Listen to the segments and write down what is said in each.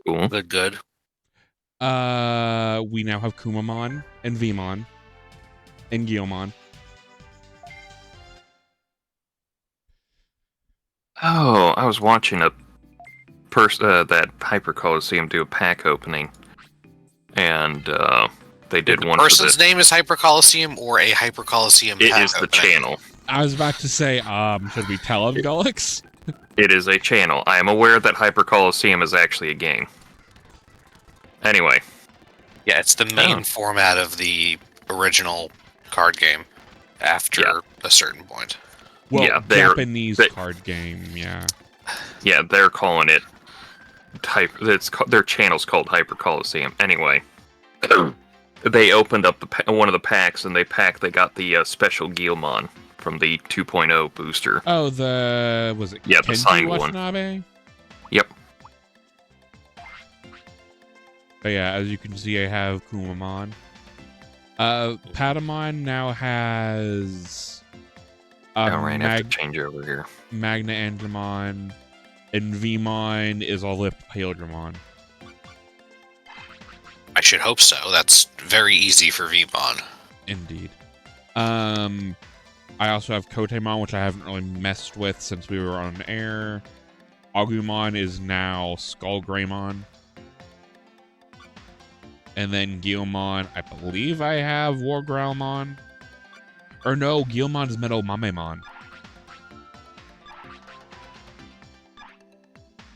Cool. Good, good. We now have Kumamon and Vmon and Guilmon. Oh, I was watching that Hyper Coliseum do a pack opening, and they did one. The person's name is Hyper Coliseum or a Hyper Coliseum pack It is the opening? channel. I was about to say, should we tell him, Golux? It is a channel. I am aware that Hyper Coliseum is actually a game. Anyway. Yeah, it's the main format of the original card game after a certain point. Well, yeah, Japanese card game, yeah. Yeah, they're calling it their channel's called Hyper Coliseum. Anyway, they opened up one of the packs, and they got the special Guilmon from the 2.0 booster. Oh, was it the Kenji signed Watanabe? One. Yep. But yeah, as you can see, I have Kumamon. Patamon now has I have to change over here. Magna Angemon, and Vmon is all lipped Paildramon. I should hope so. That's very easy for Vmon. Indeed. I also have Kotemon, which I haven't really messed with since we were on air. Agumon is now Skullgreymon. And then Guilmon, I believe I have Wargrowlmon. Or no, Guilmon is Metal Mamemon.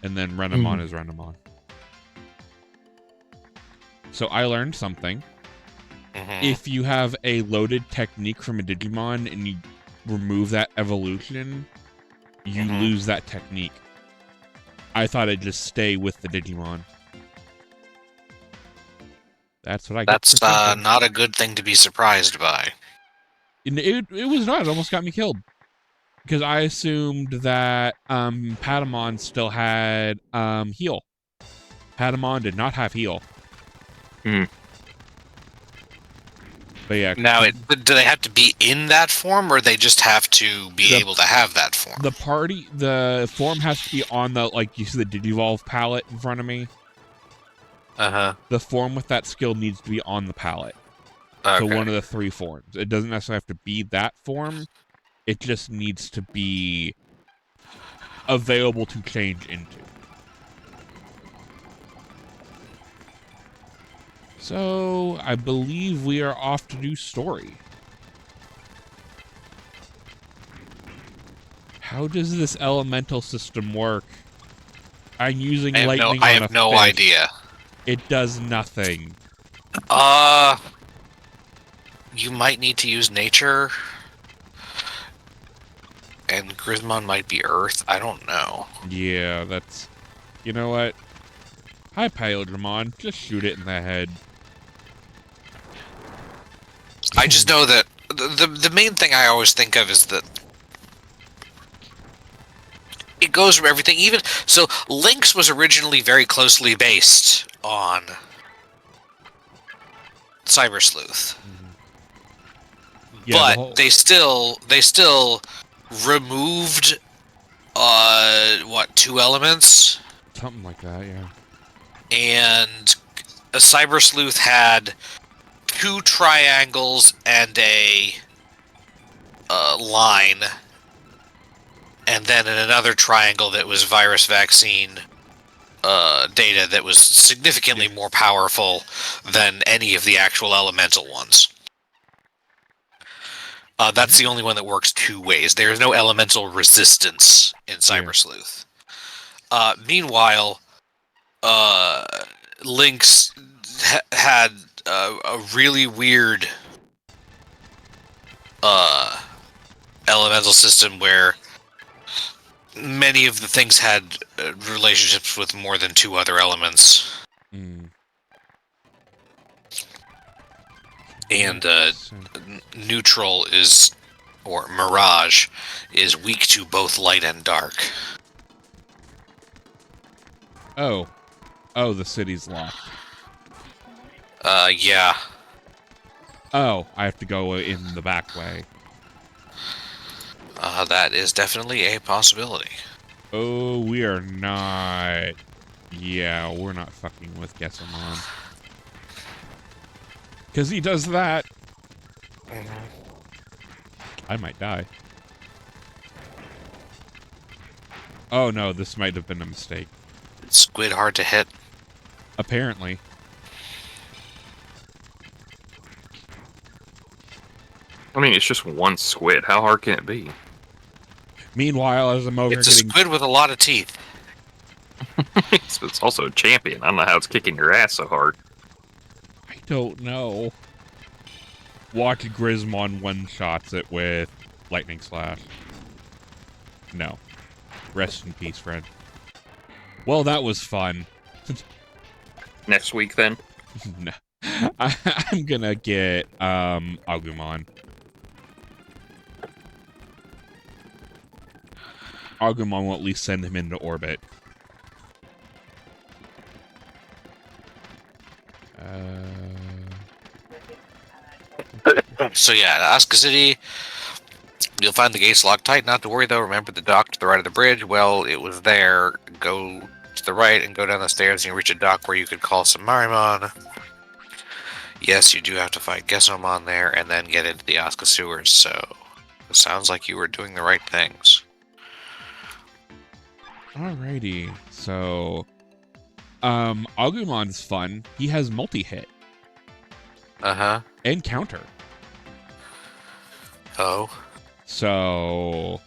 And then Renamon is Renamon. So I learned something. If you have a loaded technique from a Digimon and you remove that evolution, you lose that technique. I thought it'd just stay with the Digimon. That's what I got. That's not a good thing to be surprised by. It was not. It almost got me killed. Because I assumed that Patamon still had heal. Patamon did not have heal. But yeah. Now, do they have to be in that form, or they just have to be able to have that form? The form has to be on the, like, you see the Digivolve palette in front of me? The form with that skill needs to be on the palette. Okay. So one of the 3 forms. It doesn't necessarily have to be that form. It just needs to be available to change into. So, I believe we are off to do story. How does this elemental system work? I'm using lightning on a fish. I have no idea. It does nothing. You might need to use nature. And Grismon might be earth. I don't know. Yeah, that's... You know what? Hi, Paildramon. Just shoot it in the head. I just know that the main thing I always think of is that it goes from everything. Even so, Lynx was originally very closely based on Cyber Sleuth, but they still removed 2 elements, something like that, yeah. And a Cyber Sleuth had 2 triangles and a line, and then in another triangle that was virus vaccine data that was significantly more powerful than any of the actual elemental ones. That's the only one that works 2 ways. There is no elemental resistance in Cyber Sleuth. Meanwhile, Lynx had a really weird elemental system where many of the things had relationships with more than 2 other elements. And neutral is, or mirage, is weak to both light and dark. Oh, the city's locked. Yeah. Oh, I have to go in the back way. That is definitely a possibility. Oh, we are not Yeah, we're not fucking with Gessamon. Because he does that. I might die. Oh no, this might have been a mistake. Squid hard to hit. Apparently. I mean, it's just one squid. How hard can it be? Meanwhile, as I'm over It's a squid with a lot of teeth. It's also a champion. I don't know how it's kicking your ass so hard. I don't know. Watch Grismon one-shots it with Lightning Slash. No. Rest in peace, friend. Well, that was fun. Next week, then? No. I'm gonna get, Agumon. Agumon will at least send him into orbit. So yeah, Asuka City, you'll find the gates locked tight. Not to worry though. Remember the dock to the right of the bridge? Well, it was there. Go to the right and go down the stairs and you reach a dock where you could call some Marimon. Yes, you do have to fight Gessamon there and then get into the Asuka sewers, so it sounds like you were doing the right things. Alrighty, so Agumon's fun. He has multi-hit. Uh-huh. And counter. Oh. So,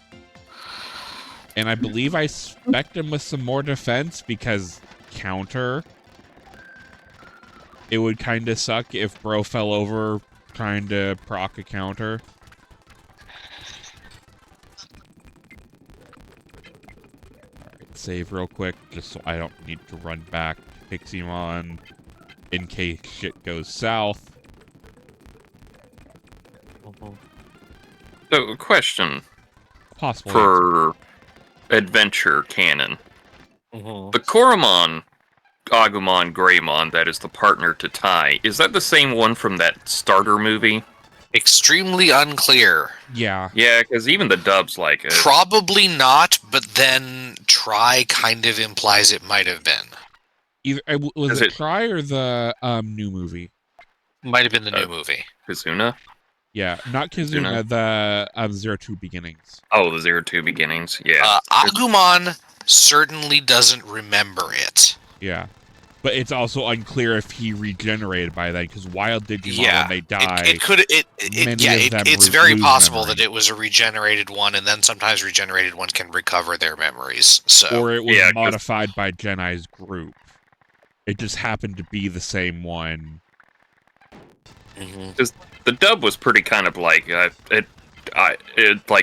and I believe I spec'd him with some more defense because counter. It would kind of suck if bro fell over trying to proc a counter. Alright, save real quick just so I don't need to run back to Piximon in case shit goes south. So, question. Possible for answer. adventure canon. The Koromon, Agumon, Greymon, that is the partner to Tai, is that the same one from that starter movie? Extremely unclear. Yeah. Yeah, because even the dub's like it. Probably not, but then Try kind of implies it might have been. Either was it Try or the new movie? Might have been the new movie. Kizuna? Yeah, not Kizuna, the 02 Beginnings. Oh, the 02 Beginnings, yeah. Agumon certainly doesn't remember it. Yeah. But it's also unclear if he regenerated by then, because wild Digimon, when they die, it's very possible that it was a regenerated one, and then sometimes regenerated ones can recover their memories. So, or it was modified by Genai's group. It just happened to be the same one. Because the dub was pretty kind of like, like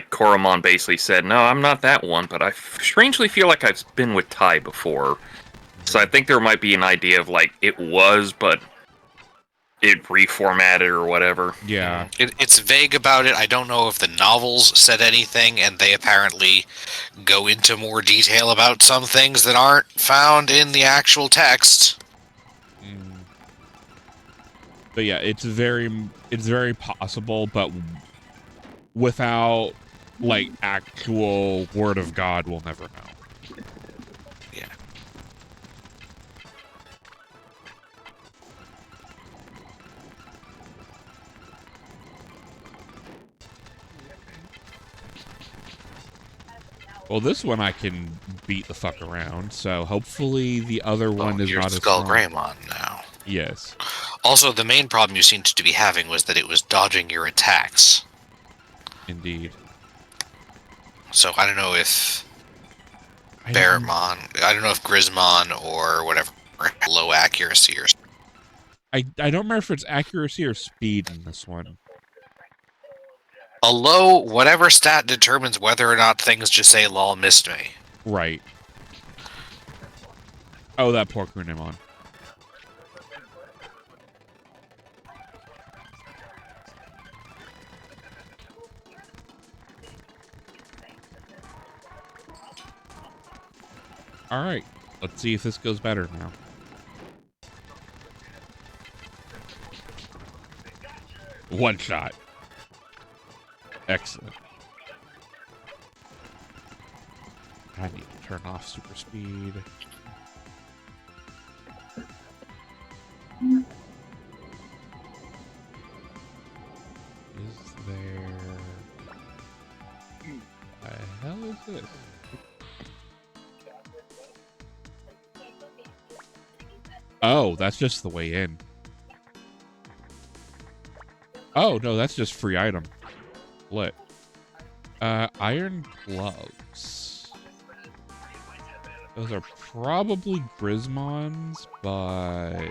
Koromon basically said, no, I'm not that one, but I strangely feel like I've been with Tai before. So I think there might be an idea of, like, it was, but it reformatted or whatever. Yeah. It's vague about it. I don't know if the novels said anything, and they apparently go into more detail about some things that aren't found in the actual text. But yeah, it's very possible, but without, like, actual word of God, we'll never know. Yeah. Well, this one I can beat the fuck around, so hopefully the other one is not as Skull strong. Greymon now. Yes. Also, the main problem you seemed to be having was that it was dodging your attacks. Indeed. So I don't know if I don't know if Grismon or whatever low accuracy or. I don't remember if it's accuracy or speed in this one. A low, whatever stat determines whether or not things just say "lol, missed me." Right. Oh, that poor Kunimon. Alright, let's see if this goes better now. One shot. Excellent. I need to turn off super speed. Oh, that's just the way in. Oh, no, that's just free item. Lit. Iron gloves. Those are probably Grismons, but...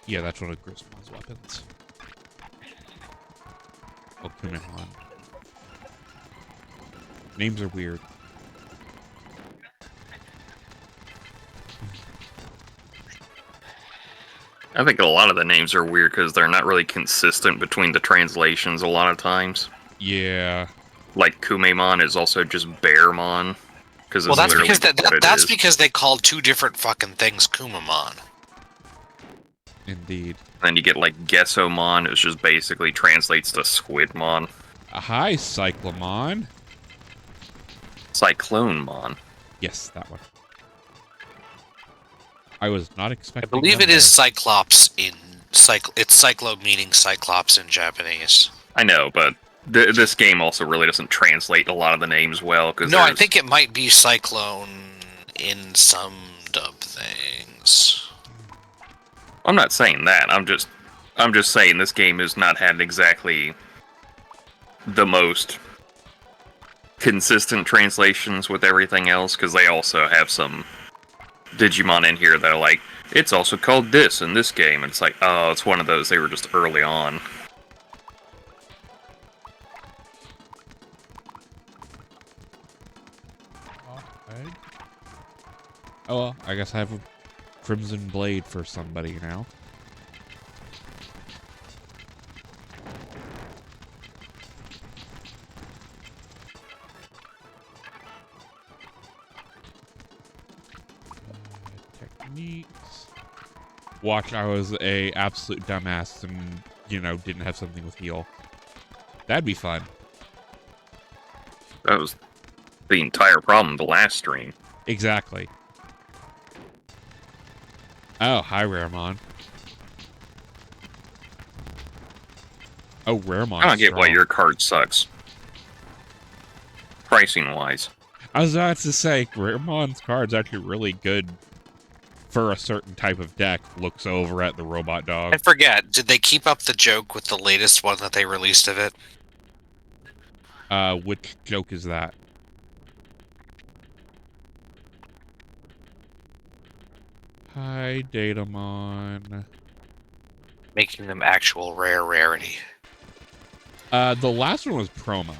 Yeah, that's one of Grismon's weapons. Oh, Kumamon. Names are weird. I think a lot of the names are weird because they're not really consistent between the translations a lot of times. Yeah. Like Kumamon is also just Bearmon. Well, that's because that's because they called two different fucking things Kumamon. Indeed. Then you get like Gessomon, which just basically translates to Squidmon. Hi, Cyclomon. Cyclonemon. Yes, that one. I was not expecting. I believe it is Cyclops in it's Cyclo meaning Cyclops in Japanese. I know, but this game also really doesn't translate a lot of the names well. No, I think it might be Cyclone in some dub things. I'm not saying that. I'm just saying this game has not had exactly the most consistent translations with everything else, because they also have some Digimon in here that are like, it's also called this in this game. And it's like, oh, it's one of those. They were just early on. Oh, well, I guess I have a Crimson Blade for somebody now. Techniques. Watch, I was a absolute dumbass and, you know, didn't have something with heal. That'd be fun. That was the entire problem the last stream. Exactly. Oh, hi, Raremon. Oh, Raremon. I don't get why your card sucks. Pricing-wise. I was about to say, Raremon's card's actually really good for a certain type of deck. Looks over at the robot dog. I forget, did they keep up the joke with the latest one that they released of it? Which joke is that? Hi, Datamon. Making them actual rarity. The last one was promo.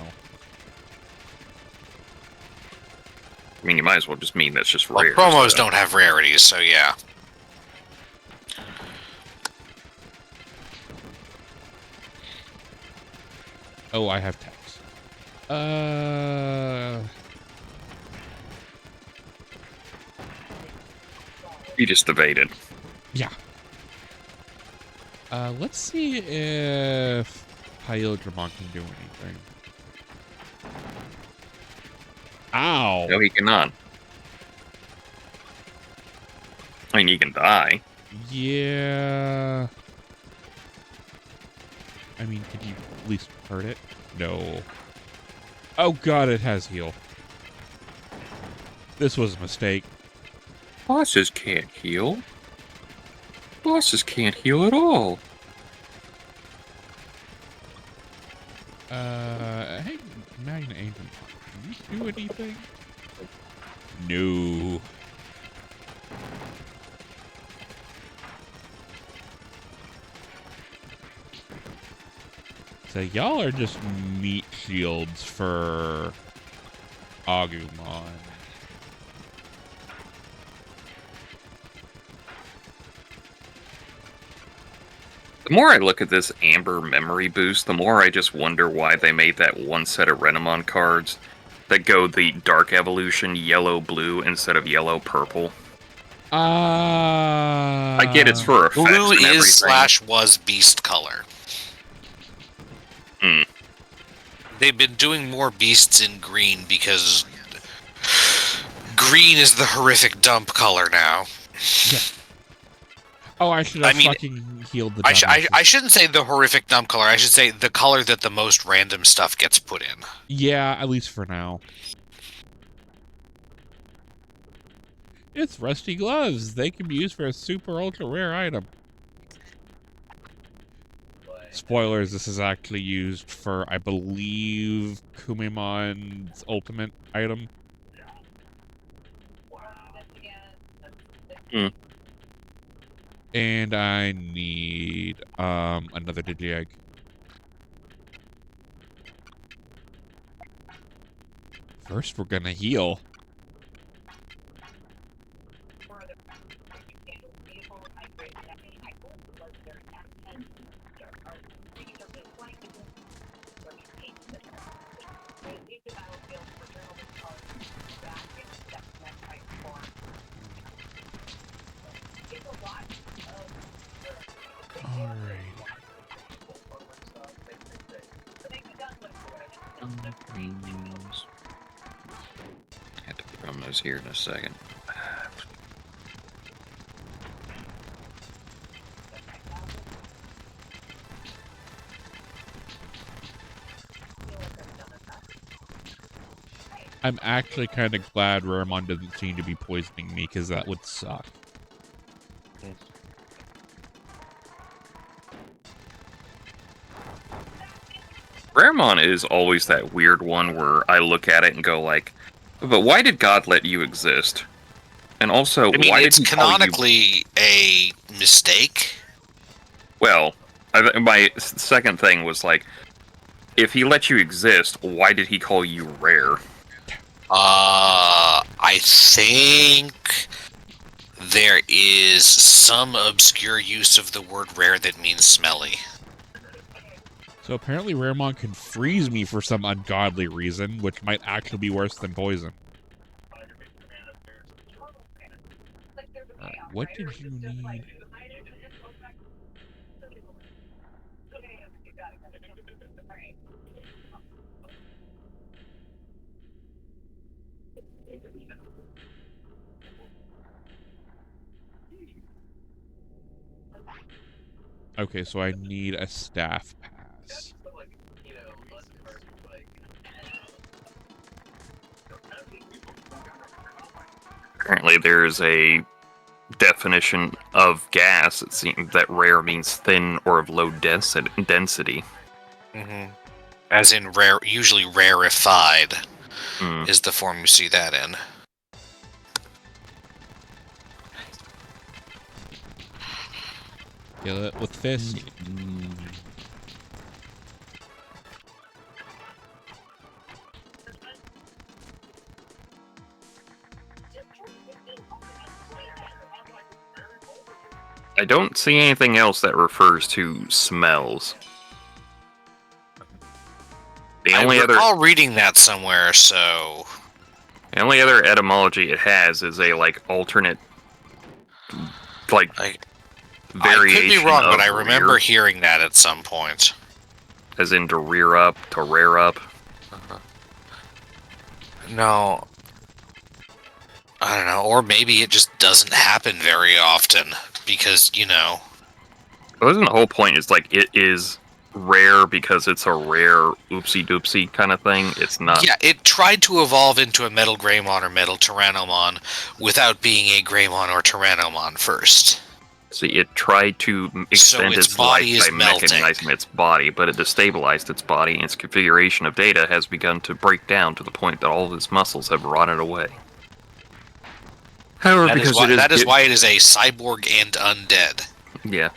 I mean, you might as well just mean that's just well, rare. Promos don't have rarities, so yeah. Oh, I have text. You just evaded. Yeah. Let's see if Hyildramon can do anything. Ow! No, he cannot. I mean, you can die. Yeah. I mean, could you at least hurt it? No. Oh god, it has heal. This was a mistake. Bosses can't heal. Bosses can't heal at all. Hey, Magna Angel, can you do anything? No. So y'all are just meat shields for Agumon. The more I look at this Amber memory boost, the more I just wonder why they made that one set of Renamon cards that go the Dark Evolution yellow-blue instead of yellow-purple. I get it's for effects. Blue is/was beast color. Hmm. They've been doing more beasts in green because green is the horrific dump color now. Yeah. Oh, I should have fucking healed the dump. I shouldn't say the horrific dump color. I should say the color that the most random stuff gets put in. Yeah, at least for now. It's rusty gloves. They can be used for a super ultra rare item. Spoilers, this is actually used for, I believe, Kumimon's ultimate item. Hmm. And I need another Digi-Egg. First, we're gonna heal. I have to put on those here in a second. I'm actually kind of glad Raremon doesn't seem to be poisoning me, because that would suck. Raremon is always that weird one where I look at it and go like, but why did God let you exist? And also, why did he canonically a mistake? Well, my second thing was like, if he let you exist, why did he call you rare? I think there is some obscure use of the word rare that means smelly. So apparently Raremon can freeze me for some ungodly reason, which might actually be worse than poison. What did you need? Okay, so I need a staff pass. Apparently there's a definition of gas, it seems that rare means thin or of low density. Mm-hmm. As in rare, usually rarefied is the form you see that in. Kill it with fist. I don't see anything else that refers to smells. I recall reading that somewhere, so... The only other etymology it has is a, like, alternate, like, variation. I could be wrong, but I remember hearing that at some point. As in to rear up, to rare up. No. I don't know, or maybe it just doesn't happen very often, because, you know... Well, isn't the whole point is, like, it is rare because it's a rare oopsie-doopsie kind of thing? It's not... Yeah, it tried to evolve into a Metal Greymon or Metal Tyrannomon without being a Greymon or Tyrannomon first. See, it tried to extend its life by mechanizing its body, but it destabilized its body, and its configuration of data has begun to break down to the point that all of its muscles have rotted away. However, that is why it is a cyborg and undead. Yeah.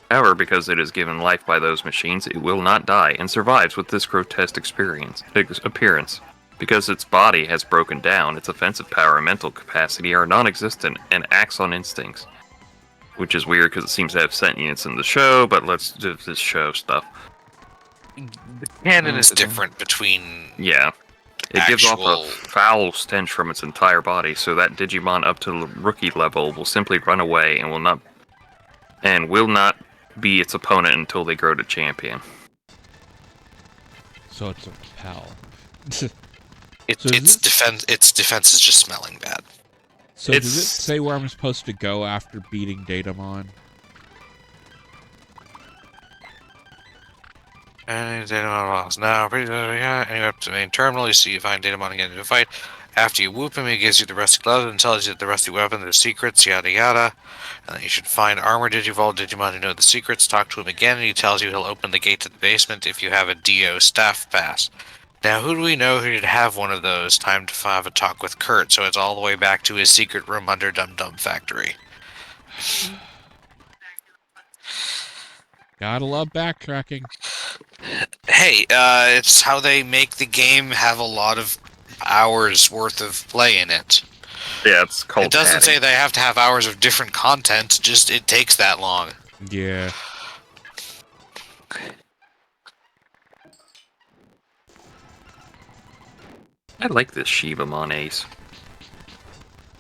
However, because it is given life by those machines, it will not die, and survives with this grotesque appearance. Because its body has broken down, its offensive power and mental capacity are non-existent, and acts on instincts. which is weird because it seems to have sentience in the show, but let's do this show stuff. The canon is different between... Yeah. It gives off a foul stench from its entire body, so that Digimon up to rookie level will simply run away and will not be its opponent until they grow to champion. So it's a pal. Its defense is just smelling bad. So does it say where I'm supposed to go after beating Datamon? And Datamon lost. Now, anyway, up to the main terminal, you see you find Datamon again in a fight. After you whoop him, he gives you the rusty gloves and tells you that the rusty weapon, there's secrets, yada yada. And then you should find Armor Digivolve Digimon who know the secrets, talk to him again, and he tells you he'll open the gate to the basement if you have a DO staff pass. Now, who do we know who did have one of those? Time to have a talk with Kurt, so it's all the way back to his secret room under Dum Dum Factory. Gotta love backtracking. Hey, it's how they make the game have a lot of hours worth of play in it. Yeah, it's called It doesn't say they have to have hours of different content, just it takes that long. Yeah. I like this Shivamon Ace.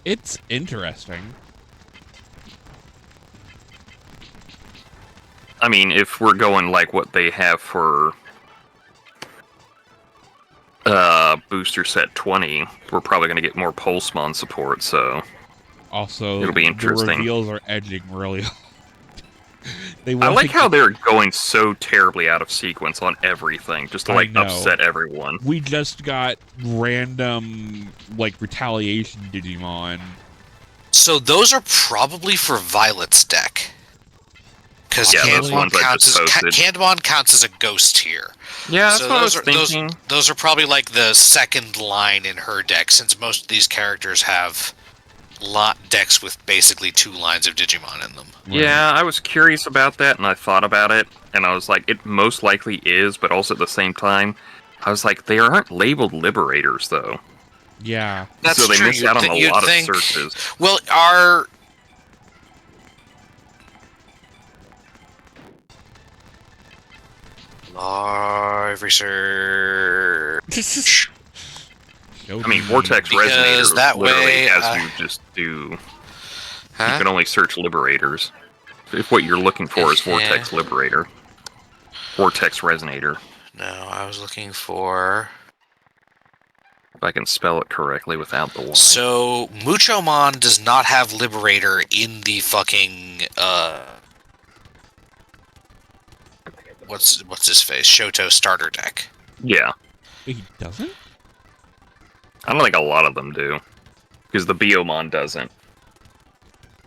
It's interesting. I mean, if we're going like what they have for booster set 20, we're probably going to get more Pulsemon support, so also it'll be interesting. The reveals are edging really hard. I like how they're going so terribly out of sequence on everything, just to like upset everyone. We just got random like retaliation Digimon. So those are probably for Violet's deck. Because Candamon counts as a ghost here. Yeah, that's what I was thinking. Those are probably like the second line in her deck, since most of these characters have decks with basically 2 lines of Digimon in them. Yeah, I was curious about that, and I thought about it, and I was like, it most likely is, but also at the same time, I was like, they aren't labeled Liberators, though. Yeah. That's so they true. miss out on a lot of searches. Well, our... Live research. I mean, Vortex Resonator literally has you just do... Huh? You can only search Liberators. If what you're looking for is Vortex Liberator. Vortex Resonator. No, I was looking for... If I can spell it correctly without the Y. So, Muchomon does not have Liberator in the fucking, What's his face? Shoto starter deck. Yeah. He doesn't? I don't think a lot of them do. Because the Biomon doesn't.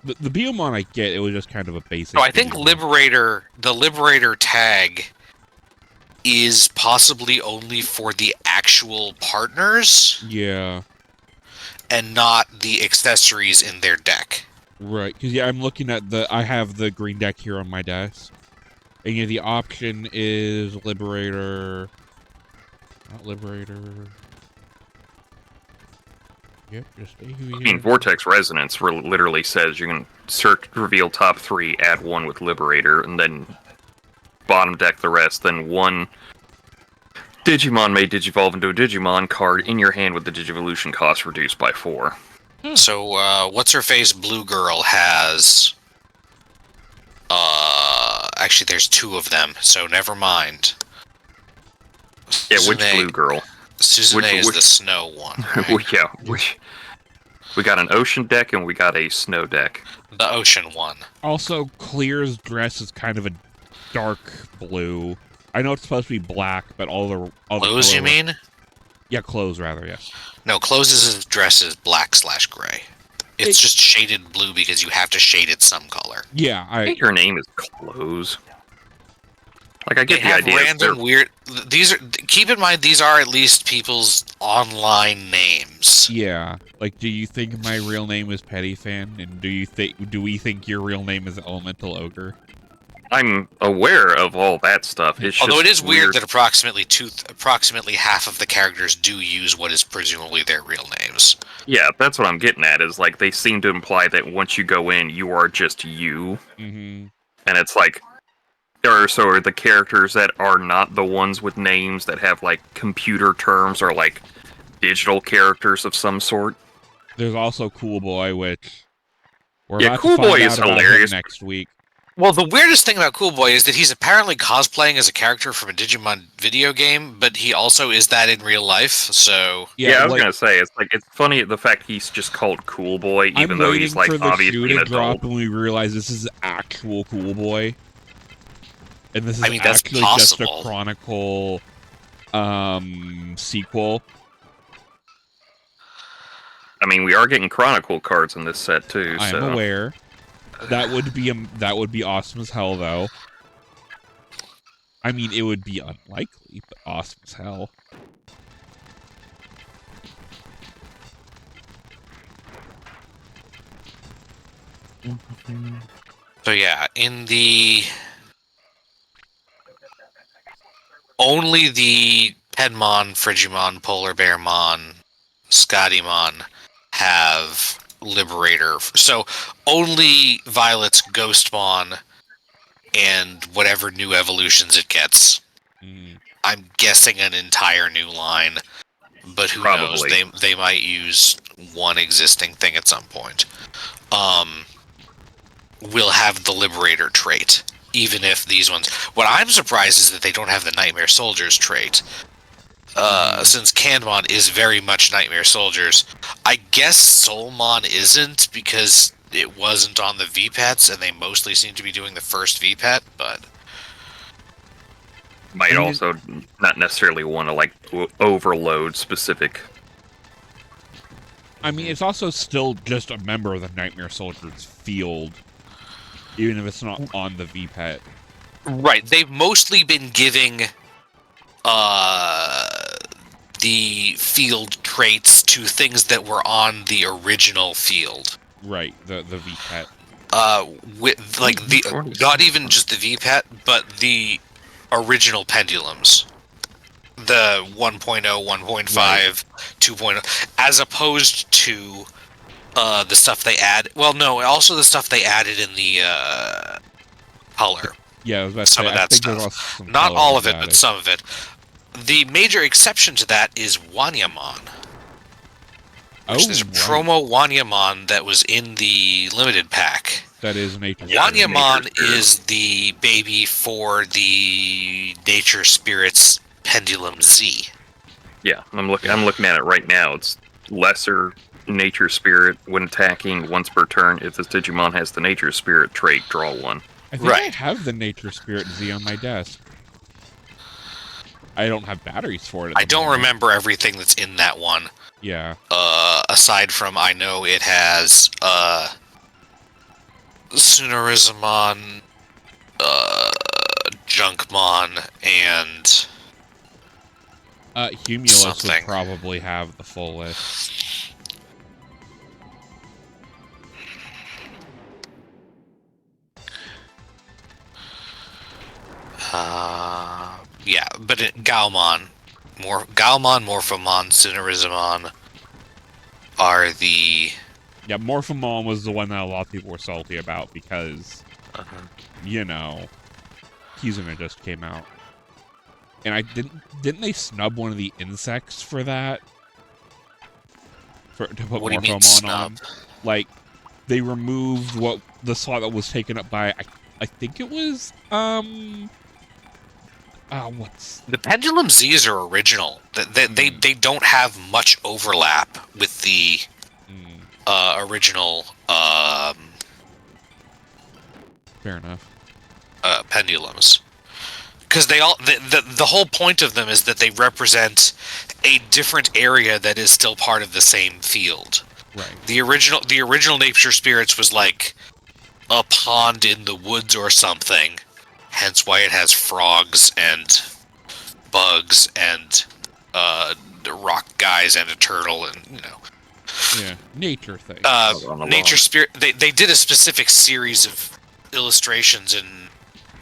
The Biomon I get, it was just kind of a basic... So I think the Liberator tag is possibly only for the actual partners. Yeah. And not the accessories in their deck. Right, because yeah, I'm looking at I have the green deck here on my desk. And yeah, the option is Liberator... Not Liberator... Yep, just stay here. I mean, Vortex Resonance literally says you can reveal top 3, add 1 with Liberator, and then bottom deck the rest. Then 1 Digimon may digivolve into a Digimon card in your hand with the Digivolution cost reduced by 4. So, what's-her-face Blue Girl has... actually, there's 2 of them, so never mind. Yeah, which Blue Girl? Suzume is the snow one. Right? Yeah, we got an ocean deck and we got a snow deck. The ocean one. Also, Clear's dress is kind of a dark blue. I know it's supposed to be black, but all the clothes, you mean? Yeah, clothes rather. Yes. No, clothes' dress is black/gray. It's just shaded blue because you have to shade it some color. Yeah, I think her name is Clothes. Like, I get the idea. Random weird. These are. Keep in mind, these are at least people's online names. Yeah. Like, do you think my real name is Pettyfan, and do we think your real name is ElementalOgre? I'm aware of all that stuff. It's Although just it is weird that approximately half of the characters do use what is presumably their real names. Yeah, that's what I'm getting at, is like they seem to imply that once you go in, you are just you. Mm-hmm. And it's like, so are the characters that are not the ones with names that have like computer terms or like digital characters of some sort? There's also Cool Boy, which we're Yeah, about Cool to find Boy out is about hilarious. him next week. Well, the weirdest thing about Cool Boy is that he's apparently cosplaying as a character from a Digimon video game, but he also is that in real life, so... Yeah, I was gonna say, it's funny the fact he's just called Cool Boy, even though he's like I'm waiting for the shoe obviously an to drop adult. and we realize this is actual Cool Boy. And this is that's actually possible. just a Chronicle sequel. I mean, we are getting Chronicle cards in this set too. I'm aware. That would be awesome as hell, though. I mean, it would be unlikely, but awesome as hell. So yeah, in the... Only the Pedmon, Frigimon, Polar Bearmon, Scottymon have Liberator. So only Violet's Ghostmon and whatever new evolutions it gets. I'm guessing an entire new line, but who knows? They might use one existing thing at some point. Will have the Liberator trait, even if these ones... What I'm surprised is that they don't have the Nightmare Soldiers trait. Since Candmon is very much Nightmare Soldiers. I guess Soulmon isn't, because it wasn't on the VPETs, and they mostly seem to be doing the first VPET, but... Might also not necessarily want to, like, overload specific... I mean, it's also still just a member of the Nightmare Soldiers field, even if it's not on the VPET. Right, they've mostly been giving the field traits to things that were on the original field. Right, the VPET. With like the not even just the VPET, but the original pendulums. The 1.0, 1.5, right. 2.0, as opposed to the stuff they add. Well, no, also the stuff they added in the color. Yeah, some of that stuff. Not all of it, but some of it. The major exception to that is Wanyamon. There's a promo Wanyamon that was in the limited pack. That is Nature. Wanyamon is the baby for the Nature Spirits Pendulum Z. Yeah, I'm looking at it right now. It's lesser Nature Spirit when attacking once per turn. If this Digimon has the Nature Spirit trait, draw one. I think I have the Nature Spirit Z on my desk. I don't have batteries for it. I don't remember everything that's in that one. Yeah. Aside from, I know it has Sunarizamon, Junkmon, and Humulus would probably have the full list. Yeah, but Gaomon, Morphomon, Sunarizamon are the... Yeah, Morphomon was the one that a lot of people were salty about because, you know, Kizuna just came out. And I didn't they snub one of the insects for that? To put what do you mean, Morphomon snub? on? Like, they removed the slot that was taken up by, I think it was, The Pendulum Z's are original. They don't have much overlap with the original fair enough. pendulums. Because they all the whole point of them is that they represent a different area that is still part of the same field. Right. The original Nature Spirits was like a pond in the woods or something. Hence why it has frogs and bugs and rock guys and a turtle and, you know. Yeah, nature thing. Nature Spirit. They did a specific series of illustrations in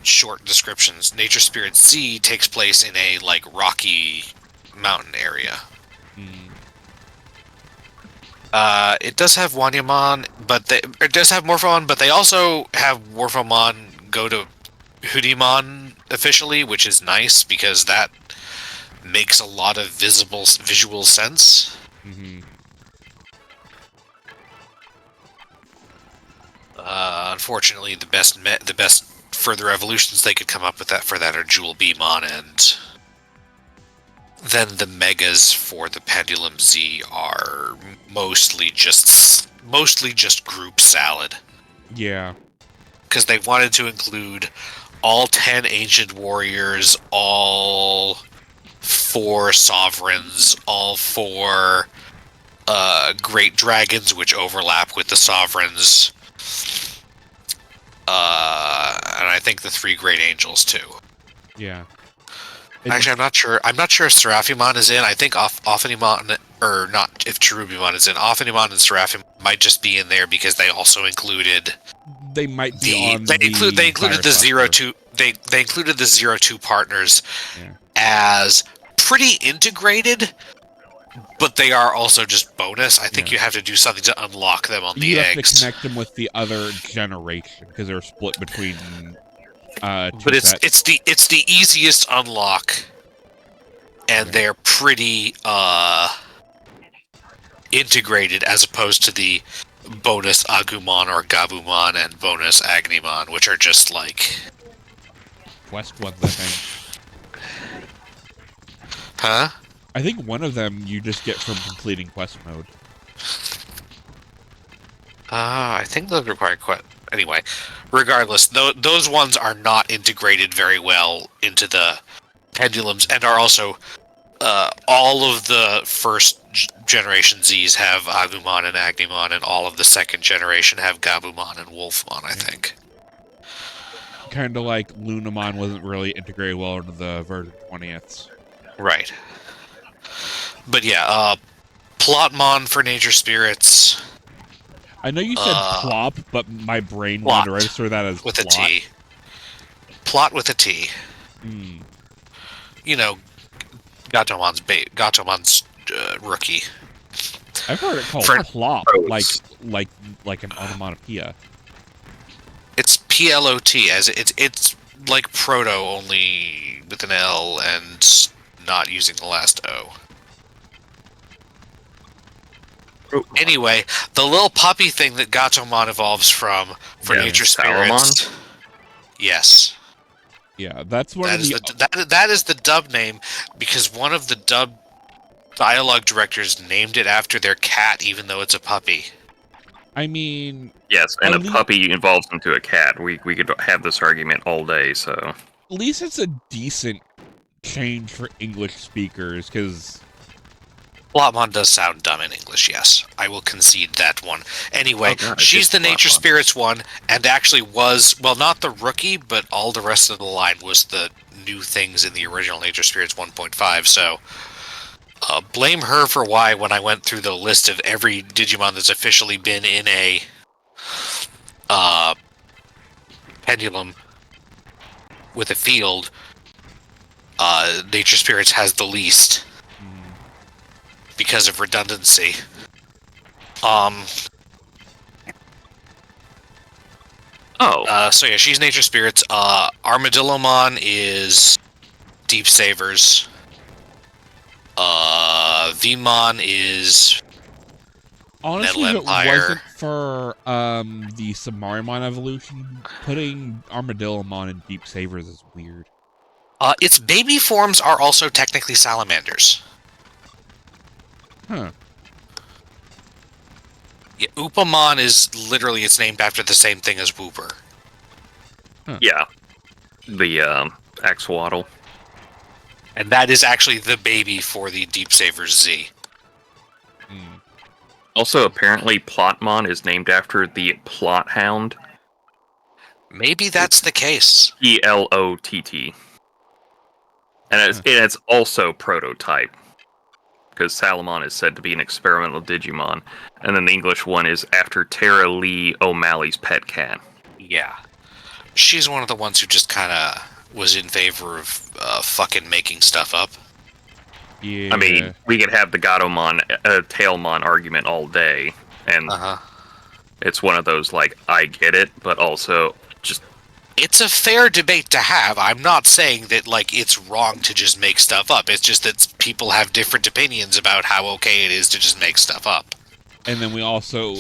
short descriptions. Nature Spirit Z takes place in a rocky mountain area. It does have Wanyamon, it does have Morphomon, but they also have Morphomon go to Hoodimon officially, which is nice because that makes a lot of visual sense. Unfortunately, the best further evolutions they could come up with for that are Jewel Beamon, and then the megas for the Pendulum Z are mostly just group salad. Yeah. Because they wanted to include all 10 ancient warriors, all 4 sovereigns, all 4 great dragons, which overlap with the sovereigns, and I think the 3 great angels too. Yeah. Actually, I'm not sure. I'm not sure if Seraphimon is in. I think Ophanimon, or not, if Cherubimon is in. Ophanimon and Seraphimon might just be in there because they also included. They might be on. They included the 0-2. They included the 0-2 partners as pretty integrated, but they are also just bonus. I think you have to do something to unlock them on the eggs. You have to connect them with the other generation because they're split between. But it's the easiest unlock, and they're pretty integrated as opposed to the bonus Agumon or Gabumon and bonus Agnimon, which are just Quest ones, I think. Huh? I think one of them you just get from completing quest mode. I think those require quest. Anyway, regardless, those ones are not integrated very well into the pendulums, and are also all of the first generation Zs have Agumon and Agnimon, and all of the second generation have Gabumon and Wolfmon, I think. Kind of like Lunamon wasn't really integrated well into the version 20th. Right. But yeah, Plotmon for Nature Spirits. I know you said plop, but my brain wanted to register that as with plot. a T. Plot with a T. You know, Gatomon's rookie. I've heard it called plop, like an onomatopoeia. It's PLOT, as it's like proto, only with an L and not using the last O. Anyway, the little puppy thing that Gatomon evolves from for Nature Spirits. Yes. Yeah, that's one of the... That is the dub name, because one of the dub dialogue directors named it after their cat, even though it's a puppy. I mean... Yes, and a puppy evolves into a cat. We could have this argument all day, so... At least it's a decent change for English speakers, because... Plotmon does sound dumb in English, yes. I will concede that one. Anyway, she's the Nature Spirits one, and actually was, well, not the rookie, but all the rest of the line was the new things in the original Nature Spirits 1.5, so blame her for why, when I went through the list of every Digimon that's officially been in a pendulum with a field, Nature Spirits has the least. Because of redundancy. So yeah, she's Nature Spirits. Armadillomon is Deep Savers. Vmon is honestly, Metal if Empire. it wasn't for the Samarimon evolution, putting Armadillomon in Deep Savers is weird. Its baby forms are also technically salamanders. Huh. Yeah, Upamon is literally, it's named after the same thing as Wooper. Huh. Yeah. The Axolotl. And that is actually the baby for the Deep Savers Z. Also, apparently, Plotmon is named after the Plot Hound. Maybe that's the case. ELOTT. And it's also prototype. Because Salamon is said to be an experimental Digimon. And then the English one is after Tara Lee O'Malley's pet cat. Yeah. She's one of the ones who just kind of was in favor of fucking making stuff up. Yeah. I mean, we could have the Gatomon, Tailmon argument all day, and it's one of those, like, I get it, but also just... It's a fair debate to have. I'm not saying that, like, it's wrong to just make stuff up. It's just that people have different opinions about how okay it is to just make stuff up. And then we also...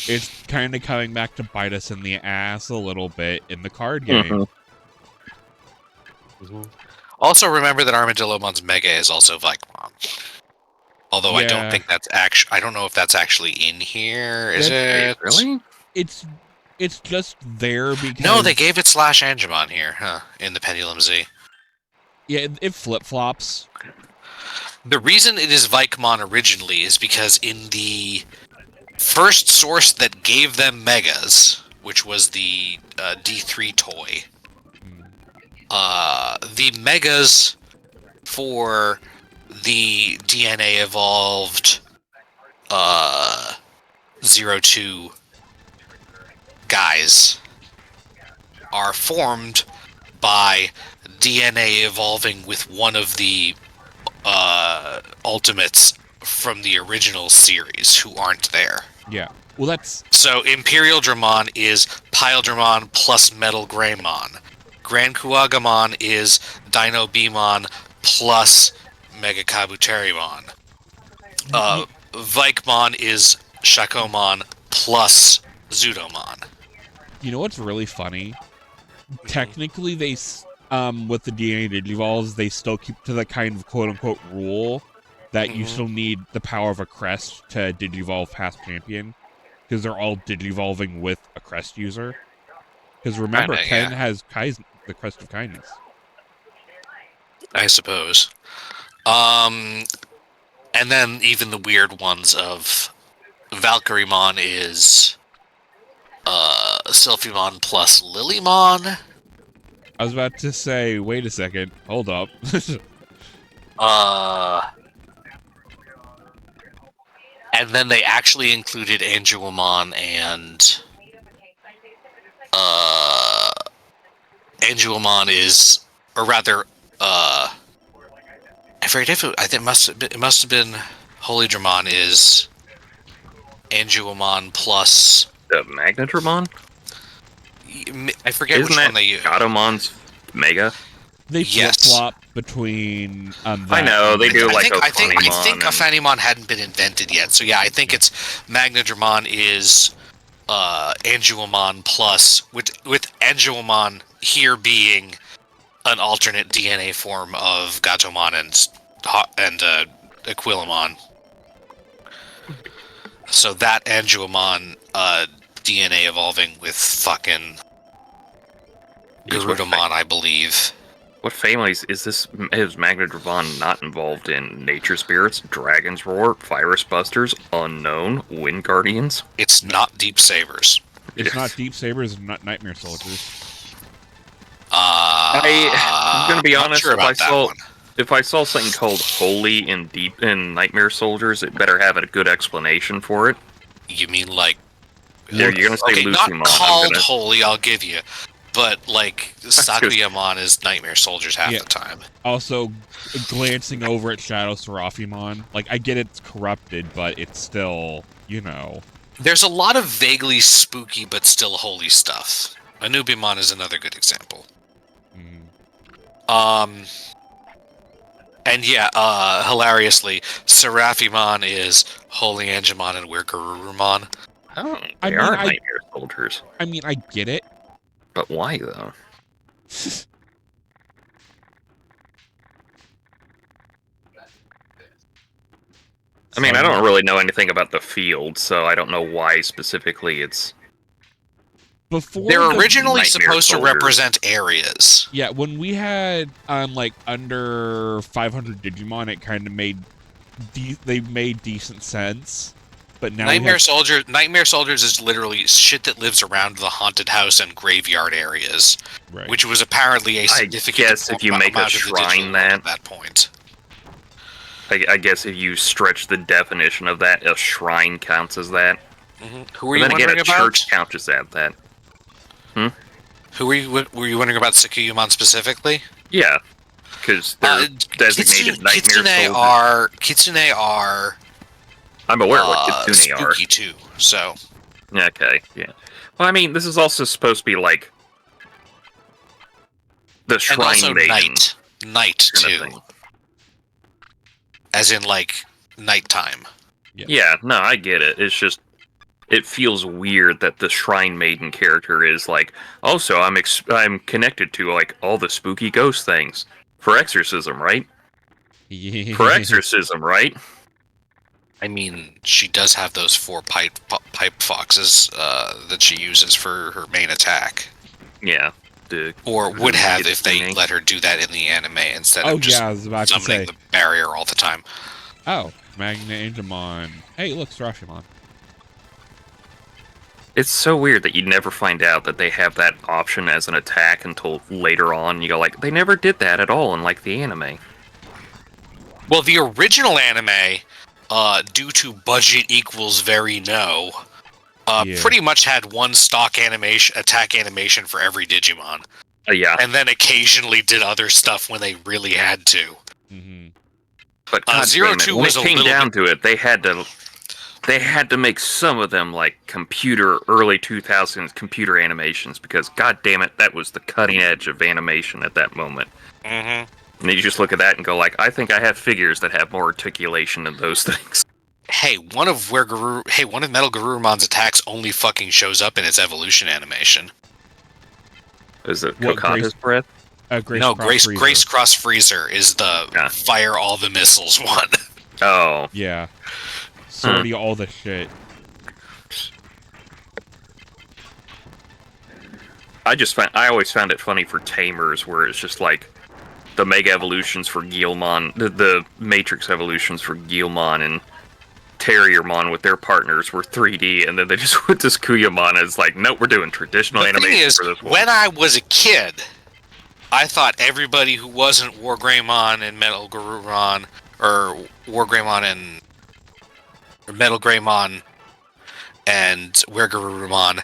It's kind of coming back to bite us in the ass a little bit in the card game. Also, remember that Armadillomon's Mega is also Vikemon. Although I don't think that's actually... I don't know if that's actually in here. Is it? Really? It's just there because... No, they gave it Slash Angemon here, in the Pendulum Z. Yeah, it flip-flops. The reason it is Vikemon originally is because in the first source that gave them Megas, which was the D3 toy, the Megas for the DNA evolved 02 guys are formed by DNA evolving with one of the Ultimates from the original series who aren't there. Yeah. Well, that's... So Imperial Dramon is Pyledramon plus Metal Greymon. Grand Kuagamon is Dino Beamon plus Mega Kabuterimon. Vikemon is Shakomon plus Zudomon. You know what's really funny? Technically, they, with the DNA Digivolves, they still keep to the kind of quote-unquote rule that you still need the power of a crest to Digivolve past champion, because they're all Digivolving with a crest user. Because remember, Ken has the crest of kindness. I suppose. And then even the weird ones of Valkyremon is Sylphimon plus Lilymon. I was about to say, wait a second, hold up. And then they actually included Anguimon and Anguimon is, or rather, I forget if it must have been Holy Dramon is Anguimon plus the Magnadramon? I forget which one they use. Gatomon's Mega? They flip-flop between... I know, they do I think Ophanimon hadn't been invented yet, so yeah, I think it's Magnadramon is Anguimon plus, with Anguimon here being an alternate DNA form of Gatomon and Aquilamon. So that Anguimon DNA evolving with fucking Garudamon, I believe. What families is this? Is Magnadramon not involved in Nature Spirits, Dragon's Roar, Virus Busters, Unknown, Wind Guardians? It's not Deep Sabers. It's not Deep Sabers and not Nightmare Soldiers. I'm gonna be honest. If I saw something called Holy in Nightmare Soldiers, it better have a good explanation for it. You mean like? You're gonna say Lucymon. Not called Holy, I'll give you. But, like, Sakuyamon is Nightmare Soldiers half the time. Also, glancing over at Shadow Seraphimon, like, I get it's corrupted, but it's still, you know... There's a lot of vaguely spooky but still holy stuff. Anubimon is another good example. And yeah, hilariously, Seraphimon is Holy Angemon and we're Garurumon. Oh, they are Nightmare Soldiers. I mean, I get it. But why, though? I mean, I don't really know anything about the field, so I don't know why specifically it's... They're originally supposed to represent areas. Yeah, when we had, like, under 500 Digimon, it kind of made... they made decent sense. But now Nightmare Soldiers is literally shit that lives around the haunted house and graveyard areas, which was apparently a significant. I guess if you make a shrine at that point. I guess if you stretch the definition of that, a shrine counts as that. Who are you wondering about? A church counts as that. Who were you wondering about Tsukuyumon specifically? Yeah, because they're designated nightmare soldiers. Kitsune are. I'm aware what Kitsune are. Spooky too. So. Okay, yeah. Well, I mean, this is also supposed to be like the Shrine and also Maiden. Night too. As in like nighttime. Yeah, no, I get it. It's just it feels weird that the Shrine Maiden character is like, also I'm connected to like all the spooky ghost things for exorcism, right? Yeah. For exorcism, right? I mean, she does have those 4 pipe foxes that she uses for her main attack. Yeah. Or would have if they let her do that in the anime instead of just summoning the barrier all the time. Oh, Magna Angemon. Hey, look, Strashimon. It's so weird that you never find out that they have that option as an attack until later on. You go like, they never did that at all in like the anime. Well, the original anime, due to budget equals very no, pretty much had one stock attack animation for every Digimon. Yeah. And then occasionally did other stuff when they really had to. Mm-hmm. But Zero 2 was a little bit... When it came down to it, they had to make some of them like early 2000s computer animations because, god damn it, that was the cutting edge of animation at that moment. Mm-hmm. And you just look at that and go like, I think I have figures that have more articulation than those things. Hey, one of Metal Garurumon's attacks only fucking shows up in its evolution animation. Is it Kokata's breath? Grace Cross Freezer is the fire all the missiles one. Oh. Yeah. Sorting all the shit. I always found it funny for Tamers, where it's just like the Mega Evolutions for Guilmon, the Matrix Evolutions for Guilmon and Terriermon with their partners were 3D, and then they just put this Kuyamon as like, nope, we're doing traditional animation for this one. When I was a kid, I thought everybody who wasn't Wargreymon and Metal Garurumon, or Wargreymon and Metal Greymon and Wergarurumon,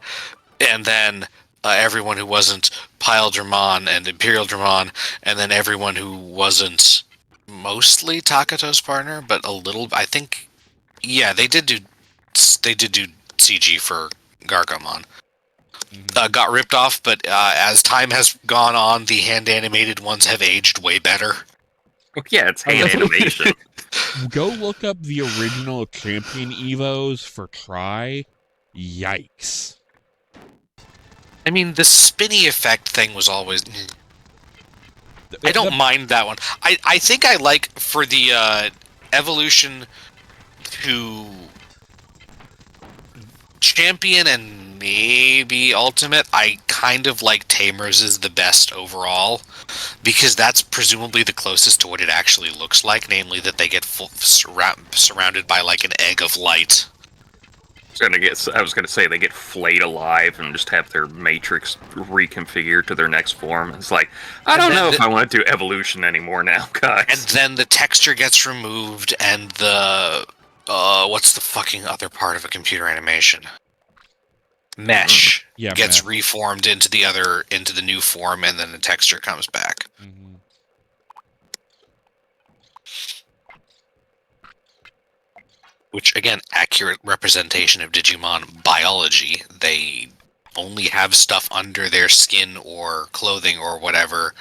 and then everyone who wasn't Piledramon and Imperial Dramon, and then everyone who wasn't mostly Takato's partner, but a little. I think, yeah, they did do CG for Gargomon. Got ripped off, but as time has gone on, the hand animated ones have aged way better. Yeah, it's hand animation. Go look up the original Champion Evos for Tri. Yikes. I mean, the spinny effect thing was always... I don't mind that one. I think I like, for the evolution to Champion and maybe Ultimate, I kind of like Tamers is the best overall, because that's presumably the closest to what it actually looks like, namely that they get surrounded by like an egg of light. I was gonna say they get flayed alive and just have their matrix reconfigured to their next form. It's like, I don't know if I want to do evolution anymore now, guys. And then the texture gets removed, and the what's the fucking other part of a computer animation? Mesh gets reformed into the new form, and then the texture comes back. Mm-hmm. Which, again, accurate representation of Digimon biology. They only have stuff under their skin or clothing or whatever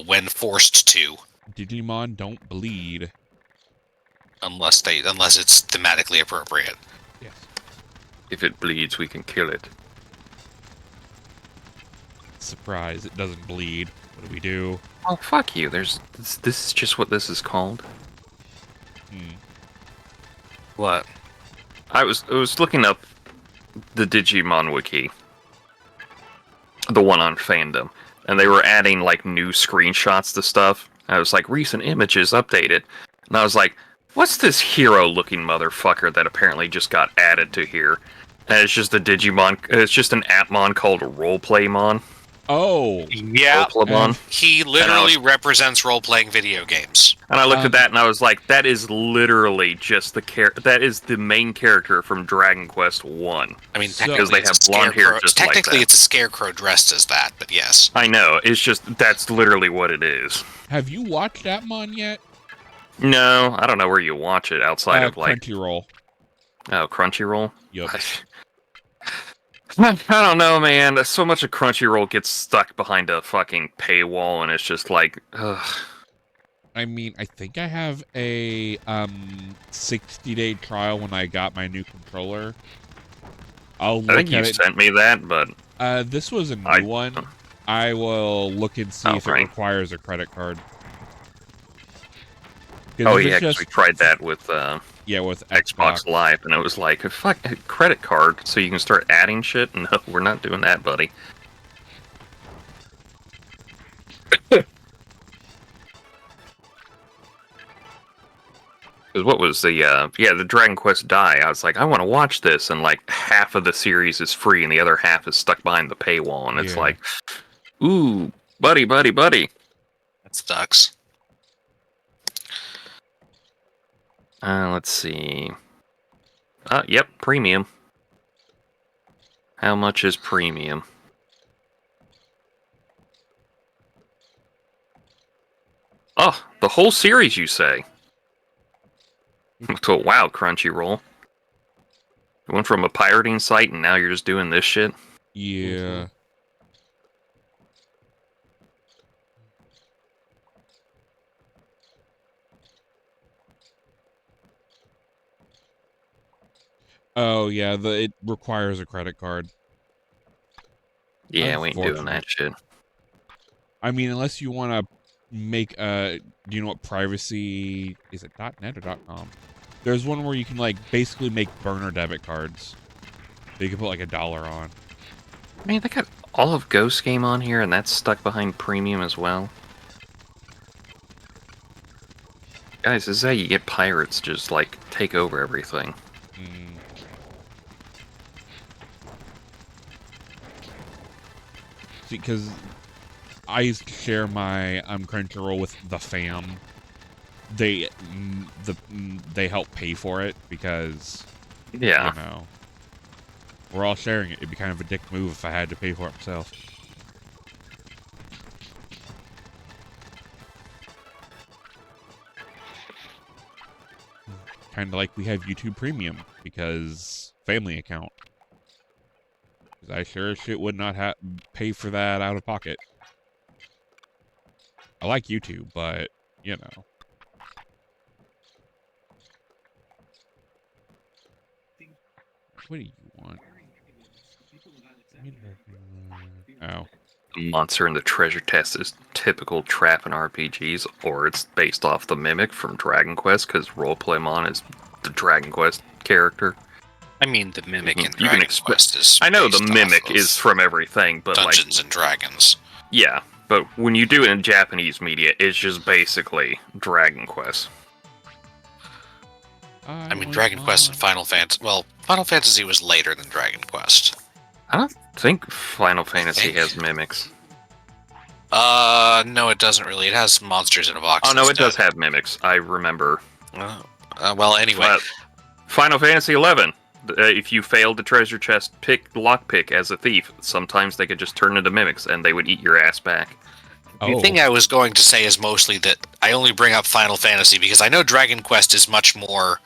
when forced to. Digimon don't bleed. Unless it's thematically appropriate. Yes. If it bleeds, we can kill it. Surprise, it doesn't bleed. What do we do? Oh, fuck you. This is just what this is called. What? I was looking up the Digimon wiki, the one on fandom, and they were adding like new screenshots to stuff. I was like, recent images updated, and I was like, what's this hero-looking motherfucker that apparently just got added to here? And it's just a Digimon. It's just an Appmon called Roleplaymon. Oh, yeah. He literally represents role-playing video games. And I looked at that and I was like, that is literally just that is the main character from Dragon Quest 1. I mean, because they have blonde hair just like that. Technically, it's a scarecrow dressed as that, but yes. I know. It's just, that's literally what it is. Have you watched Appmon yet? No, I don't know where you watch it outside of, like... Crunchyroll. Oh, Crunchyroll? Yep. I don't know, man. So much of Crunchyroll gets stuck behind a fucking paywall, and it's just like, ugh. I mean, I think I have a 60-day trial when I got my new controller. I think you sent me that, but... this was a new one. I will look and see if it requires a credit card. Oh, yeah, because we tried that with... with Xbox Live, and it was like, fuck, a credit card, so you can start adding shit? No, we're not doing that, buddy. Because what was the Dragon Quest Die? I was like, I want to watch this, and like half of the series is free, and the other half is stuck behind the paywall, and it's like, ooh, buddy. That sucks. Let's see. Yep, premium. How much is premium? Oh, the whole series, you say? So, wow, Crunchyroll. You went from a pirating site, and now you're just doing this shit? Yeah. Oh, yeah, it requires a credit card. Yeah, we ain't doing that shit. I mean, unless you want to make do you know what privacy... Is it .net or .com? There's one where you can, like, basically make burner debit cards. So you can put, like, $1 on. I mean, they got all of Ghost Game on here, and that's stuck behind premium as well. Guys, this is how you get pirates just, like, take over everything. See, because I used to share my Crunchyroll with the fam. They help pay for it because you know, we're all sharing it. It'd be kind of a dick move if I had to pay for it myself. Kind of like we have YouTube Premium because family account. Because I sure as shit would not pay for that out of pocket. I like YouTube, but you know. What do you want? Oh. The monster in the treasure chest is typical trap in RPGs, or it's based off the Mimic from Dragon Quest, because Roleplaymon is the Dragon Quest character. I mean, the Mimic in Dragon Quest is... I know the Mimic is from everything, but Dungeons and Dragons. Yeah, but when you do it in Japanese media, it's just basically Dragon Quest. I mean, Dragon Quest and Final Fantasy... Well, Final Fantasy was later than Dragon Quest. I don't think Final Fantasy has mimics. No, it doesn't really. It has monsters in a box. Oh, no, it does have mimics. I remember. Well, anyway. Final Fantasy XI. If you failed the treasure chest lockpick as a thief, sometimes they could just turn into mimics, and they would eat your ass back. The thing I was going to say is mostly that I only bring up Final Fantasy because I know Dragon Quest is much more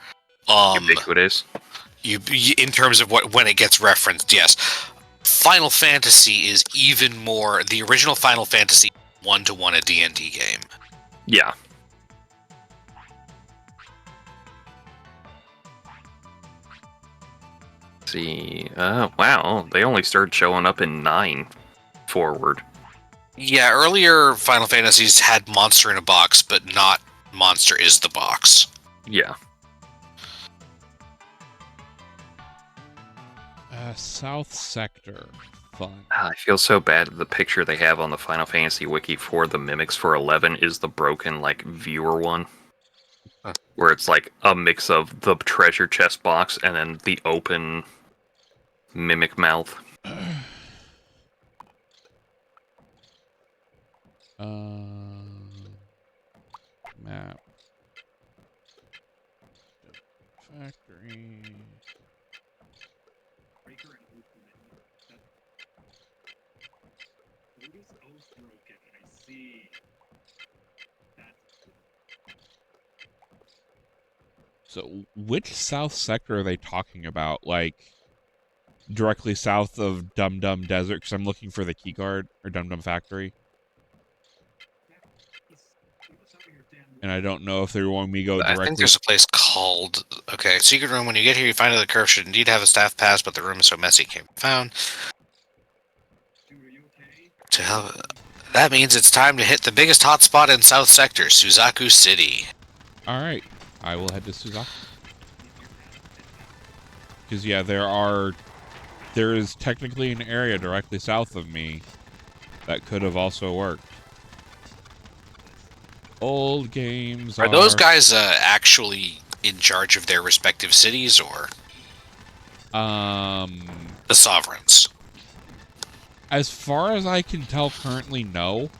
ubiquitous. In terms of when it gets referenced, yes. Final Fantasy is even more... The original Final Fantasy 1-to-1 a D&D game. Yeah. Let's see. Wow, they only started showing up in 9 forward. Yeah, earlier Final Fantasies had Monster in a Box, but not Monster is the Box. Yeah. South Sector. Fun. I feel so bad that the picture they have on the Final Fantasy wiki for the mimics for 11 is the broken, like, viewer one. Where it's, like, a mix of the treasure chest box and then the open mimic mouth. Map. Factory. So, which south sector are they talking about? Like, directly south of Dum Dum Desert? Because I'm looking for the keycard, or Dum Dum Factory. And I don't know if they want me to go directly. I think there's a place called... Okay, secret room. When you get here, you find out the curve should indeed have a staff pass, but the room is so messy it can't be found. To hell... That means it's time to hit the biggest hotspot in South Sector, Suzaku City. Alright, I will head to Suzaku. Because, yeah, there is technically an area directly south of me that could have also worked. Old games are those guys actually in charge of their respective cities, or the sovereigns? As far as I can tell, currently, no.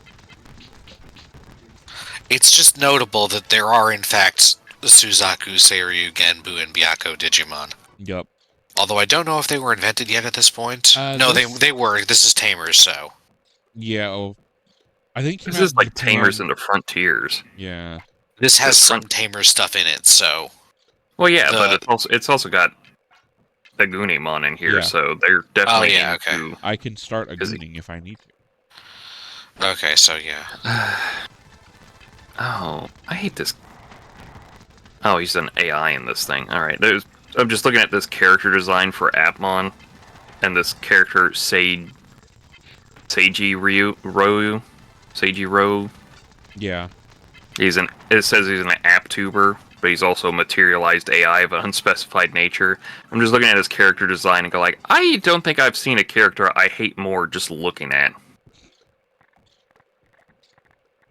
It's just notable that there are, in fact, Suzaku, Seiryu, Genbu, and Byakko Digimon. Yep. Although I don't know if they were invented yet at this point. No, they were. This is Tamers, so. Yeah, oh, I think this is like Japan. Tamers and the Frontiers. Yeah. This has some Tamers stuff in it, so. Well, yeah, but it's also got a Gunimon in here, so they're definitely. Oh, yeah, okay. I can start a Guning if I need to. Okay, so yeah. Oh, I hate this. Oh, he's an AI in this thing. Alright, I'm just looking at this character design for Appmon, and this character, Seiji Ro. Yeah. It says he's an app tuber, but he's also a materialized AI of an unspecified nature. I'm just looking at his character design and go like, I don't think I've seen a character I hate more just looking at.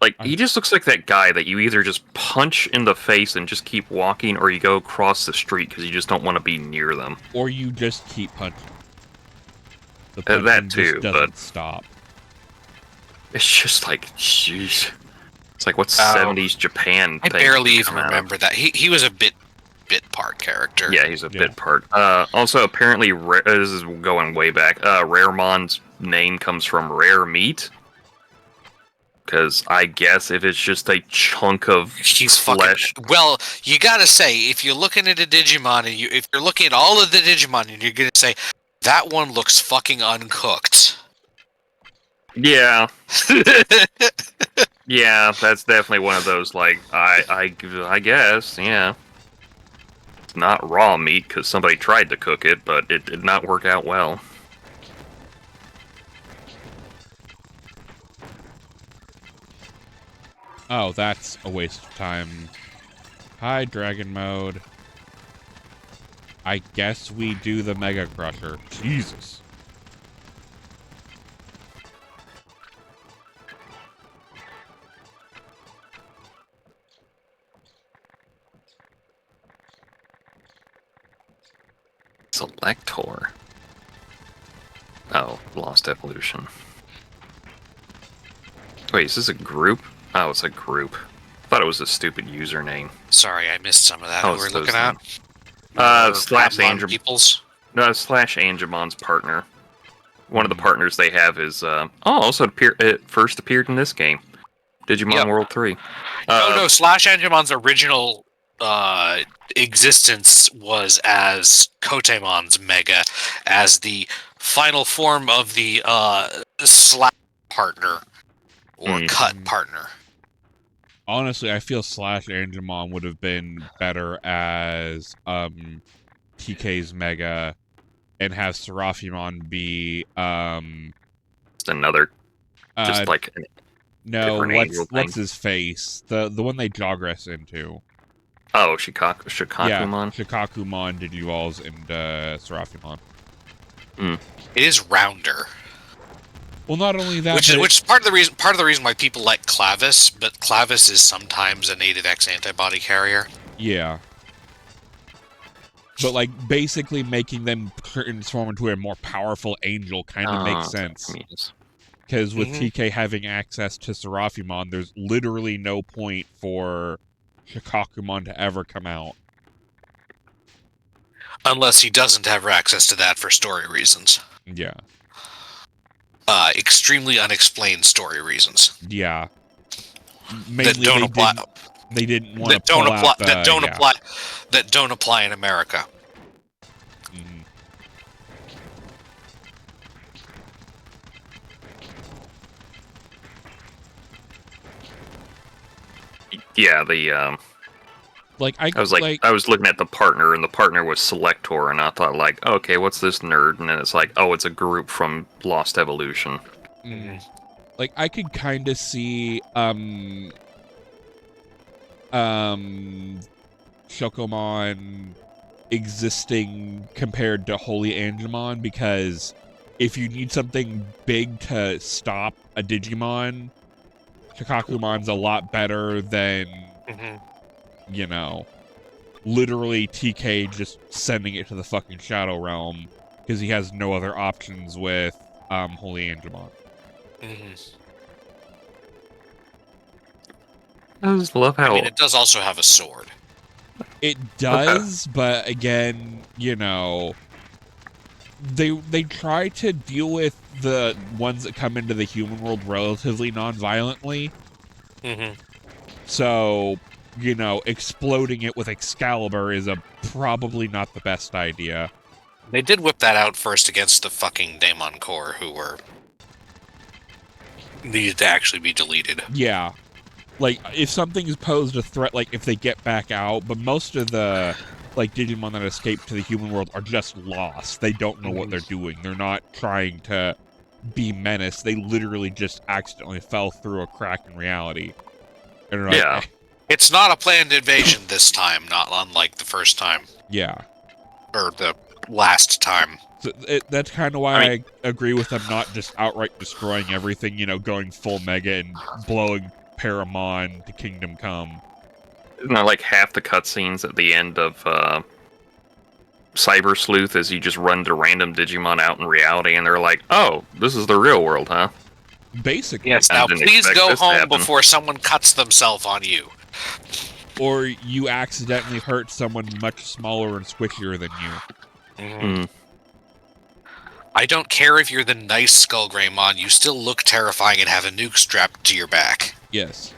Like, he just looks like that guy that you either just punch in the face and just keep walking, or you go across the street because you just don't want to be near them. Or you just keep punching. The punching that too, just doesn't stop. It's just like, jeez. It's like, what's 70s Japan I barely even remember that. He was a bit part character. Yeah, he's a bit part. Also, apparently, this is going way back, Raremon's name comes from rare meat. Because I guess if it's just a chunk of flesh... Well, you gotta say, if you're looking at a Digimon, and if you're looking at all of the Digimon, and you're gonna say, that one looks fucking uncooked. Yeah. Yeah, that's definitely one of those, like, I guess, yeah. It's not raw meat, because somebody tried to cook it, but it did not work out well. Oh, that's a waste of time. Hi, Dragon Mode. I guess we do the Mega Crusher. Jesus. Selector. Oh, Lost Evolution. Wait, is this a group? Oh, it's a group. I thought it was a stupid username. Sorry, I missed some of that. Oh, we're looking at? Slash Peoples? No, Slash Angemon's partner. One of the partners they have is, also it first appeared in this game. Digimon World 3. No, Slash Angemon's original existence was as Kotemon's Mega, as the final form of the Slash partner. Or cut partner. Honestly, I feel Slash Angemon would have been better as TK's Mega, and have Seraphimon be just another, just like no, what's his face? The one they Jogress into. Oh, Shikakumon. Yeah, Shikakumon Digivolves into Seraphimon. It is rounder. Well, not only that, which is part of the reason why people like Clavis, but Clavis is sometimes a native X antibody carrier. Yeah. But like basically making them transform into a more powerful angel kind of makes sense. Because with TK having access to Seraphimon, there's literally no point for Shikakumon to ever come out. Unless he doesn't have access to that for story reasons. Yeah. Extremely unexplained story reasons. Yeah. Mainly that don't apply. They didn't want to pull out the... That don't apply in America. Mm-hmm. Yeah, the I was looking at the partner, and the partner was Selector, and I thought, like, okay, what's this nerd? And then it's like, oh, it's a group from Lost Evolution. Mm-hmm. Like, I could kind of see Shokomon existing compared to Holy Angemon, because if you need something big to stop a Digimon, Shikakumon's a lot better than, you know, literally TK just sending it to the fucking Shadow Realm, because he has no other options with Holy Angemon. I just love how... I mean, it does also have a sword. It does, but again, you know, they try to deal with the ones that come into the human world relatively non-violently. So, you know, exploding it with Excalibur is probably not the best idea. They did whip that out first against the fucking Daemon Core, who needed to actually be deleted. Yeah. Like, if something's posed a threat, like, if they get back out, but most of the, like, Digimon that escape to the human world are just lost. They don't know what they're doing. They're not trying to be menaced. They literally just accidentally fell through a crack in reality. And like, yeah. It's not a planned invasion this time, not unlike the first time. Yeah. Or the last time. So that's kind of why I agree with them not just outright destroying everything, you know, going full Mega and blowing Paramon to Kingdom Come. Isn't that like half the cutscenes at the end of Cyber Sleuth as you just run to random Digimon out in reality and they're like, oh, this is the real world, huh? Basically. Yes, now please go home before someone cuts themselves on you. Or you accidentally hurt someone much smaller and squishier than you. I don't care if you're the nice Skullgreymon, you still look terrifying and have a nuke strapped to your back. Yes.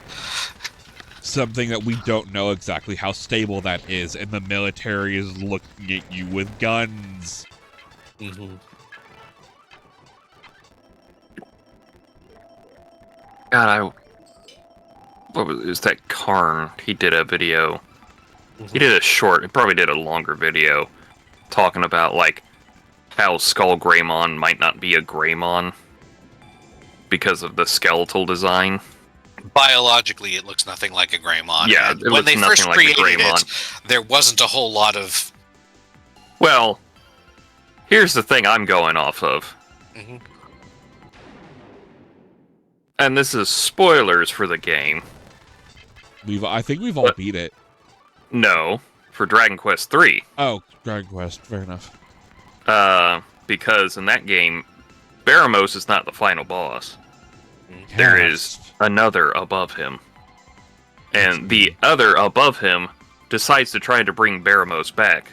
Something that we don't know exactly how stable that is, and the military is looking at you with guns. God, what was that Karn? He did a video. He did a short, he probably did a longer video, talking about, like, how Skull Greymon might not be a Greymon because of the skeletal design. Biologically, it looks nothing like a Greymon. Yeah, and when they first created it, there wasn't a whole lot of... Well, here's the thing I'm going off of. And this is spoilers for the game. I think we've all beat it. No, for Dragon Quest III. Oh, Dragon Quest, fair enough. Because in that game, Baramos is not the final boss. Yes. There is another above him. And the other above him decides to try to bring Baramos back.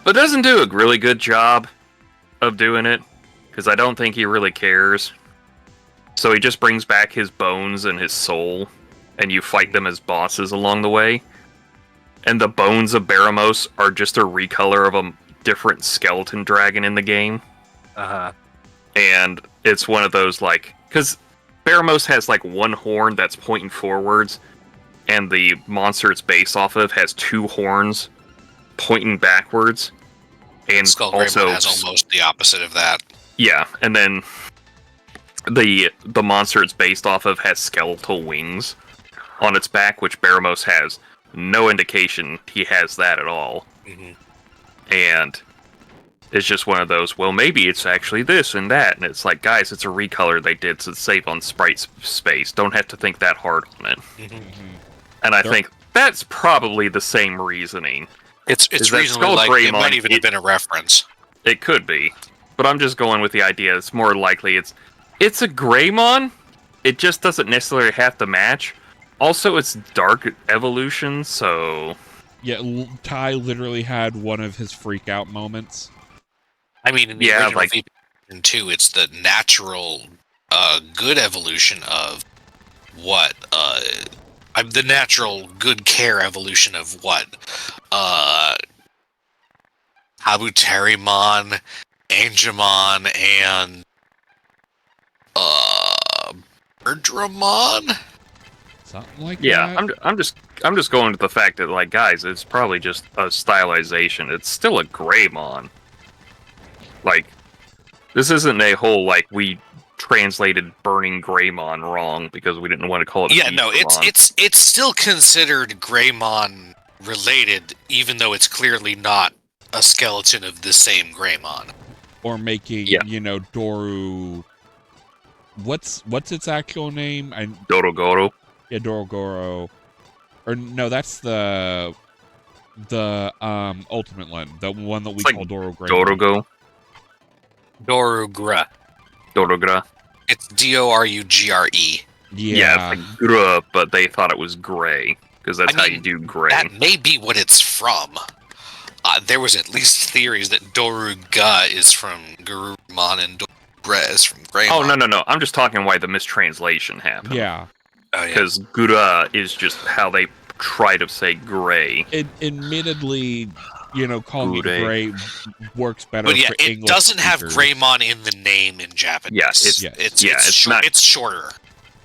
But doesn't do a really good job of doing it, because I don't think he really cares. So he just brings back his bones and his soul, and you fight them as bosses along the way. And the bones of Baramos are just a recolor of a different skeleton dragon in the game. And it's one of those, like, because Baramos has, like, one horn that's pointing forwards, and the monster it's based off of has two horns pointing backwards. And Skull also Greymon has almost the opposite of that. Yeah, and then the monster it's based off of has skeletal wings on its back, which Baramos has no indication he has that at all. And it's just one of those, well, maybe it's actually this and that. And it's like, guys, it's a recolor they did to save on sprite space. Don't have to think that hard on it. And I think that's probably the same reasoning. It's reasonably likely it might even have been a reference. It could be. But I'm just going with the idea it's more likely it's a Greymon. It just doesn't necessarily have to match. Also, it's Dark Evolution, so... Yeah, Ty literally had one of his freak out moments. I mean, in the original VP 2, it's the natural, good evolution of what? The natural good care evolution of what? Kabuterimon, Angemon, and Birdramon? Something like that. I'm just going to the fact that, like, guys, it's probably just a stylization. It's still a Greymon. Like, this isn't a whole, like, we translated Burning Greymon wrong because we didn't want to call it. Yeah, no, it's still considered Greymon related, even though it's clearly not a skeleton of the same Greymon. Or making, Doru. What's its actual name? Dorogoro. Yeah, Dorogoro. Or no, that's the ultimate one, the one that we call Dorogre. Dorogo. Dorugra. It's Dorugre. Yeah, it's like Gra, but they thought it was gray because that's how you do gray. That may be what it's from. There was at least theories that Doruga is from Garurumon and Dorugra is from Greymon. Oh, no. I'm just talking why the mistranslation happened. Yeah. Because Gra is just how they try to say gray. Admittedly, calling it gray works better but for English. It doesn't have speakers. Greymon in the name in Japanese. It's shorter.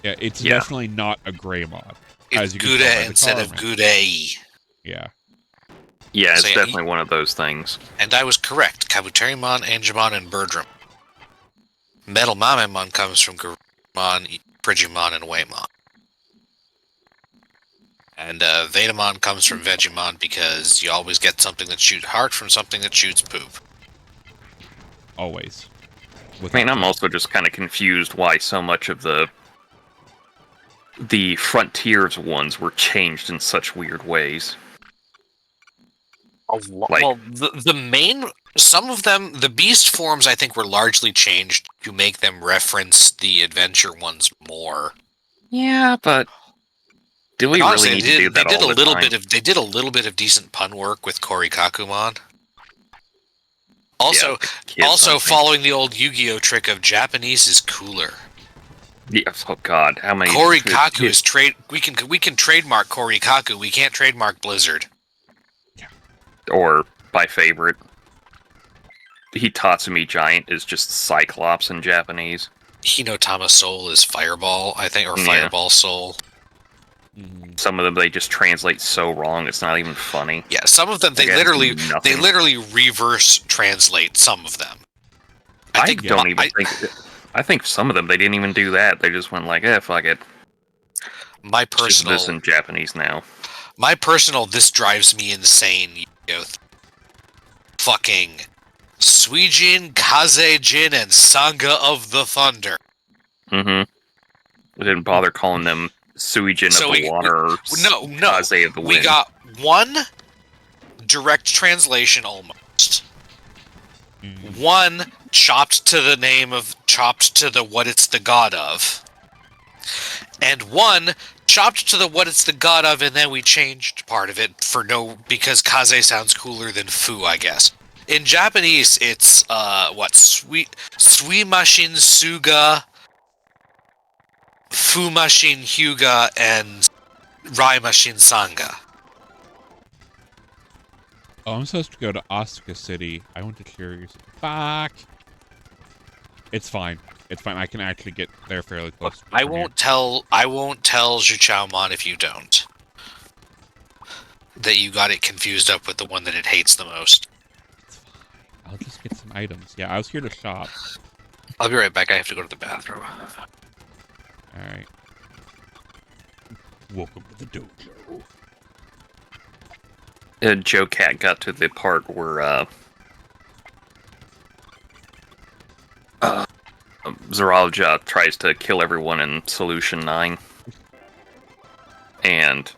Yeah, it's definitely not a Greymon. It's Guda instead of Gudei. Yeah. Yeah, it's definitely one of those things. And I was correct. Kabuterimon, Angemon, and Birdramon. Metal Mamemon comes from Garurumon, Frigimon, and Waymon. And Vetamon comes from Vegemon because you always get something that shoots heart from something that shoots poop. Always. I'm also just kind of confused why so much of the Frontiers ones were changed in such weird ways. Well, the main... Some of them, the beast forms, I think, were largely changed to make them reference the adventure ones more. Yeah, but... Do we really need to do that all the time? They did a little bit of decent pun work with Korikakumon. Also, following the old Yu-Gi-Oh trick of Japanese is cooler. Yes, oh god, how many... Korikaku is we can trademark Korikaku, we can't trademark Blizzard. Or, my favorite, Hitatsumi Giant is just Cyclops in Japanese. Hinotama Soul is Fireball, I think, or Fireball Soul. Some of them they just translate so wrong it's not even funny. Yeah, some of them they literally reverse translate some of them. I think some of them they didn't even do that. They just went like, fuck it. My personal this in Japanese now. My personal this drives me insane. Fucking Suijin, Kazejin, and Sangha of the Thunder. We didn't bother calling them Suijin of the Water or Kaze of the Wind. We got one direct translation almost. One chopped to the what it's the god of. And one chopped to the what it's the god of, and then we changed part of it because Kaze sounds cooler than Fu, I guess. In Japanese, it's Suimashin Suga, Fumashin Hyuga, and Raimashin Sangha. Oh, I'm supposed to go to Asuka City. I went to Curious. Fuck. It's fine. It's fine. I can actually get there fairly close. I won't tell Zhuchaomon if you don't. That you got it confused up with the one that it hates the most. It's fine. I'll just get some items. Yeah, I was here to shop. I'll be right back. I have to go to the bathroom. Alright. Welcome to the dojo. Joe Cat got to the part where Zoralia tries to kill everyone in Solution 9. And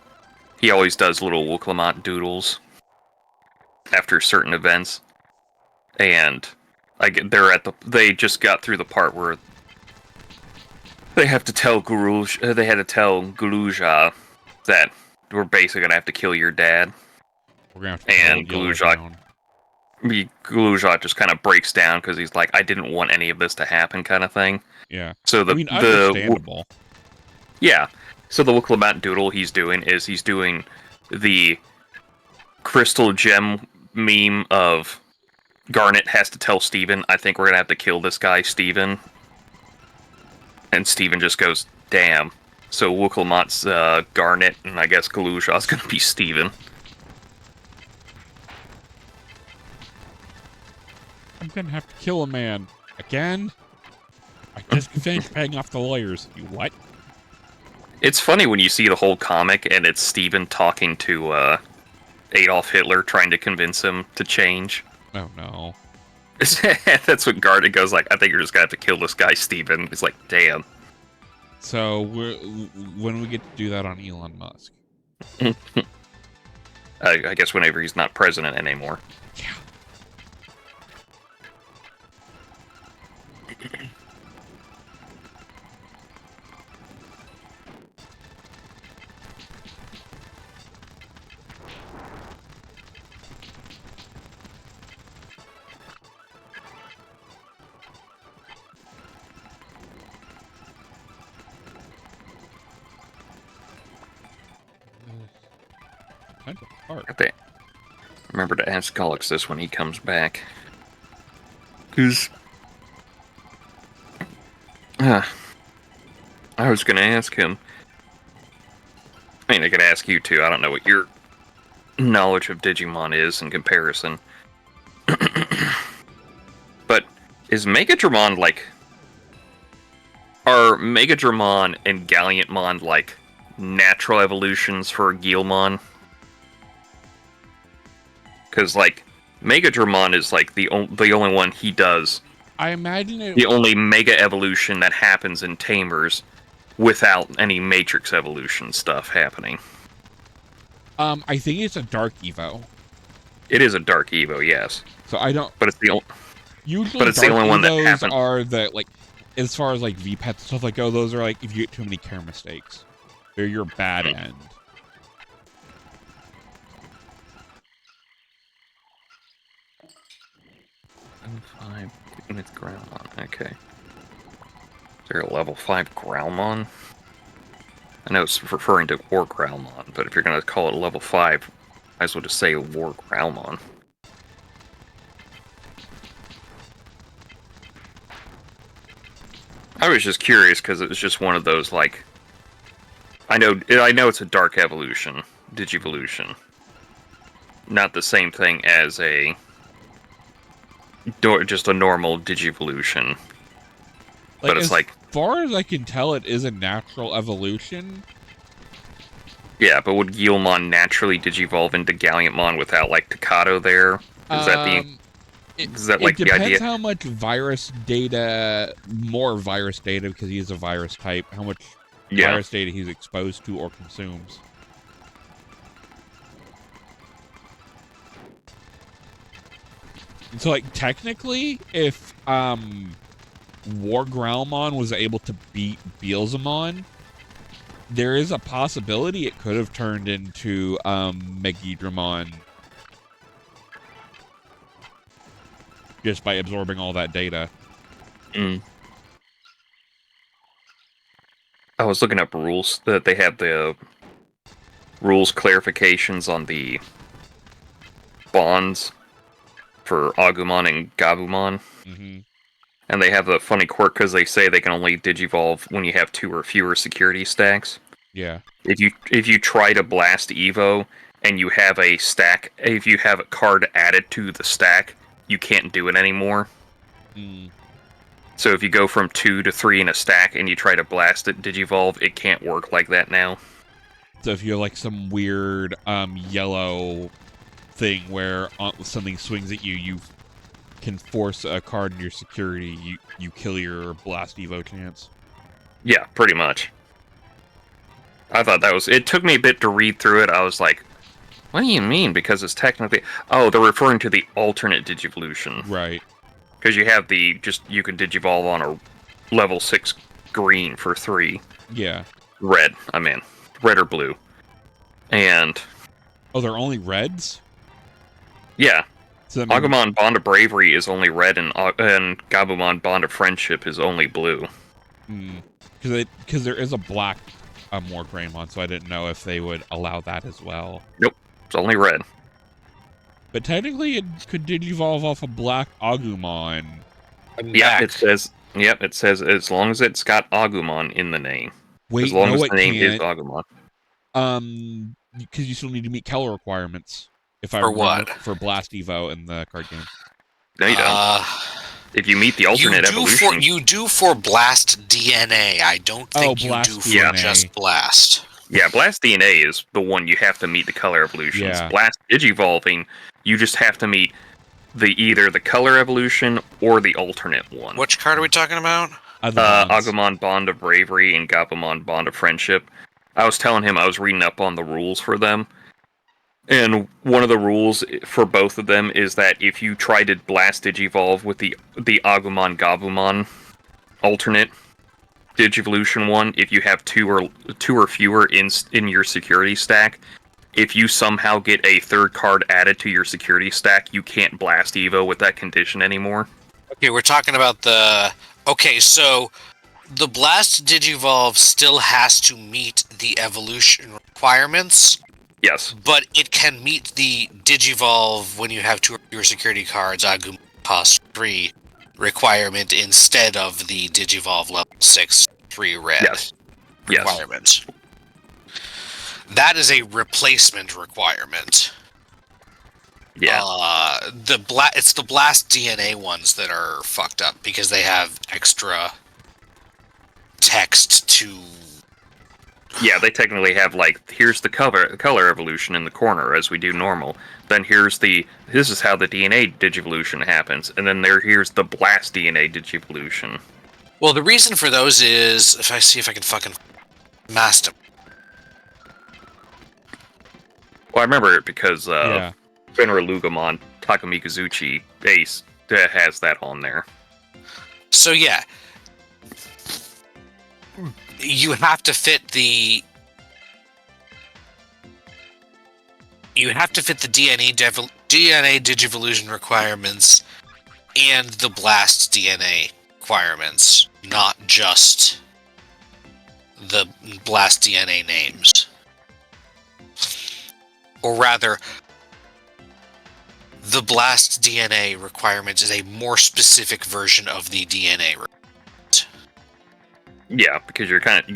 he always does little Wooklamont doodles after certain events. And they just got through the part where they had to tell Guluja that we're basically gonna have to kill your dad. We're gonna have to and Glujat just kind of breaks down because he's like, I didn't want any of this to happen, kind of thing. Yeah. So understandable. Yeah. So the Wicklamat Doodle he's doing the crystal gem meme of Garnet has to tell Steven, I think we're gonna have to kill this guy, Steven. And Steven just goes, damn. So Wicklamat's Garnet, and I guess Galujat's gonna be Steven. I'm gonna have to kill a man. Again? I just finished paying off the lawyers. You what? It's funny when you see the whole comic and it's Steven talking to Adolf Hitler, trying to convince him to change. Oh no. That's what Garnet goes like, I think you're just gonna have to kill this guy, Steven. He's like, damn. So when we get to do that on Elon Musk? I guess whenever he's not president anymore. Yeah. Remember to ask Golux this when he comes back. Because I was going to ask him. I mean, I could ask you too. I don't know what your knowledge of Digimon is in comparison. But is Megadramon like... Are Megadramon and Galliantmon like natural evolutions for Guilmon? Because, like, Megadramon is, like, the only one he does. I imagine it... The only Mega Evolution that happens in Tamers without any Matrix Evolution stuff happening. I think it's a Dark Evo. It is a Dark Evo, yes. So I don't... But it's the only... Usually but it's the only one that happens. Are the, like, as far as, like, VPET and stuff like, those are, like, if you get too many care mistakes. They're your bad end. With Growlmon, okay. Is there a level 5 Growlmon? I know it's referring to War Growlmon, but if you're going to call it a level 5, might as well just say War Growlmon. I was just curious because it was just one of those, like... I know it's a Dark Evolution, Digivolution. Not the same thing as just a normal Digivolution. Like, but it's like... As far as I can tell, it is a natural evolution. Yeah, but would Guilmon naturally Digivolve into Galliantmon without, like, Takato there? Is that like the idea? It depends how much virus data, more virus data, because he is a virus type, how much virus data he's exposed to or consumes. So, like, technically, if War Growlmon was able to beat Beelzemon, there is a possibility it could have turned into Megidramon just by absorbing all that data. I was looking up rules, that they have the rules clarifications on the bonds for Agumon and Gabumon. Mm-hmm. And they have a funny quirk because they say they can only Digivolve when you have 2 or fewer security stacks. Yeah. If you try to blast Evo and you have a stack, if you have a card added to the stack, you can't do it anymore. So if you go from 2 to 3 in a stack and you try to blast it Digivolve, it can't work like that now. So if you're like some weird yellow thing where something swings at you, you can force a card in your security, you kill your blast Evo chance. Yeah, pretty much. I thought that was... It took me a bit to read through it. I was like, what do you mean? Because it's technically... Oh, they're referring to the alternate Digivolution. Right. Because you have the... You can Digivolve on a level 6 green for 3. Yeah. Red, I mean. Red or blue. And... Oh, they're only reds? Yeah. So that means, Agumon Bond of Bravery is only red, and Gabumon Bond of Friendship is only blue. Because there is a black More Greymon, so I didn't know if they would allow that as well. Nope, it's only red. But technically, it could digivolve off a black Agumon. Yeah, it says. Yep, it says as long as it's got Agumon in the name. Wait, as long no, as it the name can't. is Agumon. Because you still need to meet color requirements. If I For remember, what? For Blast Evo in the card game. No, you don't. If you meet the alternate evolution, you do for Blast DNA. I don't think you do for DNA. just Blast. Yeah, Blast DNA is the one you have to meet the color evolutions. Yeah. Blast Digivolving, you just have to meet either the color evolution or the alternate one. Which card are we talking about? Agumon Bond of Bravery and Gabumon Bond of Friendship. I was telling him I was reading up on the rules for them. And one of the rules for both of them is that if you try to Blast Digivolve with the Agumon Gabumon alternate Digivolution one, if you have two or fewer in your security stack, if you somehow get a third card added to your security stack, you can't Blast Evo with that condition anymore. Okay, we're talking about the... Okay, so the Blast Digivolve still has to meet the evolution requirements. Yes. But it can meet the Digivolve when you have two of your security cards, Agumon cost 3 requirement instead of the Digivolve level 6 3 red requirement. Yes. That is a replacement requirement. Yeah. It's the Blast DNA ones that are fucked up because they have extra text to... Yeah, they technically have, like, here's the color evolution in the corner, as we do normal. Then this is how the DNA digivolution happens. And then here's the Blast DNA digivolution. Well, the reason for those is, if I can fucking master. Well, I remember it because, Fenrir-Lugamon Takamikazuchi Ace has that on there. So, yeah. You have to fit the DNA Digivolution requirements and the Blast DNA requirements, not just the Blast DNA names. Or rather, the Blast DNA requirement is a more specific version of the DNA requirement. Yeah, because you have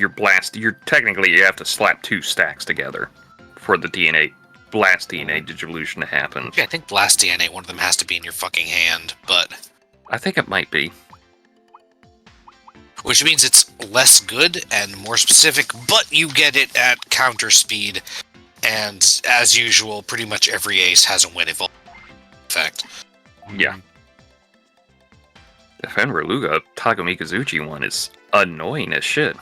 to slap two stacks together for the Blast DNA Digivolution to happen. Yeah, I think Blast DNA, one of them has to be in your fucking hand, but... I think it might be. Which means it's less good and more specific, but you get it at counter speed, and as usual, pretty much every ace has a win evolve effect. Yeah. The Fenrir-Luga Takamikazuchi one is annoying as shit.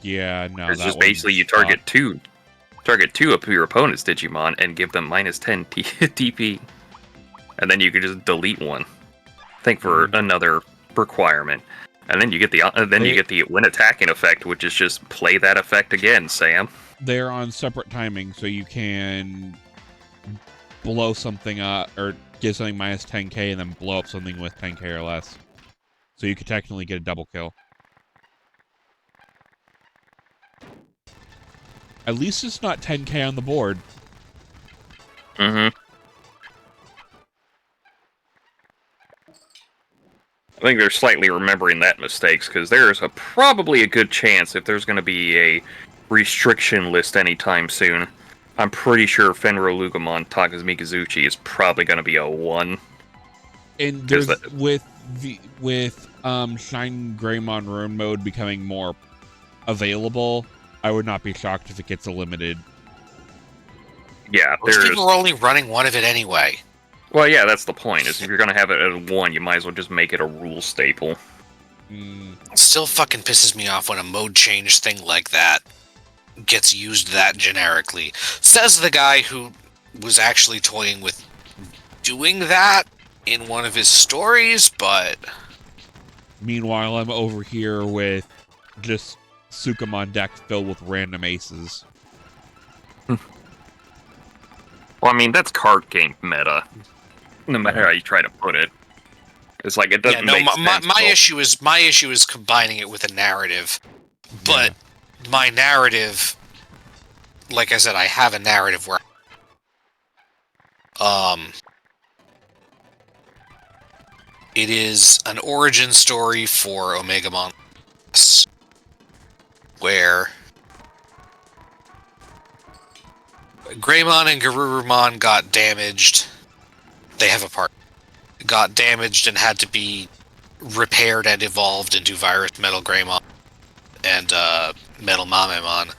Yeah, no. It's just basically you target two of your opponent's Digimon and give them -10 TP, and then you can just delete one. Think for another requirement, and then you get the when attacking effect, which is just play that effect again, Sam. They're on separate timing, so you can blow something up or give something -10k and then blow up something with 10k or less. So you could technically get a double kill. At least it's not 10k on the board. Mm-hmm. I think they're slightly remembering that mistakes, because there's probably a good chance if there's going to be a restriction list anytime soon, I'm pretty sure Fenrir-Lugamon Takamikazuchi is probably going to be a 1. And there's, with Shine Greymon Ruin mode becoming more available, I would not be shocked if it gets a limited. Yeah, most people are only running one of it anyway. Well, yeah, that's the point. Is if you're going to have it at 1, you might as well just make it a rule staple. It still fucking pisses me off when a mode change thing like that gets used that generically. Says the guy who was actually toying with doing that in one of his stories, but... Meanwhile, I'm over here with just Sukamon deck filled with random aces. Well, I mean, that's card game meta. No matter how you try to put it. It's like, it doesn't make sense. My issue is combining it with a narrative. But my narrative, like I said, I have a narrative where it is an origin story for Omegamon, where Greymon and Garurumon got damaged. They have a part. Got damaged and had to be repaired and evolved into Virus Metal Greymon and Metal Mamemon.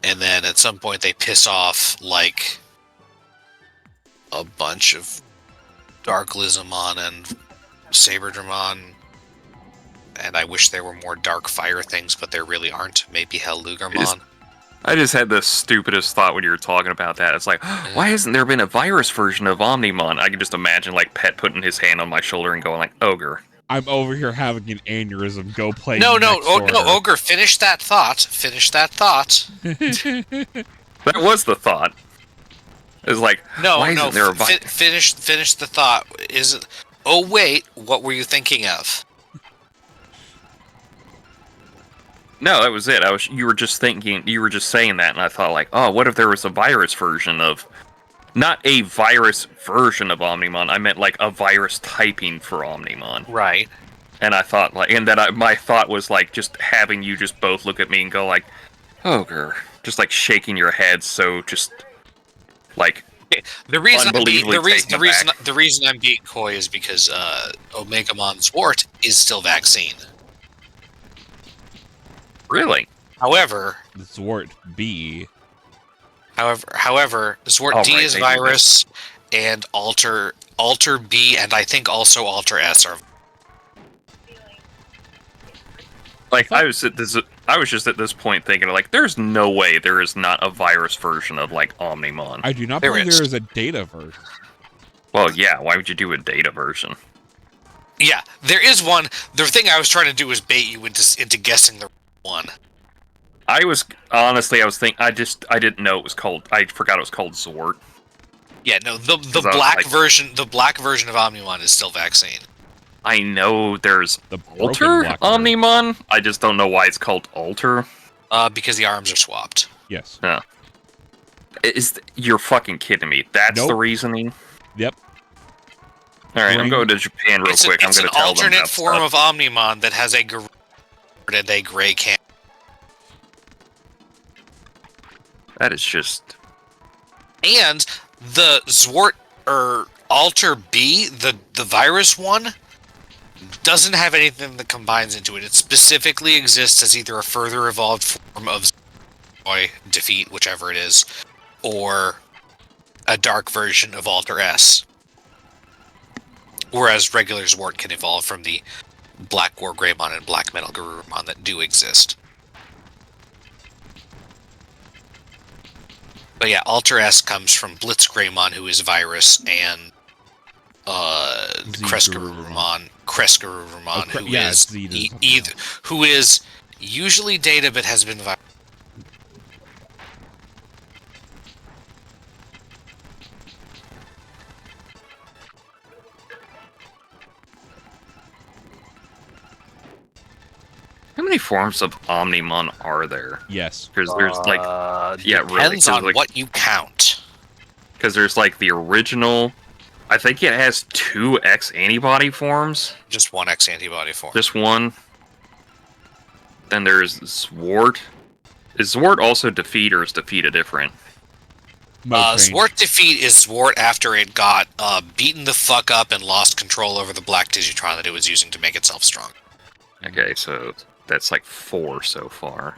And then at some point they piss off, like, a bunch of Dark Lizamon and Saberdramon. And I wish there were more Dark Fire things, but there really aren't. Maybe Hellugarmon. I just had the stupidest thought when you were talking about that. It's like, why hasn't there been a virus version of Omnimon? I can just imagine, like, Pet putting his hand on my shoulder and going, like, Ogre. I'm over here having an aneurysm. Go play. No, Ogre, finish that thought. Finish that thought. That was the thought. It was like, why isn't there a virus? Finish the thought. Is it? Oh wait, what were you thinking of? No, that was it. You were just saying that, and I thought, like, oh, what if there was a virus version of, not a virus version of Omnimon, I meant, like, a virus typing for Omnimon. Right. And I thought, like, my thought was, like, just having you just both look at me and go, like, Ogre. Just, like, shaking your head, so just, like, the reason I'm being coy is because Omegamon Zwart is still vaccine. Really? However, Zwart B. However, Zwart D is virus, and Alter B, and I think also Alter S are. Like, I was just at this point thinking, like, there's no way there is not a virus version of, like, Omnimon. I do not believe there is a data version. Well, yeah, why would you do a data version? Yeah, there is one. The thing I was trying to do was bait you into guessing the one. I didn't know it was called, I forgot it was called Zwart. Yeah, no, the black version of Omnimon is still vaccine. I know there's the Alter Omnimon. I just don't know why it's called Alter. Because the arms are swapped. Yes. Yeah. You're fucking kidding me. That's the reasoning? Yep. Alright, I'm going to Japan real quick. I'm going to tell them It's an alternate form of Omnimon that has a and a gray can. That is just... And the Zwart, or Alter B, the virus one, doesn't have anything that combines into it. It specifically exists as either a further evolved form of Defeat, whichever it is, or a dark version of Alter S. Whereas regular Zwart can evolve from the Black War Greymon and Black Metal Garurumon that do exist. But yeah, Alter S comes from Blitz Greymon, who is virus, and Cresgarurumon, who is usually data but has been virus. How many forms of Omnimon are there? Yes. Because there's, like... yeah, depends really. on like, what you count. Because there's, like, the original... I think it has 2 X-antibody forms. Just 1 X-antibody form. Just one. Then there's Zwart. Is Zwart also Defeat, or is Defeat a different? Zwart Defeat is Zwart after it got beaten the fuck up and lost control over the Black Digitron that it was using to make itself strong. Okay, so... that's like 4 so far.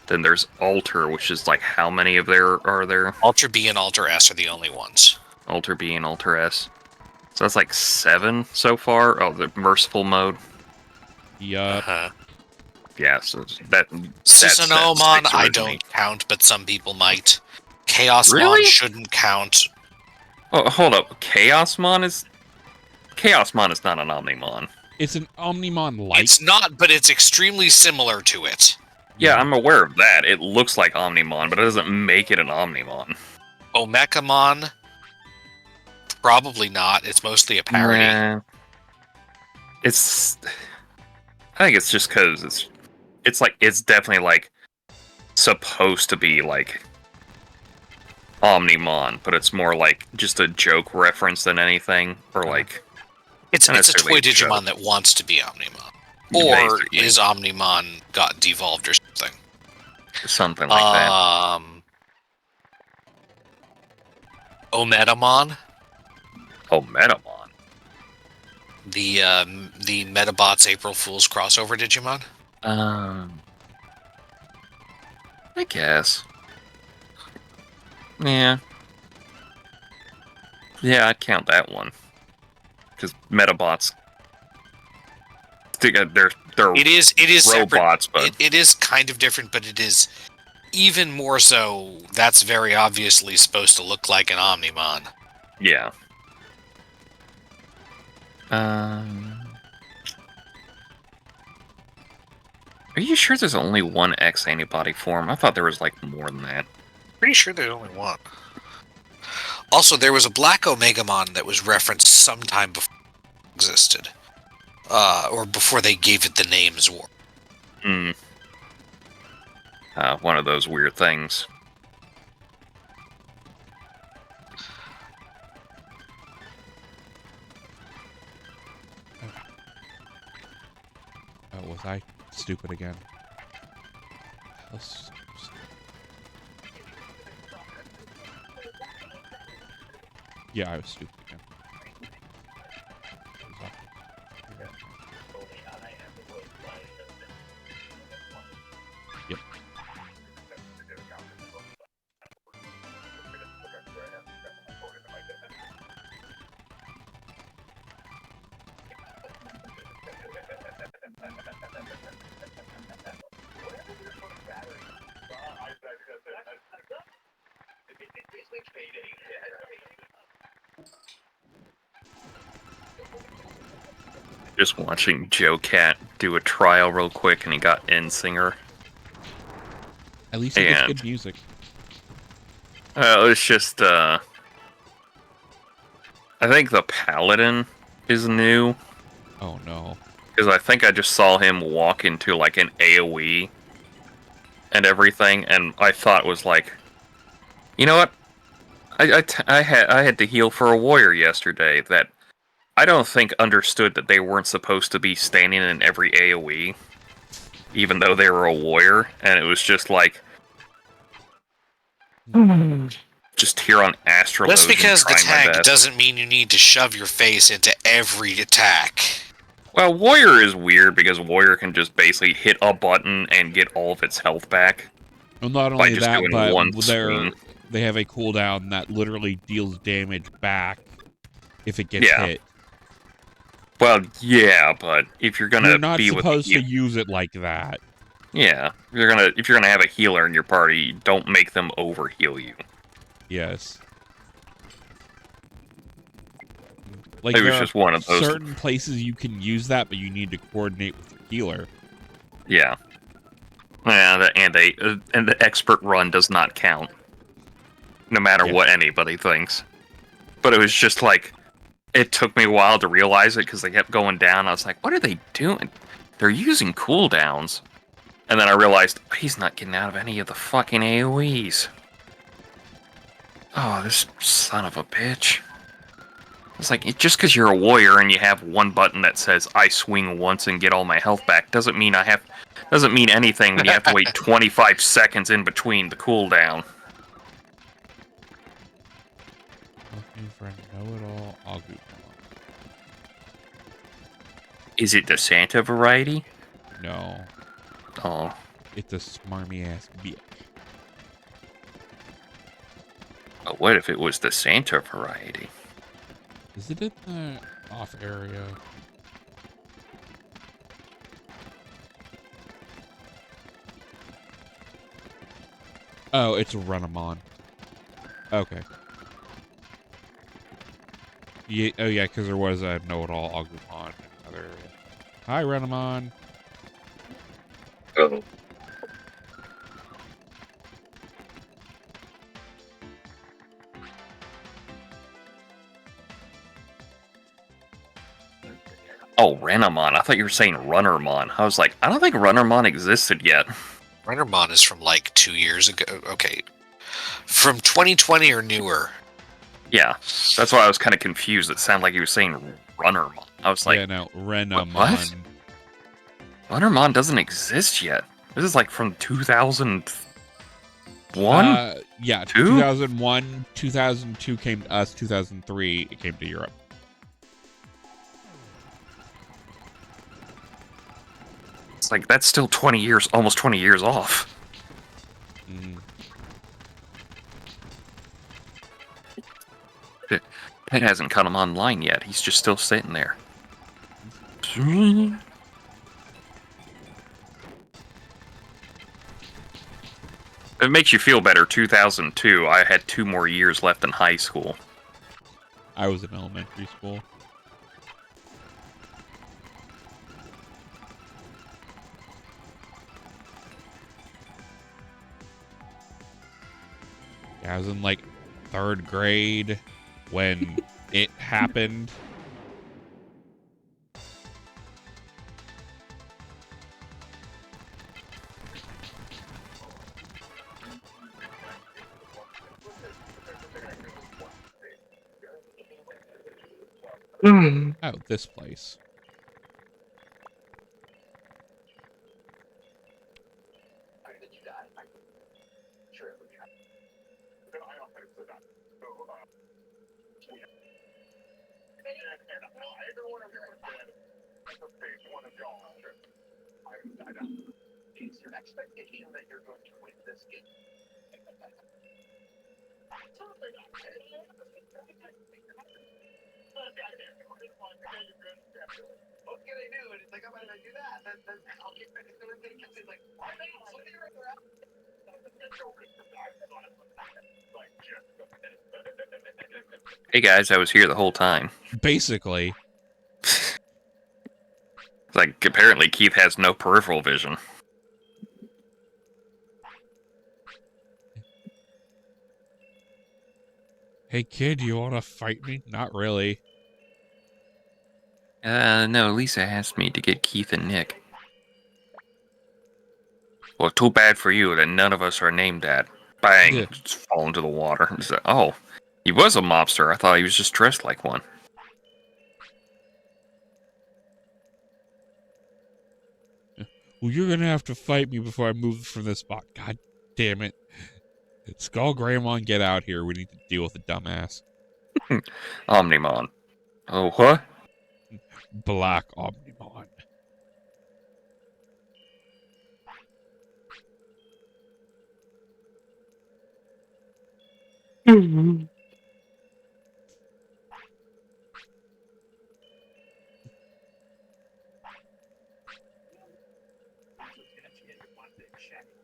Then there's Alter, which is like how many of there are there? Alter B and Alter S are the only ones. Alter B and Alter S. So that's like 7 so far. Oh, the merciful mode. Yup. Yeah, so that. Susanomon, I don't count, but some people might. Chaosmon shouldn't count. Oh, hold up. Chaosmon is not an Omnimon. It's an Omnimon-like. It's not, but it's extremely similar to it. Yeah, I'm aware of that. It looks like Omnimon, but it doesn't make it an Omnimon. Omegamon Probably not. It's mostly a parody. Nah. I think it's just because it's definitely like supposed to be like Omnimon, but it's more like just a joke reference than anything, or like it's a toy Digimon that wants to be Omnimon, or basically. Is Omnimon got devolved or something? Something like that. Ometamon. Ometamon. The Metabots April Fool's crossover Digimon. I guess. Yeah. Yeah, I'd count that one. Because Metabots, they're it is robots, separate. but it is kind of different, but it is even more so. That's very obviously supposed to look like an Omnimon. Yeah. Are you sure there's only one X antibody form? I thought there was like more than that. Pretty sure there's only one. Also, there was a Black Omegamon that was referenced sometime before it existed. Or before they gave it the name Zor. One of those weird things. Oh, was I stupid again? Yeah, I was stupid again. Yep. Just watching Joe Cat do a trial real quick, and he got N-Singer. At least he gets good music. It's just, I think the Paladin is new. Oh, no. Because I think I just saw him walk into, like, an AoE and everything, and I thought it was like, you know what? I had to heal for a warrior yesterday that I don't think understood that they weren't supposed to be standing in every AoE, even though they were a warrior, and it was just like, just here on Astrologian. Just because the tag doesn't mean you need to shove your face into every attack. Well, warrior is weird because warrior can just basically hit a button and get all of its health back. Well, not only that, but they have a cooldown that literally deals damage back if it gets hit. Well, yeah, but if you're not supposed to use it like that. Yeah, if you're gonna have a healer in your party, don't make them overheal you. Yes. Like, it was just one of those. Certain places you can use that, but you need to coordinate with your healer. Yeah. Yeah, and the expert run does not count, no matter what anybody thinks. But it was just like, it took me a while to realize it because they kept going down. I was like, what are they doing? They're using cooldowns. And then I realized, he's not getting out of any of the fucking AoEs. Oh, this son of a bitch. It's like, just because you're a warrior and you have one button that says, I swing once and get all my health back, doesn't mean anything when you have to wait 25 seconds in between the cooldown. Looking for a know-it-all Ogre. Is it the Santa variety? No. Oh. It's a smarmy-ass bitch. But what if it was the Santa variety? Is it in the off area? Oh, it's Renamon. Okay. Yeah, oh yeah, because there was a know-it-all Agumon in another area. Hi, Renamon. Oh. Oh, Renamon. I thought you were saying Runnermon. I was like, I don't think Runnermon existed yet. Runnermon is from like 2 years ago. Okay. From 2020 or newer. Yeah, that's why I was kind of confused. It sounded like you were saying Runnermon. I was like, yeah, no, Renamon. What? Runnermon doesn't exist yet. This is like from 2001? Yeah, 2? 2001, 2002 came to us, 2003 it came to Europe. It's like, that's still 20 years, almost 20 years off. Pet hasn't come online yet. He's just still sitting there. It makes you feel better. 2002, I had 2 more years left in high school. I was in elementary school. Yeah, I was in like 3rd grade when it happened. Oh, this place. Hey guys, I was here the whole time. Basically. Like, apparently Keith has no peripheral vision. Hey kid, you want to fight me? Not really. No, Lisa asked me to get Keith and Nick. Well, too bad for you that none of us are named that. Bang! Yeah. Just fall into the water. It's like, oh, he was a mobster. I thought he was just dressed like one. Well, you're gonna have to fight me before I move from this spot. God damn it. Skull Greymon, get out here. We need to deal with the dumbass. Omnimon. Oh, what? Black Omnimon.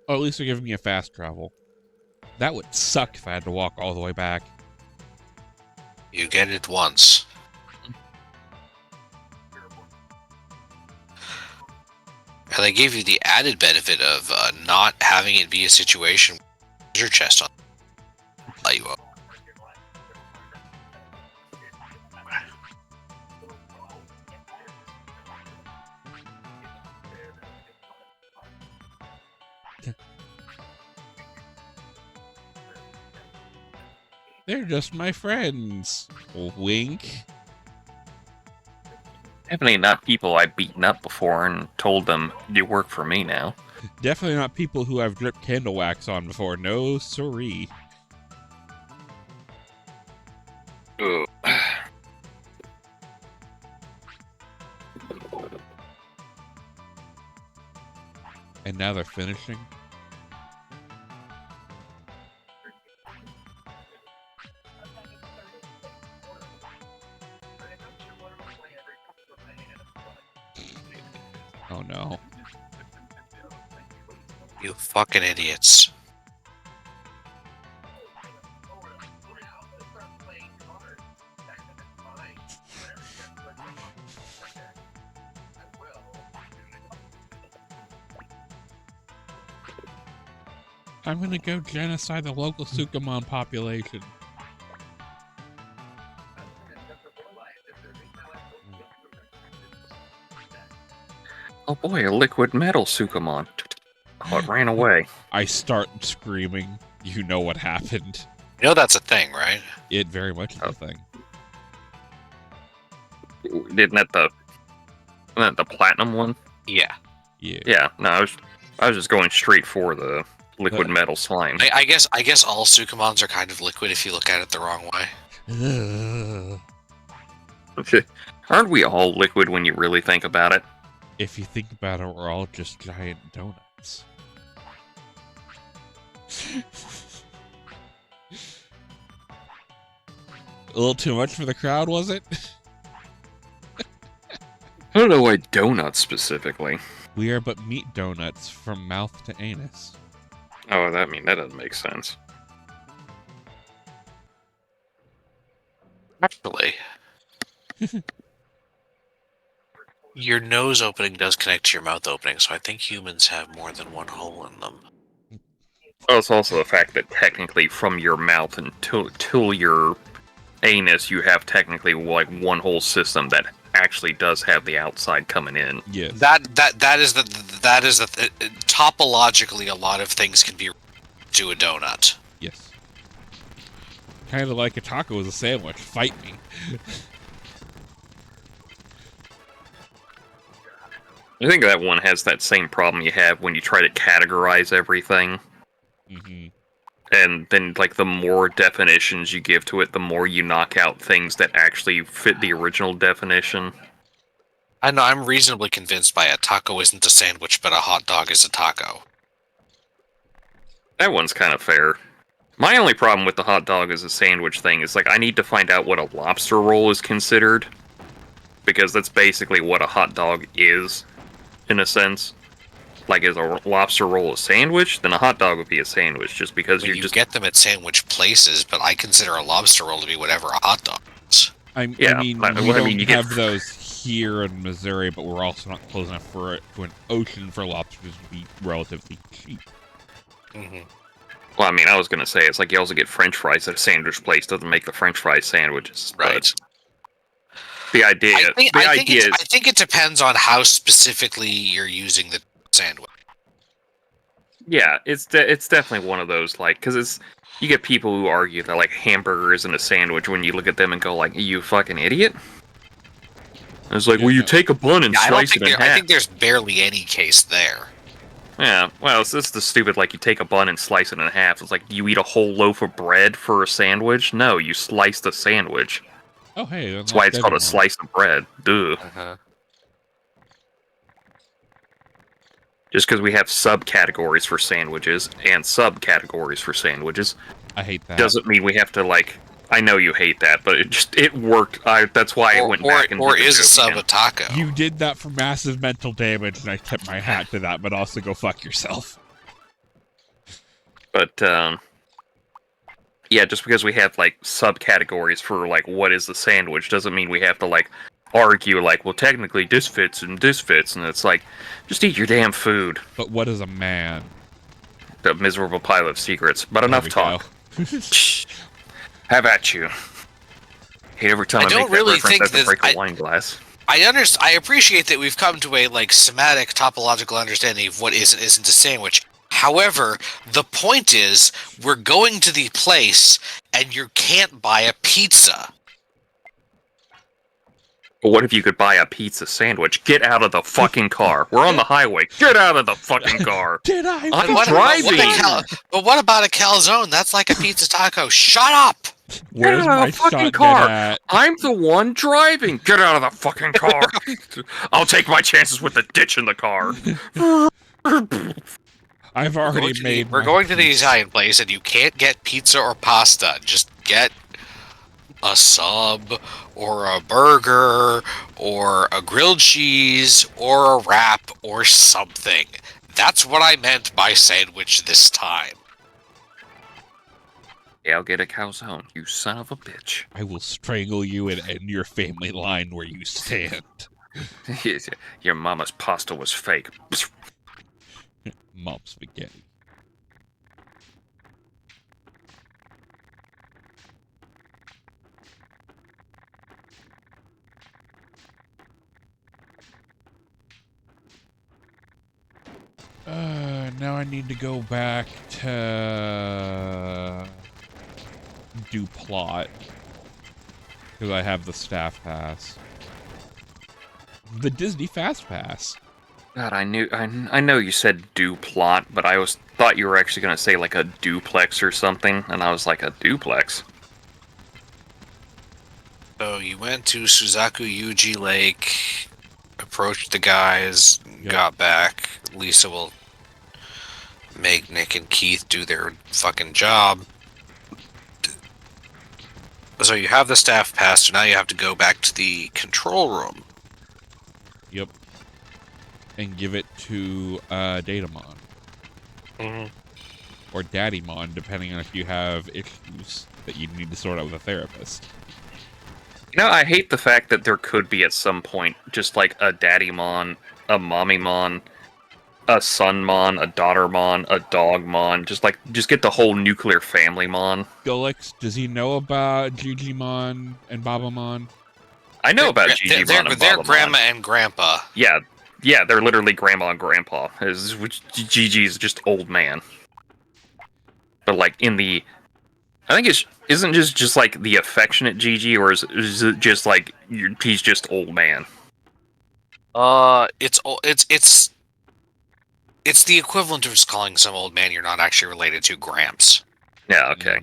Oh, at least they're giving me a fast travel. That would suck if I had to walk all the way back. You get it once. And they gave you the added benefit of not having it be a situation with treasure chest on. Let you up. They're just my friends. Wink. Definitely not people I've beaten up before and told them, you work for me now. Definitely not people who I've dripped candle wax on before. No siree. Ugh. And now they're finishing. Oh no. You fucking idiots. I'm gonna go genocide the local Sukamon population. Oh boy, a liquid metal Sukamon. Oh, it ran away. I start screaming. You know what happened. You know that's a thing, right? It very much is a thing. Isn't that the platinum one? Yeah. Yeah. No, I was just going straight for the liquid metal slime. I guess all Sukamons are kind of liquid if you look at it the wrong way. Aren't we all liquid when you really think about it? If you think about it, we're all just giant donuts. A little too much for the crowd, was it? I don't know why donuts specifically. We are but meat donuts from mouth to anus. Oh, that doesn't make sense. Actually, your nose opening does connect to your mouth opening, so I think humans have more than one hole in them. Well, it's also the fact that technically from your mouth till your anus, you have technically like one whole system that actually does have the outside coming in. Yes. That is the topologically, a lot of things can be to a donut. Yes. Kind of like a taco is a sandwich. Fight me. I think that one has that same problem you have when you try to categorize everything. Mm-hmm. And then, like, the more definitions you give to it, the more you knock out things that actually fit the original definition. I know, I'm reasonably convinced by a taco isn't a sandwich, but a hot dog is a taco. That one's kind of fair. My only problem with the hot dog as a sandwich thing is, like, I need to find out what a lobster roll is considered. Because that's basically what a hot dog is, in a sense. Like, is a lobster roll a sandwich? Then a hot dog would be a sandwich, just because you just get them at sandwich places, but I consider a lobster roll to be whatever a hot dog is. I mean, we don't have those here in Missouri, but we're also not close enough to an ocean for lobsters to be relatively cheap. Mm-hmm. Well, I mean, I was going to say, it's like you also get french fries at a sandwich place. Doesn't make the french fries sandwiches. Right. The idea... I think it depends on how specifically you're using the sandwich. Yeah, it's definitely one of those, like, because you get people who argue that, like, hamburger isn't a sandwich when you look at them and go, like, you fucking idiot? It's like, well, you take a bun and slice it in half. I think there's barely any case there. Yeah, well, it's just the stupid, like, you take a bun and slice it in half. It's like, do you eat a whole loaf of bread for a sandwich? No, you slice the sandwich. Oh, hey. That's why it's called a slice of bread. Duh. Uh-huh. Just because we have subcategories for sandwiches and subcategories for sandwiches. I hate that. Doesn't mean we have to, like... I know you hate that, but it worked. That's why I went back and... Or is a sub a taco? You did that for massive mental damage, and I tip my hat to that, but also go fuck yourself. But, yeah, just because we have, like, subcategories for, like, what is the sandwich doesn't mean we have to, like, argue, like, well, technically this fits, and it's like, just eat your damn food. But what is a man? The miserable pile of secrets. But enough talk. Have at you. Hate every time I make that reference, I have to break a wine glass. I appreciate that we've come to a, like, semantic, topological understanding of what is and isn't a sandwich. However, the point is, we're going to the place, and you can't buy a pizza. But what if you could buy a pizza sandwich? Get out of the fucking car. We're on the highway. Get out of the fucking car. I'm driving. But what about a calzone? That's like a pizza taco. Shut up. Where's Get out of the fucking car. I'm the one driving. Get out of the fucking car. I'll take my chances with the ditch in the car. I've already made. We're going to the Italian place, and you can't get pizza or pasta. Just get a sub, or a burger, or a grilled cheese, or a wrap, or something. That's what I meant by sandwich this time. Yeah, I'll get a calzone, you son of a bitch. I will strangle you and end your family line where you stand. Your mama's pasta was fake. Mom spaghetti. now I need to go back to do plot because I have the staff pass, the Disney Fast Pass. God, I know you said do plot, but I thought you were actually gonna say like a duplex or something, and I was like, a duplex? So you went to Suzaku Yuji Lake, approached the guys, got back. Lisa will make Nick and Keith do their fucking job. So you have the staff pass, so now you have to go back to the control room. Yep. And give it to Datamon. Mm-hmm. Or Daddymon, depending on if you have issues that you need to sort out with a therapist. You know, I hate the fact that there could be at some point just like a Daddymon, a Mommymon, a Sonmon, a Daughtermon, a Dogmon, just get the whole nuclear family mon. Golux, does he know about Gigimon and Babamon? I know about Gigimon and Babamon. They're grandma and grandpa. Yeah, they're literally grandma and grandpa. Gigi is just old man. But like in the, I think isn't just like the affectionate Gigi, or is it just like he's just old man? It's the equivalent of just calling some old man you're not actually related to Gramps. Yeah, okay.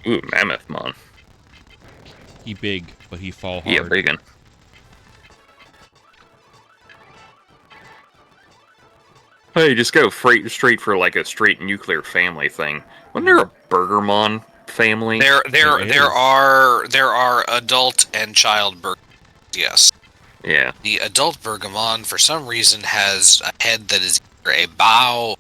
Ooh, Mammothmon. He big, but he fall hard. Yeah, biggin'. Hey, just go straight for like a straight nuclear family thing. Wasn't there a Burgermon family? There are adult and child Bergamon. Yes. Yeah. The adult Bergamon, for some reason, has a head that is either a bow.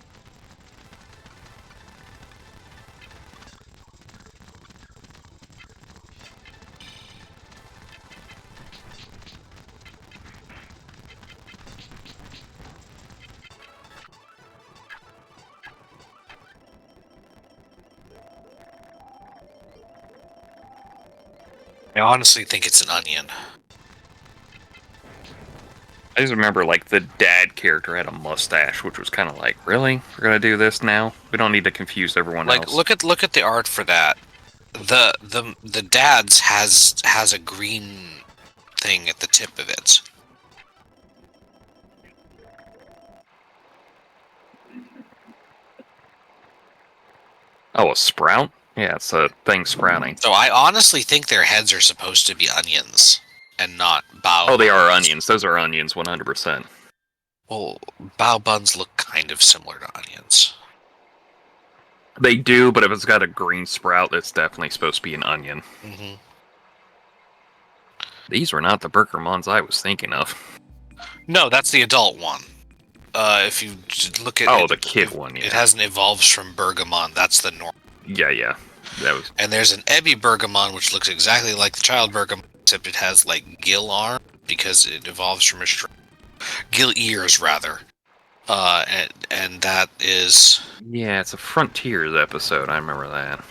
I honestly think it's an onion. I just remember, like, the dad character had a mustache, which was kind of like, really? We're gonna do this now? We don't need to confuse everyone else. Like, look at the art for that. The dad's has a green thing at the tip of it. Oh, a sprout? Yeah, it's a thing sprouting. So I honestly think their heads are supposed to be onions and not bao. Oh, they are onions. Those are onions, 100%. Well, bao buns look kind of similar to onions. They do, but if it's got a green sprout, it's definitely supposed to be an onion. Mm-hmm. These were not the Burgermons I was thinking of. No, that's the adult one. If you look at the kid one, yeah. It hasn't evolved from Bergamon. That's the normal. Yeah. That was. And there's an Ebi Bergamon, which looks exactly like the child Bergamon, except it has like gill arm because it evolves from a gill ears rather. And that is. Yeah, it's a Frontiers episode. I remember that.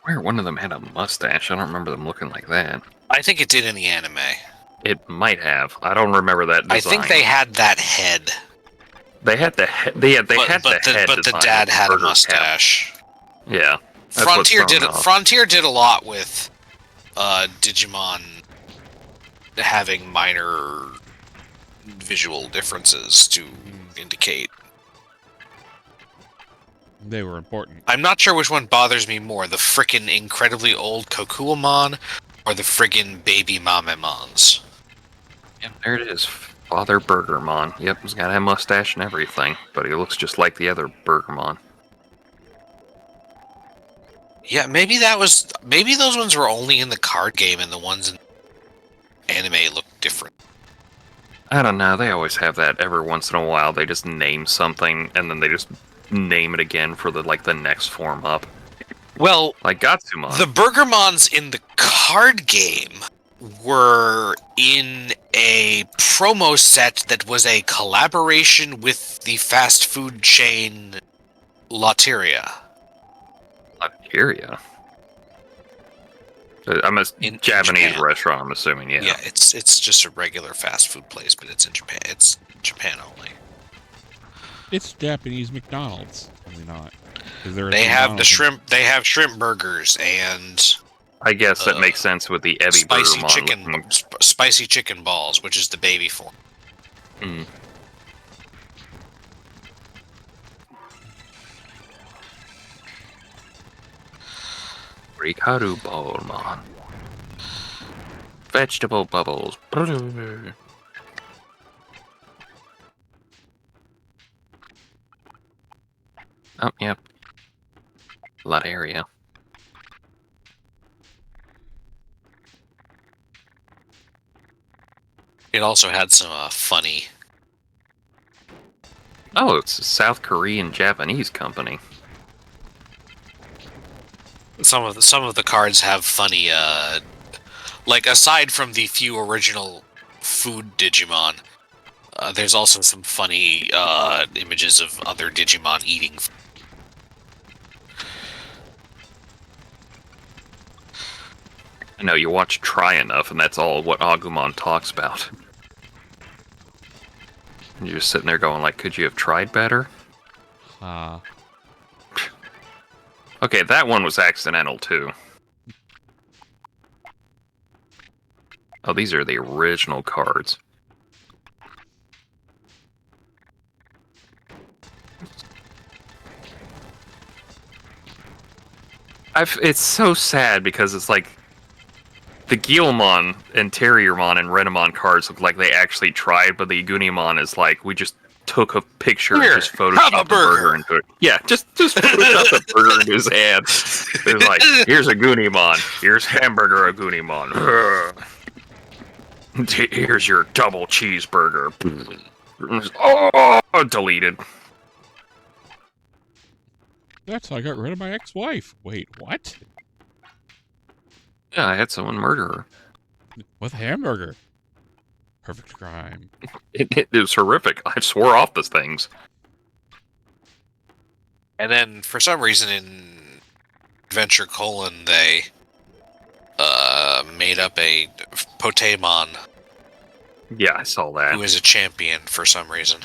Where one of them had a mustache. I don't remember them looking like that. I think it did in the anime. It might have. I don't remember that design. I think they had that head. They had the head. They had the head. But the dad had a mustache. Cap. Yeah. Frontier did a lot with Digimon having minor visual differences to indicate. They were important. I'm not sure which one bothers me more, the frickin' incredibly old Kokuamon or the friggin' baby Mamemons. Yeah, there it is. Father Burgermon. Yep, he's got a mustache and everything, but he looks just like the other Burgermon. Yeah, maybe those ones were only in the card game, and the ones in anime look different. I don't know. They always have that. Every once in a while, they just name something, and then they just name it again for the next form up. Well, like Gatsumon. The Burgermons in the card game were in a promo set that was a collaboration with the fast food chain Lotteria. Lotteria? I'm a Japanese Japan. restaurant, I'm assuming, yeah. Yeah, it's just a regular fast food place, but it's in Japan. It's Japan only. It's Japanese McDonald's, only not. They have shrimp burgers and I guess that makes sense with the Ebi spicy chicken balls, which is the baby form. Mm. Rikaru Ballman. Vegetable bubbles. Oh, yep. A lot of area. It also had some funny. Oh, it's a South Korean Japanese company. Some of the cards have funny, like aside from the few original food Digimon, there's also some funny images of other Digimon eating. I know, you watch Try enough, and that's all what Agumon talks about. And you're just sitting there going, like, could you have tried better? Okay, that one was accidental, too. Oh, these are the original cards. It's so sad because it's like the Guilmon, Interiormon, and Renamon cards look like they actually tried, but the Agunimon is like, we just took a picture and just photoshopped the burger into it. Yeah, just photoshopped the burger into his hand. It's like, here's Agunimon, here's Hamburger Agunimon. Here's your double cheeseburger. Oh, deleted. That's how I got rid of my ex-wife. Wait, what? Yeah, I had someone murder her. With a hamburger. Perfect crime. It was horrific. I swore off those things. And then, for some reason, in Adventure Colon, they made up a Potemon. Yeah, I saw that. Who is a champion for some reason.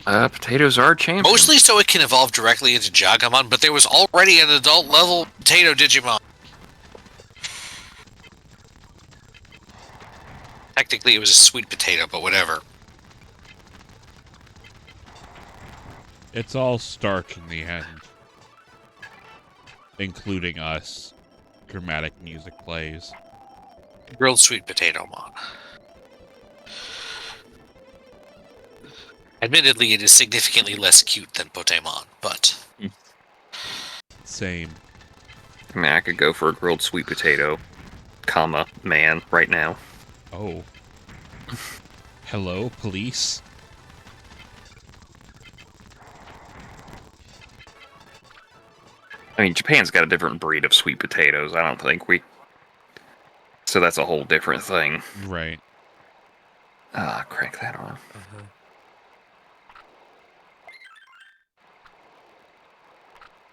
Potatoes are champions. Mostly so it can evolve directly into Jagamon, but there was already an adult-level Potato Digimon. Technically, it was a sweet potato, but whatever. It's all starch in the end. Including us. Dramatic music plays. Grilled sweet potato mon. Admittedly, it is significantly less cute than Potemon, but... Same. I mean, I could go for a grilled sweet potato, comma, man, right now. Oh. Hello, police? I mean, Japan's got a different breed of sweet potatoes. I don't think we... So that's a whole different thing. Right. Crank that on.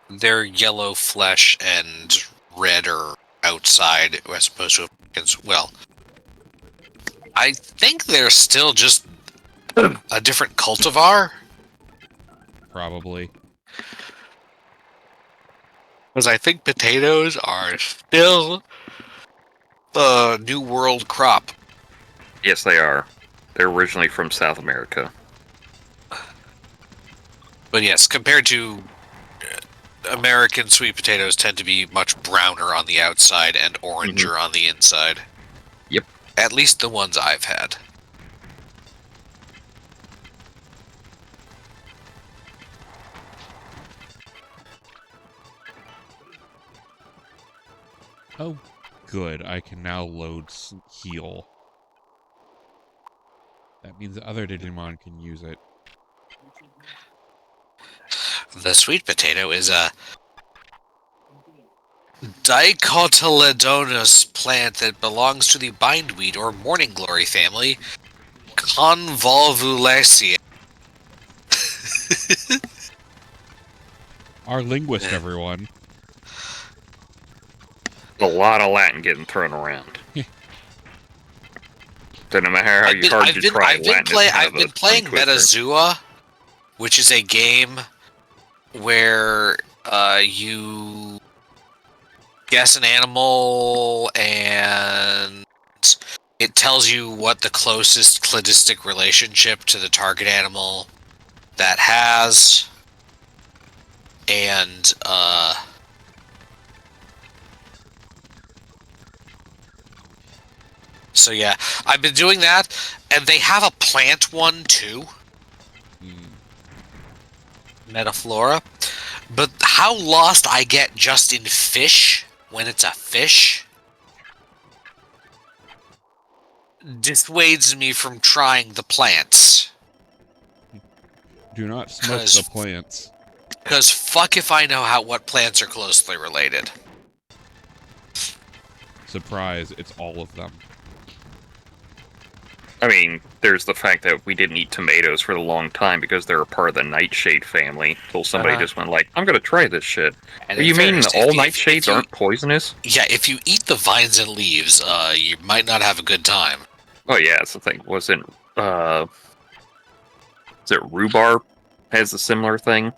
Their yellow flesh and red are outside, as opposed to... Well, I think they're still just a different cultivar. Probably. Because I think potatoes are still the New World crop. Yes, they are. They're originally from South America. But yes, compared to American sweet potatoes tend to be much browner on the outside and oranger on the inside. Yep. At least the ones I've had. Oh, good. I can now load heal. That means the other Digimon can use it. The sweet potato is a dicotyledonous plant that belongs to the bindweed or morning glory family, Convolvulaceae. Our linguist, everyone. A lot of Latin getting thrown around. So no matter how hard you try, Latin is kind I've of been a playing tongue twister. Metazua, which is a game where you guess an animal and it tells you what the closest cladistic relationship to the target animal that has, and so yeah, I've been doing that, and they have a plant one too. Metaflora. But how lost I get just in fish when it's a fish dissuades me from trying the plants. Do not smoke the plants. Because fuck if I know what plants are closely related. Surprise, it's all of them. I mean, there's the fact that we didn't eat tomatoes for a long time because they're a part of the nightshade family. Until somebody just went like, I'm gonna try this shit. You mean all nightshades aren't poisonous? Yeah, if you eat the vines and leaves, you might not have a good time. Oh yeah, that's the thing. Is it rhubarb has a similar thing?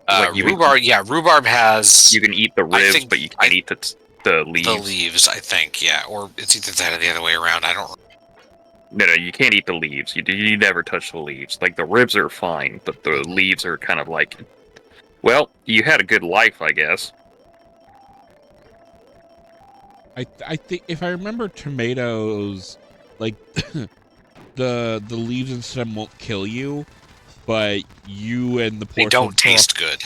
Rhubarb has... You can eat the ribs, but you can't eat the leaves. The leaves, I think, yeah. Or it's either that or the other way around, I don't... No, you can't eat the leaves. You never touch the leaves. Like, the ribs are fine, but the leaves are kind of like... Well, you had a good life, I guess. I think, if I remember, tomatoes, like, the leaves and stem won't kill you, but you and the porcelain... They don't taste good.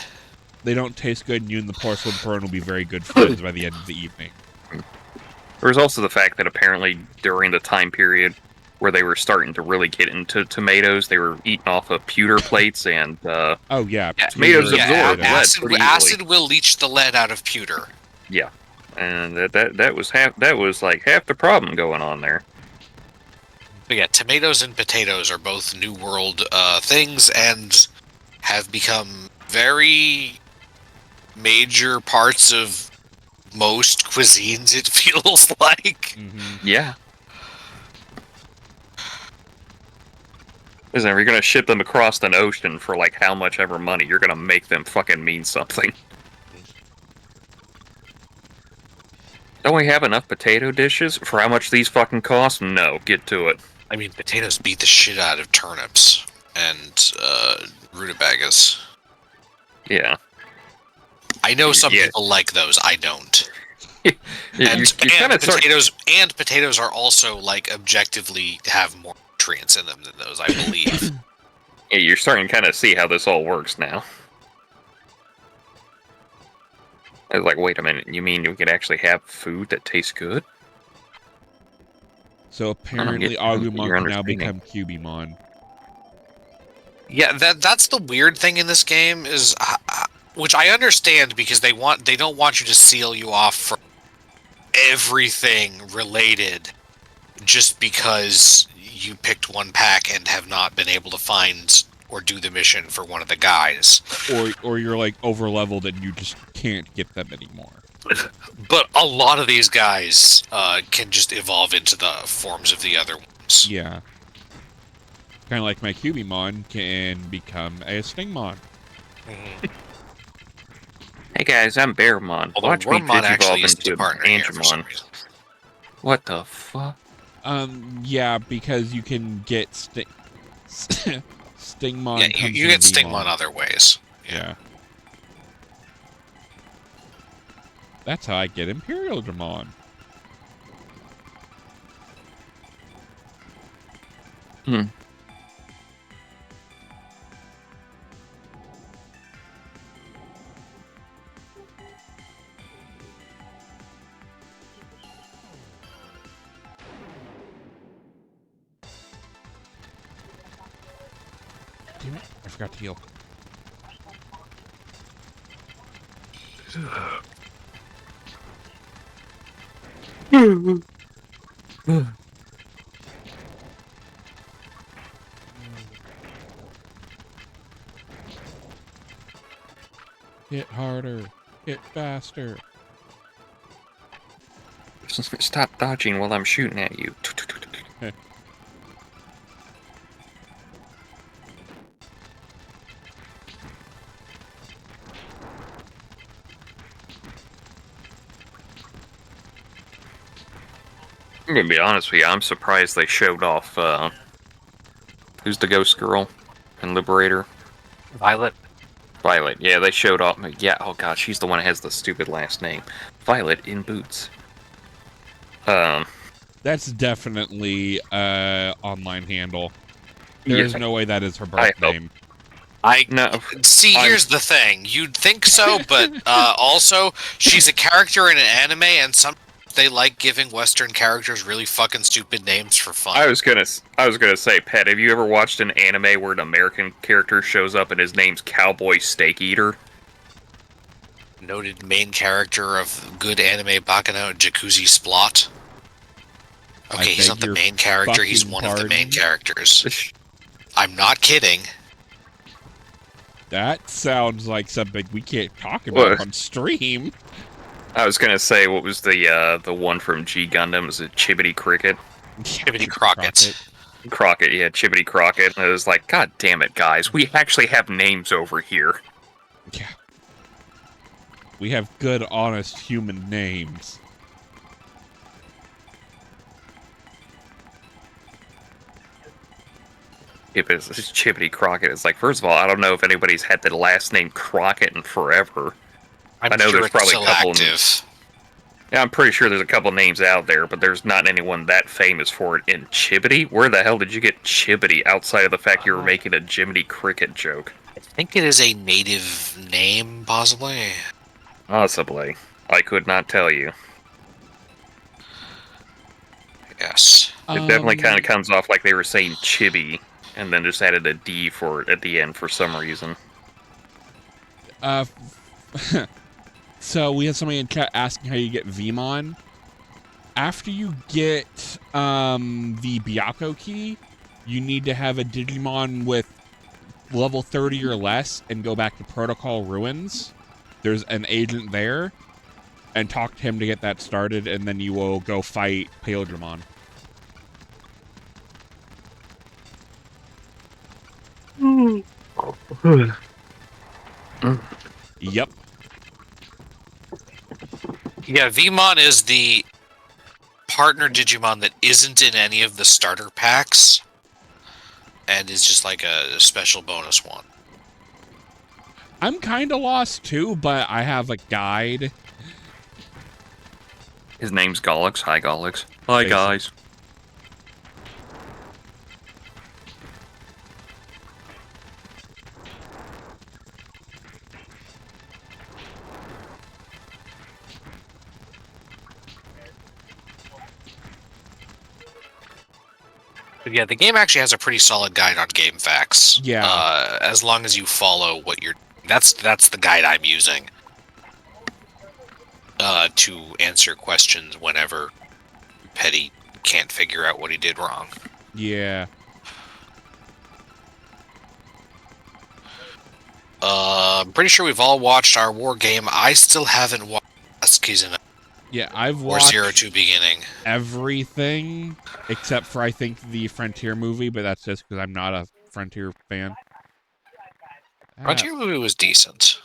They don't taste good, and you and the porcelain pearl will be very good friends by the end of the evening. There's also the fact that apparently during the time period where they were starting to really get into tomatoes, they were eating off of pewter plates, and oh yeah, tomatoes absorb lead pretty easily. Acid will leach the lead out of pewter. Yeah, and that was like half the problem going on there. But yeah, tomatoes and potatoes are both New World things, and have become very major parts of most cuisines, it feels like. Mm-hmm. Yeah. Listen, if you're gonna ship them across an ocean for like how much ever money, you're gonna make them fucking mean something. Don't we have enough potato dishes for how much these fucking cost? No, get to it. I mean, potatoes beat the shit out of turnips and rutabagas. Yeah. I know some people like those. I don't. Potatoes are also like objectively have more nutrients in them than those, I believe. Yeah, you're starting to kind of see how this all works now. I was like, wait a minute, you mean we could actually have food that tastes good? So apparently Agumon can now become Cubimon. Yeah, that's the weird thing in this game is, which I understand because they don't want you to seal you off from everything related just because you picked one pack and have not been able to find or do the mission for one of the guys. Or you're like over leveled and you just can't get them anymore. But a lot of these guys can just evolve into the forms of the other ones. Yeah. Kind of like my Cubimon can become a Stingmon. Mm-hmm. Hey guys, I'm Bearmon. Watch me evolve into Angemon. What the fuck? Yeah, because you can get Stingmon. Yeah, you get Stingmon other ways. Yeah. That's how I get Imperial Dramon. Hmm. Damn it. I forgot to heal. Hit harder. Hit faster. Stop dodging while I'm shooting at you. I'm gonna be honest with you, I'm surprised they showed off, who's the ghost girl in Liberator? Violet. Violet, yeah, they showed off, yeah, oh god, she's the one that has the stupid last name. Violet in boots. That's definitely, online handle. There's no way that is her birth name. Here's the thing. You'd think so, but also she's a character in an anime, and they like giving Western characters really fucking stupid names for fun. I was gonna say, Pet, have you ever watched an anime where an American character shows up and his name's Cowboy Steak Eater? Noted main character of good anime Bacchanal, Jacuzzi Splot. Okay, he's not the main character, he's one of the main characters. I'm not kidding. That sounds like something we can't talk about on stream. I was gonna say, what was the one from G Gundam? Was it Chibbity Cricket? Chibbity Crockett. Crockett, yeah, Chibbity Crockett. And it was like, god damn it, guys, we actually have names over here. Yeah. We have good, honest human names. If it's Chibbity Crockett, it's like, first of all, I don't know if anybody's had the last name Crockett in forever. I know there's probably a couple. Yeah, I'm pretty sure there's a couple names out there, but there's not anyone that famous for it in Chibbity. Where the hell did you get Chibbity outside of the fact you were making a Jiminy Cricket joke? I think it is a native name, possibly. Possibly. I could not tell you. Yes. It definitely kind of comes off like they were saying Chibi, and then just added a D for it at the end for some reason. So we had somebody in chat asking how you get Vmon. After you get the Byakko key, you need to have a Digimon with level 30 or less and go back to Protocol Ruins. There's an agent there, and talk to him to get that started, and then you will go fight Paildramon. Yep. Yeah, Vmon is the partner Digimon that isn't in any of the starter packs, and is just like a special bonus one. I'm kind of lost too, but I have a guide. His name's Golux. Hi, Golux. Hi, guys. But yeah, the game actually has a pretty solid guide on game facts. Yeah. As long as you follow what you're... That's the guide I'm using. To answer questions whenever Petty can't figure out what he did wrong. Yeah. I'm pretty sure we've all watched our war game. I still haven't watched Kizuna. Yeah, I've watched Zero to Beginning. Everything except for I think the Frontier movie, but that's just because I'm not a Frontier fan. Frontier movie was decent.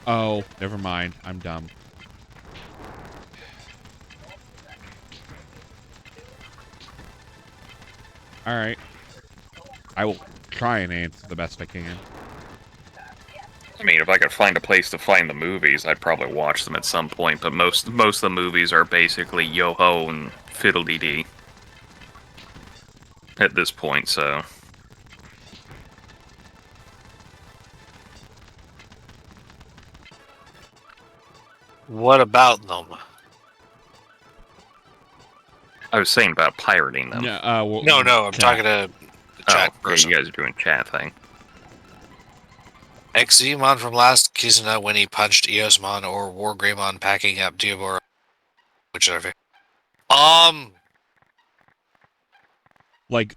Oh, never mind. I'm dumb. All right. I will try and answer the best I can. I mean, if I could find a place to find the movies, I'd probably watch them at some point, but most of the movies are basically yo-ho and fiddle-dee-dee at this point, so... What about them? I was saying about pirating them. No, I'm talking to the chat person. Yeah, you guys are doing chat thing. Digimon from last Kizuna when he punched Eosmon or Wargreymon packing up Diabora. Whichever. Like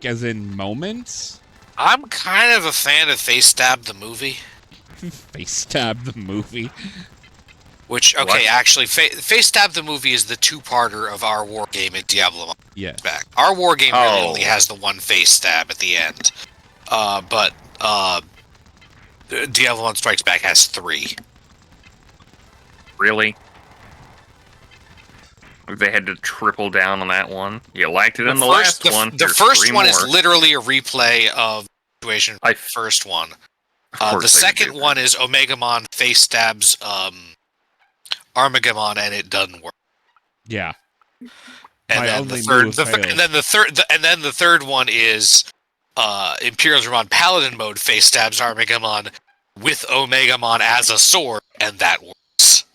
as in moments? I'm kind of a fan of Face Stab the movie. Face Stab the movie? Which, okay, actually, Face Stab the movie is the two-parter of our war game at Diablo. Yes. Back. Our war game really only has the one face stab at the end. But Diablo Strikes Back has 3. Really? They had to triple down on that one. You liked it in the last one. The first one is literally a replay of the situation from the first one. The second one is Omegamon face stabs Armagamon, and it doesn't work. Yeah. And then the third one is Imperial Paladin mode face stabs Armagamon with Omegamon as a sword, and that works.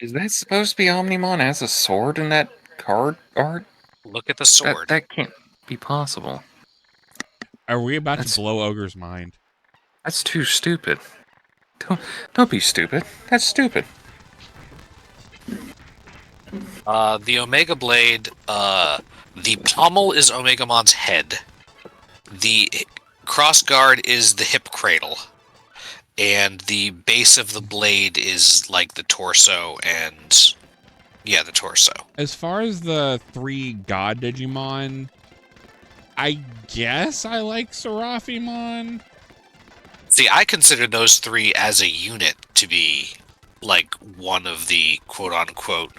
Is that supposed to be Omnimon as a sword in that card art? Look at the sword. That can't be possible. Are we about to blow Ogre's mind? That's too stupid. Don't be stupid. That's stupid. The Omega Blade, the pommel is Omegamon's head. The crossguard is the hip cradle. And the base of the blade is like the torso and... Yeah, the torso. As far as the 3 God Digimon, I guess I like Seraphimon. See, I consider those 3 as a unit to be, like, one of the quote-unquote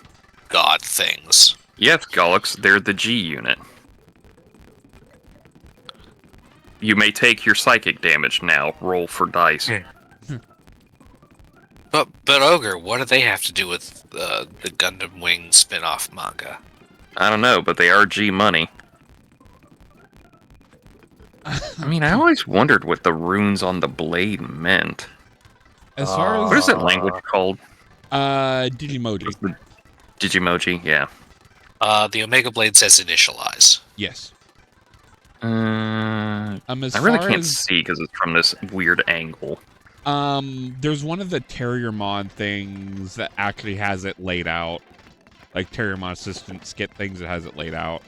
God things. Yes, Golux, they're the G unit. You may take your psychic damage now. Roll for dice. But Ogre, what do they have to do with the Gundam Wing spin-off manga? I don't know, but they are G money. I mean, I always wondered what the runes on the blade meant. As far as what is that language called? Digimoji. Digimoji, yeah. The Omega Blade says initialize. Yes. I really can't see because it's from this weird angle. There's one of the Terriermon things that actually has it laid out. Like Terriermon Assistant Skit things that has it laid out.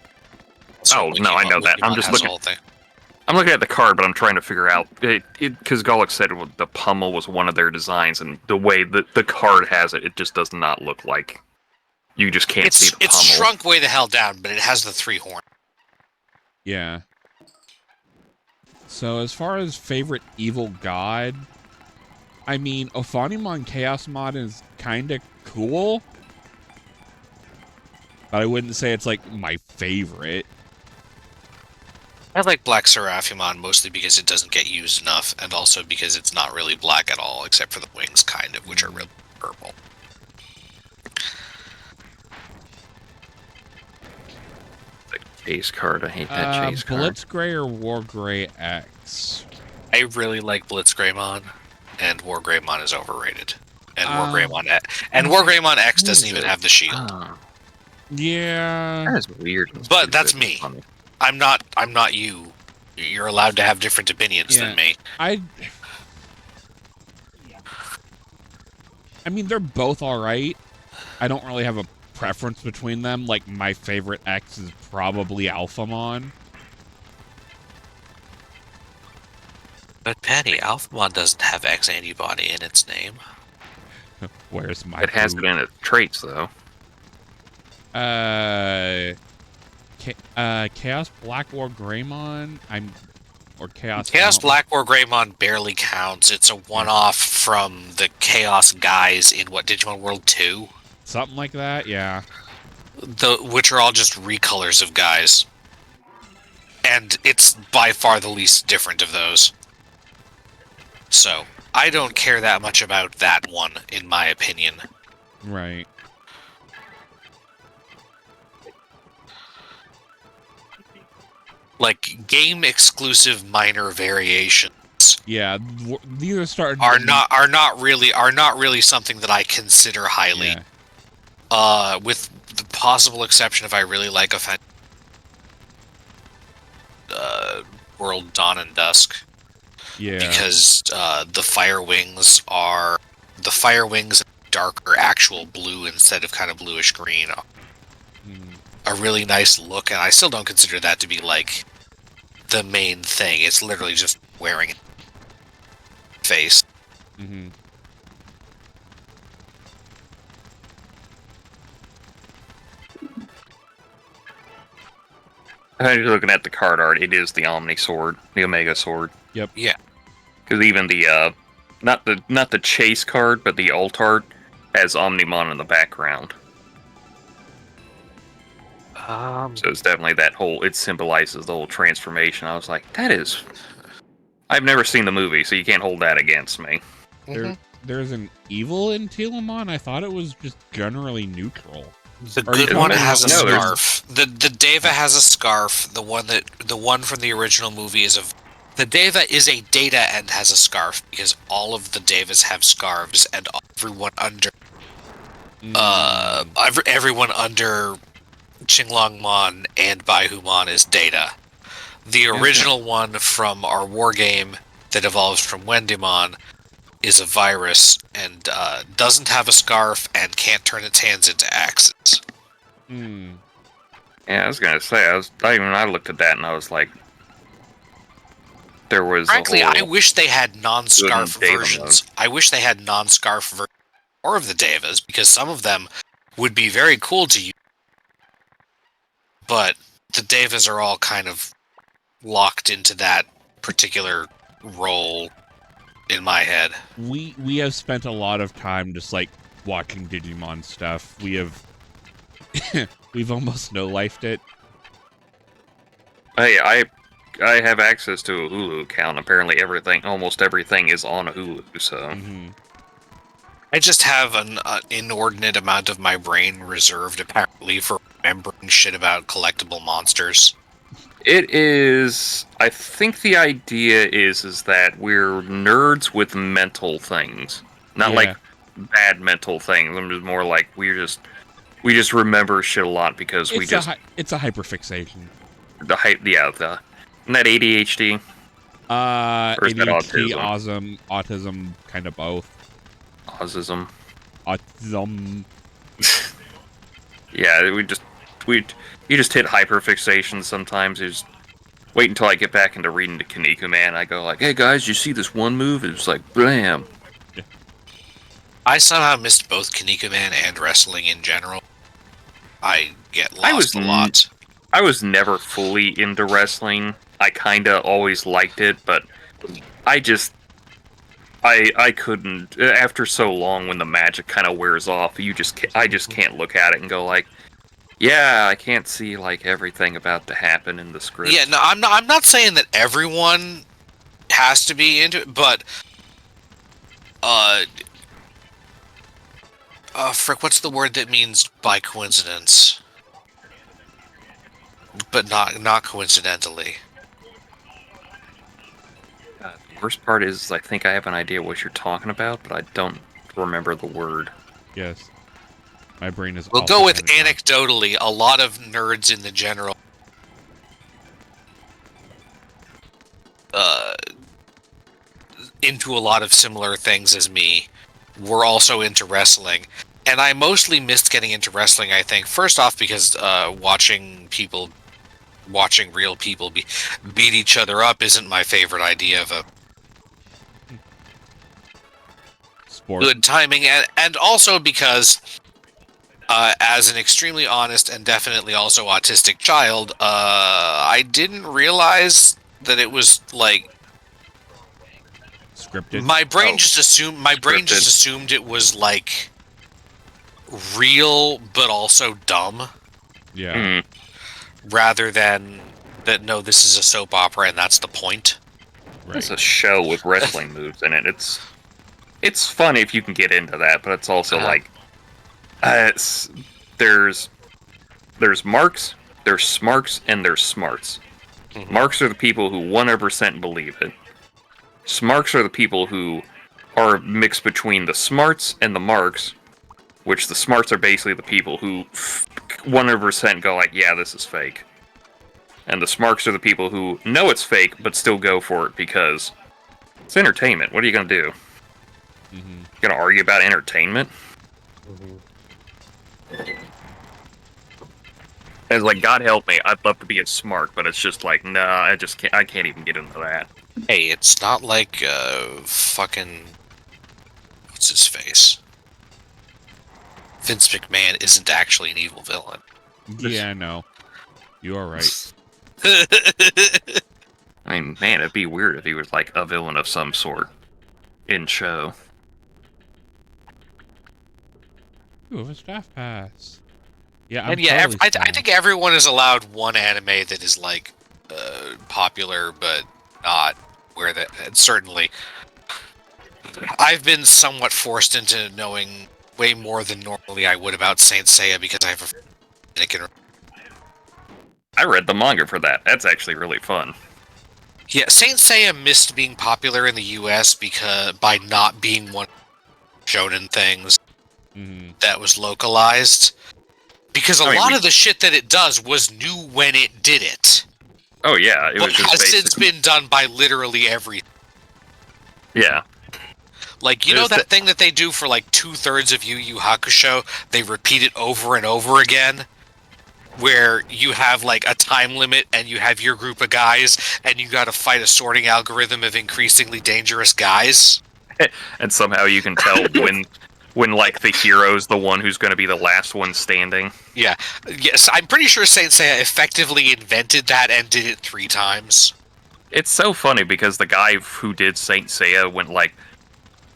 So no, I know that. I'm just looking. I'm looking at the card, but I'm trying to figure out because Golux said the pommel was one of their designs, and the way that the card has it, it just does not look like. You just can't see the pommel. It's shrunk way the hell down, but it has the 3 horn. Yeah. So as far as favorite evil god, I mean, Ophanimon Chaosmon is kind of cool, but I wouldn't say it's like my favorite. I like Black Seraphimon mostly because it doesn't get used enough, and also because it's not really black at all, except for the wings, kind of, which are really purple. The chase card, I hate that chase card. Blitzgray or Wargray X? I really like Blitzgreymon, and Wargreymon is overrated. And Wargreymon X doesn't even have the shield. Yeah. That is weird. But that's me. I'm not you. You're allowed to have different opinions than me. I mean, they're both alright. I don't really have a preference between them. Like, my favorite X is probably Alphamon. But Penny, Alphamon doesn't have X antibody in its name. Where's my It has it in its traits, though. Chaos Black Wargreymon? Chaos Black Wargreymon barely counts. It's a one-off from the Chaos guys in Digimon World 2? Something like that, yeah. Which are all just recolors of guys. And it's by far the least different of those. So, I don't care that much about that one, in my opinion. Right. Like, game-exclusive minor variations. Yeah, these are are not really something that I consider highly. Yeah. With the possible exception if I really like a World Dawn and Dusk. Yeah. Because the fire wings are darker actual blue instead of kind of bluish green. A really nice look, and I still don't consider that to be like the main thing. It's literally just wearing it face. Mm-hmm. I'm just looking at the card art. It is the Omni Sword, the Omega Sword. Yep. Yeah. Because even the not the chase card, but the alt art has Omnimon in the background. So it's definitely that whole. It symbolizes the whole transformation. I was like, that is. I've never seen the movie, so you can't hold that against me. There's an evil in Telemon. I thought it was just generally neutral. The good one has a scarf. The Deva has a scarf. The one from the original movie is the Deva is a Data and has a scarf because all of the Devas have scarves and everyone under everyone under Qinglongmon and Baihumon is Data. The original one from our war game that evolves from Wendimon is a virus and doesn't have a scarf and can't turn its hands into axes. Hmm. Yeah, I was gonna say, I looked at that and I was like, there was. Frankly, I wish they had non-scarf versions. I wish they had non-scarf versions more of the Devas because some of them would be very cool to use. But the Devas are all kind of locked into that particular role in my head. We have spent a lot of time just like watching Digimon stuff. We've almost no-lifed it. Hey, I have access to a Hulu account. Apparently, almost everything is on a Hulu. So I just have an inordinate amount of my brain reserved, apparently, for remembering shit about collectible monsters. It is. I think the idea is that we're nerds with mental things, not like bad mental things. I'm just more like we just remember shit a lot because it's a hyperfixation. Isn't that ADHD? Or is that autism? Autism, kind of both. Autism. Yeah, you just hit hyperfixation sometimes. You just wait until I get back into reading the Kaneko Man. I go like, hey guys, you see this one move? It's like, blam. Yeah. I somehow missed both Kaneko Man and wrestling in general. I get lost a lot. I was never fully into wrestling. I kinda always liked it, but I couldn't. After so long, when the magic kind of wears off, I just can't look at it and go like, yeah, I can't see like everything about to happen in the script. Yeah, no, I'm not saying that everyone has to be into it, but frick, what's the word that means by coincidence? But not coincidentally. The worst part is I think I have an idea what you're talking about, but I don't remember the word. Yes. My brain is. We'll go with anecdotally. A lot of nerds in the general into a lot of similar things as me. We're also into wrestling. And I mostly missed getting into wrestling, I think. First off, because watching real people beat each other up isn't my favorite idea of a sport. Good timing. And also because, as an extremely honest and definitely also autistic child, I didn't realize that it was, like... Scripted? My brain just assumed it was, like... real, but also dumb. Yeah. Mm-hmm. Rather than that, no, this is a soap opera and that's the point. Right. It's a show with wrestling moves in it. It's fun if you can get into that, but it's also like there's marks, there's smarts, and there's smarts. Mm-hmm. Marks are the people who 100% believe it. Smarts are the people who are mixed between the smarts and the marks, which the smarts are basically the people who 100% go like, yeah, this is fake. And the smarks are the people who know it's fake, but still go for it because it's entertainment. What are you going to do? Mm-hmm. Going to argue about entertainment? It's like, God help me, I'd love to be a smart, but it's just like, nah, I can't even get into that. Hey, it's not like, fucking... What's his face? Vince McMahon isn't actually an evil villain. Yeah, no. You are right. I mean, man, it'd be weird if he was like a villain of some sort in show. Ooh, a staff pass. Yeah, and yeah, I think everyone is allowed one anime that is like popular, but not where that. And certainly, I've been somewhat forced into knowing way more than normally I would about Saint Seiya because I have a. I read the manga for that. That's actually really fun. Yeah, Saint Seiya missed being popular in the U.S. because by not being one shonen things that was localized. Because a lot of the shit that it does was new when it did it. Oh yeah, it was just has since been done by literally every. Yeah. Like, you know that thing that they do for like 2/3 of Yu Yu Hakusho? They repeat it over and over again? Where you have like a time limit and you have your group of guys and you gotta fight a sorting algorithm of increasingly dangerous guys? And somehow you can tell when like the hero's the one who's going to be the last one standing. Yeah. Yes, I'm pretty sure Saint Seiya effectively invented that and did it 3 times. It's so funny because the guy who did Saint Seiya went like,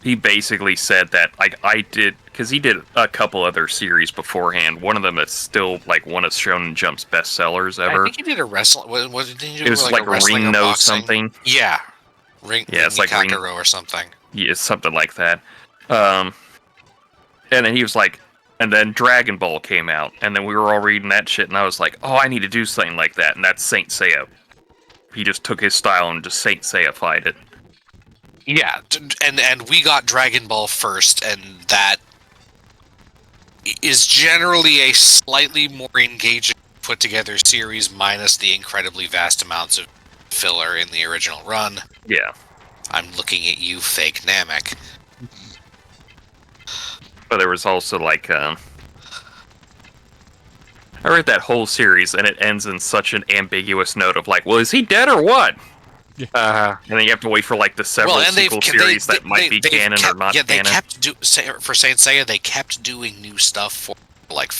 he basically said that like I did, because he did a couple other series beforehand. One of them is still like one of Shonen Jump's bestsellers ever. I think he did a wrestling. What did he do? It was like Ring No something. Yeah, Ring. Yeah, it's like Kakaro or something. Yeah, something like that. And then he was like, and then Dragon Ball came out, and then we were all reading that shit, and I was like, oh, I need to do something like that, and that's Saint Seiya. He just took his style and just Saint Seiya-fied it. Yeah, and we got Dragon Ball first, and that is generally a slightly more engaging, put-together series, minus the incredibly vast amounts of filler in the original run. Yeah. I'm looking at you, fake Namek. But there was also, like, I read that whole series, and it ends in such an ambiguous note of, like, well, is he dead or what? And then you have to wait for, like, the several sequel series that might be canon or not canon. Yeah, they kept for Saint Seiya, they kept doing new stuff for, like,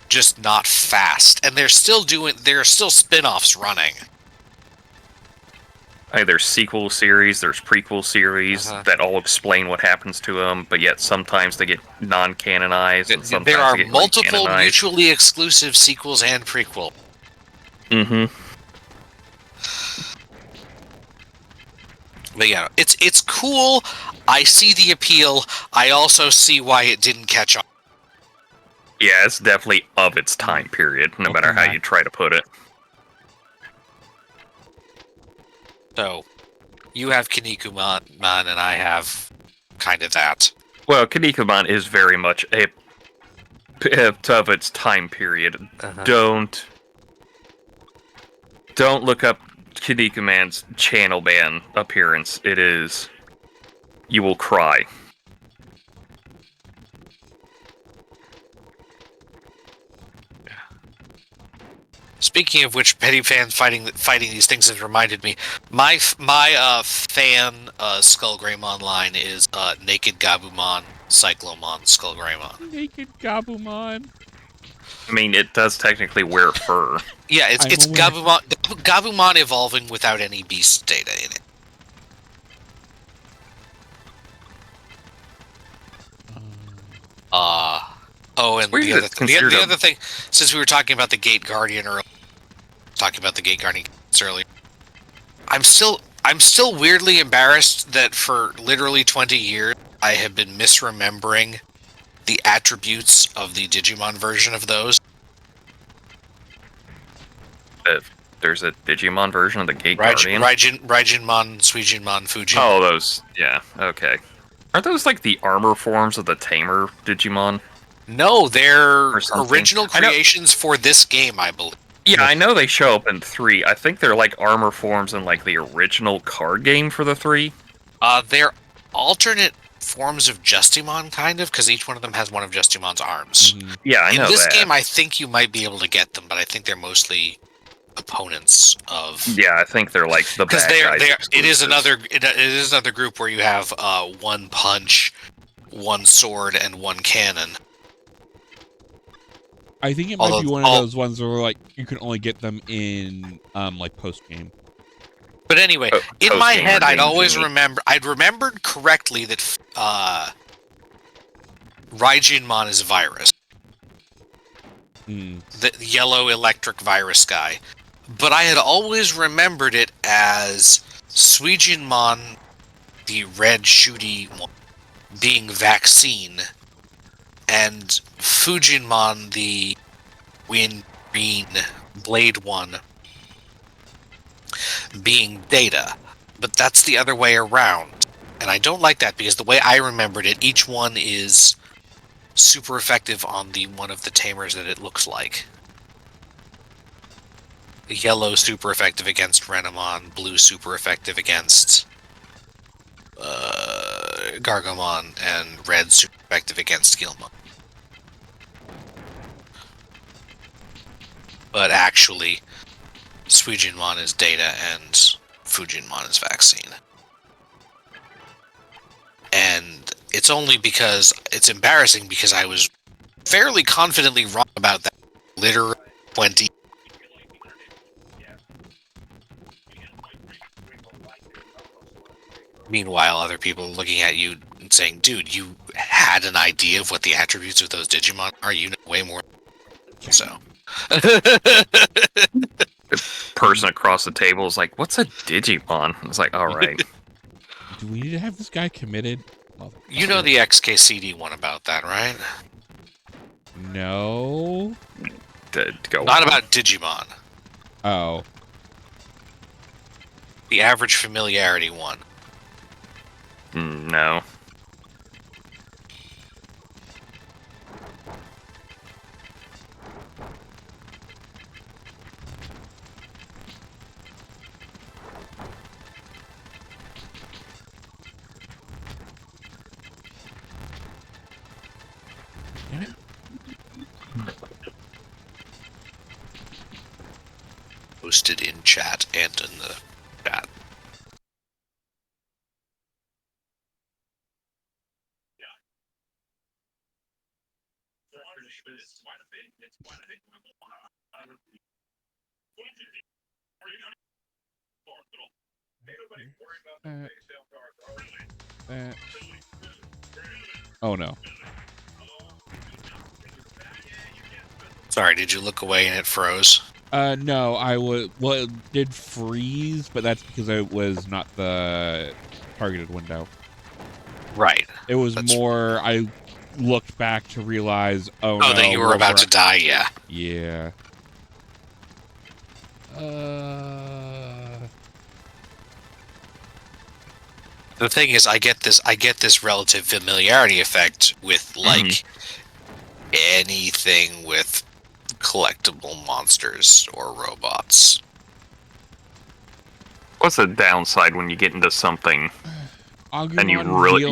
just not fast. And there are still spin-offs running. There's sequel series, there's prequel series that all explain what happens to them, but yet sometimes they get non-canonized. And sometimes there are they get multiple mutually exclusive sequels and prequel. But yeah, it's cool. I see the appeal. I also see why it didn't catch on. Yeah, it's definitely of its time period, no matter how you try to put it. So, you have Kinnikuman, and I have kind of that. Well, Kinnikuman is very much of its time period. Don't look up Kinnikuman's channel ban appearance. It is... You will cry. Speaking of which, Pettyfan fighting these things has reminded me. My fan Skullgreymon line is Naked Gabumon, Cyclomon, Skullgreymon. Naked Gabumon. I mean, it does technically wear fur. Yeah, it's Gabumon evolving without any beast data in it. Oh, and the other thing, since we were talking about the Gate Guardian earlier, I'm still weirdly embarrassed that for literally 20 years I have been misremembering the attributes of the Digimon version of those. There's a Digimon version of the Gate Guardian? Raijinmon, Suijinmon, Fujinmon. Oh, those. Yeah, okay. Aren't those like the armor forms of the Tamer Digimon? No, they're original creations for this game, I believe. Yeah, I know they show up in 3. I think they're like armor forms in like the original card game for the 3. They're alternate forms of Justimon, kind of, because each one of them has one of Justimon's arms. Mm-hmm. Yeah, I know in this that. game, I think you might be able to get them, but I think they're mostly opponents of. Yeah, I think they're like the bad guys. It is another group where you have one punch, one sword, and one cannon. I think it might be one of those ones where like you can only get them in like post game. But anyway, in my head, I'd remembered correctly that Raijinmon is a virus. The yellow electric virus guy. But I had always remembered it as Suijinmon, the red shooty one, being vaccine, and Fujinmon, the wind green blade one, being Data. But that's the other way around. And I don't like that because the way I remembered it, each one is super effective on the one of the tamers that it looks like. Yellow super effective against Renamon, blue super effective against Gargomon, and red super effective against Gilmon. But actually, Suijinmon is Data and Fujinmon is Vaccine. And it's only because it's embarrassing because I was fairly confidently wrong about that. Literally 20. Meanwhile, other people are looking at you and saying, dude, you had an idea of what the attributes of those Digimon are? You know way more. So. The person across the table is like, what's a Digimon? I was like, alright. Do we need to have this guy committed? You know the XKCD one about that, right? No. Not about Digimon. Oh. The average familiarity one. No. Posted in chat and in the chat. Oh no. Sorry, did you look away and it froze? No, I was. Well, it did freeze, but that's because it was not the targeted window. Right. It was more. I looked back to realize. Oh no, that you were about to die. Yeah. Yeah. The thing is, I get this relative familiarity effect with like anything with collectible monsters or robots. What's the downside when you get into something Agumon, and you really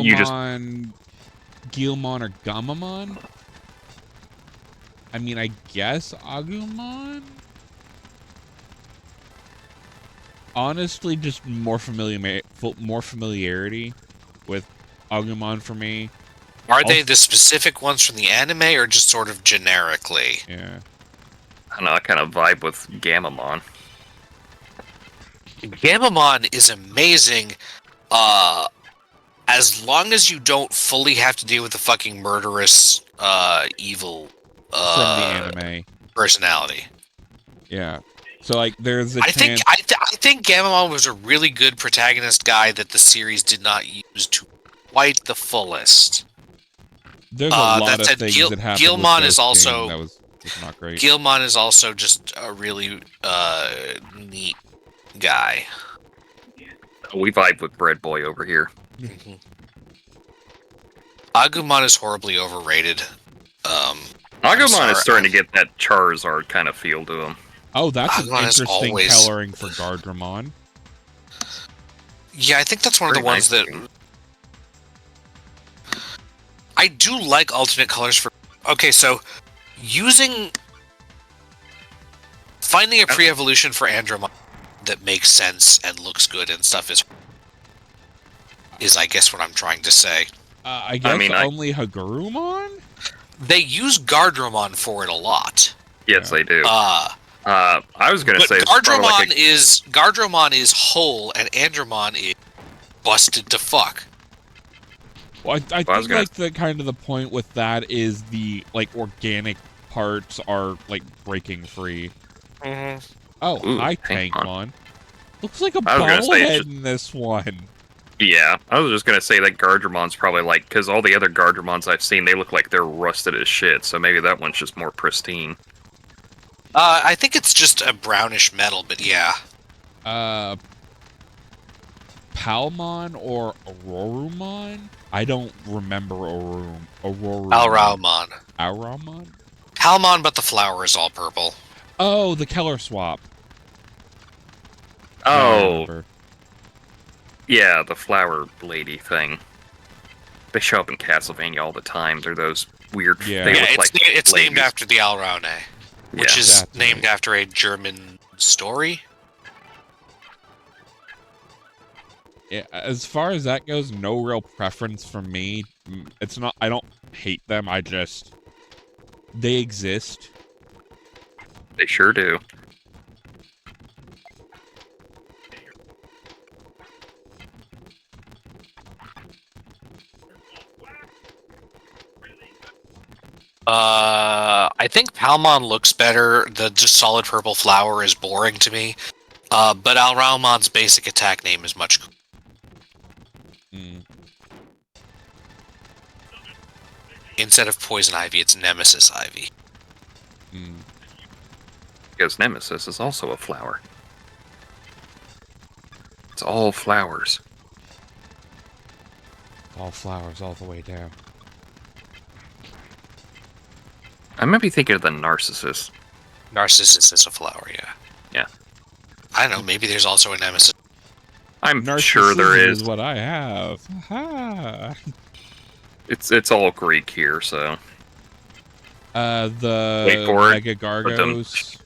Guilmon or Gamamon? I mean, I guess Agumon? Honestly, just more familiarity with Agumon for me. Are they the specific ones from the anime, or just sort of generically? Yeah. I don't know, I kind of vibe with Gamamon. Gamamon is amazing, as long as you don't fully have to deal with the fucking murderous, evil, from the anime personality. Yeah. So like, there's a I think Gamamon was a really good protagonist guy that the series did not use to quite the fullest. There's a lot of things that happened. Guilmon is also that was not great. Guilmon is also just a really neat guy. We vibe with Bread Boy over here. Agumon is horribly overrated. Agumon is starting to get that Charizard kind of feel to him. Oh, that's Agumon an interesting always... coloring for Gardramon. Yeah, I think that's one of the ones that... I do like alternate colors for... Okay, so finding a pre-evolution for Andromon that makes sense and looks good and stuff is I guess what I'm trying to say. I guess only Hagurumon? They use Gardramon for it a lot. Yes, they do. I was going to say... Gardramon is whole and Andromon is busted to fuck. Well, I think like the point with that is the like organic parts are like breaking free. Mm-hmm. Oh, hi Tankmon. Looks like a bobblehead in this one. Yeah, I was just gonna say that Gardramon's probably like, because all the other Gardramons I've seen, they look like they're rusted as shit. So maybe that one's just more pristine. I think it's just a brownish metal, but yeah. Palmon or Aurorumon? I don't remember Aurorumon. Alraumon. Palmon, but the flower is all purple. Oh, the color swap. Oh. Yeah, the flower lady thing. They show up in Castlevania all the time. They're those weird... Yeah, it's named after the Alraune, which is named after a German story. Yeah, as far as that goes, no real preference for me. It's not... I don't hate them, they exist. They sure do. I think Palmon looks better. The just solid purple flower is boring to me. But Alraumon's basic attack name is much cooler. Instead of Poison Ivy, it's Nemesis Ivy. Because Nemesis is also a flower. It's all flowers. All flowers all the way down. I might be thinking of the Narcissus. Narcissus is a flower, yeah. Yeah. I don't know, maybe there's also a Nemesis. I'm sure there is. What I have. Aha. It's all Greek here, so... the Mega Gargos.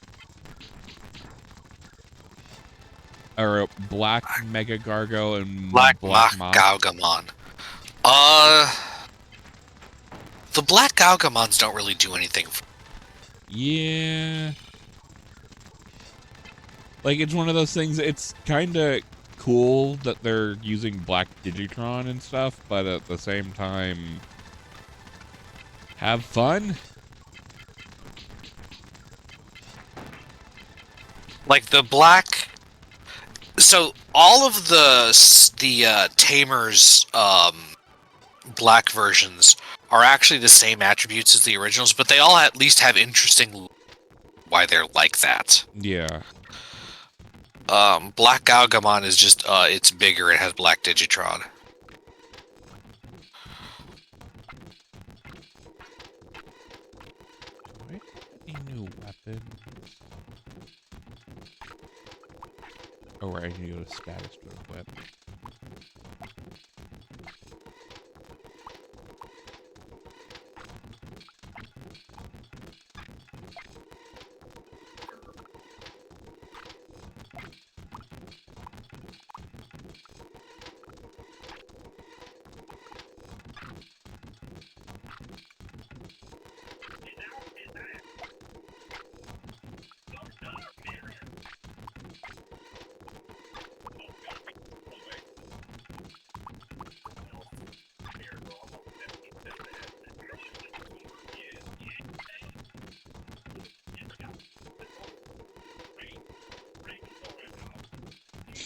Or Black Mega Gargo and Black Gaugamon. The Black Gaugamons don't really do anything. Yeah. Like, it's one of those things, it's kind of cool that they're using Black Digitron and stuff, but at the same time, have fun. Like, the Black... So, all of the Tamers, Black versions are actually the same attributes as the originals, but they all at least have interesting why they're like that. Yeah. Black Gaugamon is just, it's bigger, it has Black Digitron. A new weapon. Oh, right, I need to go to status to equip.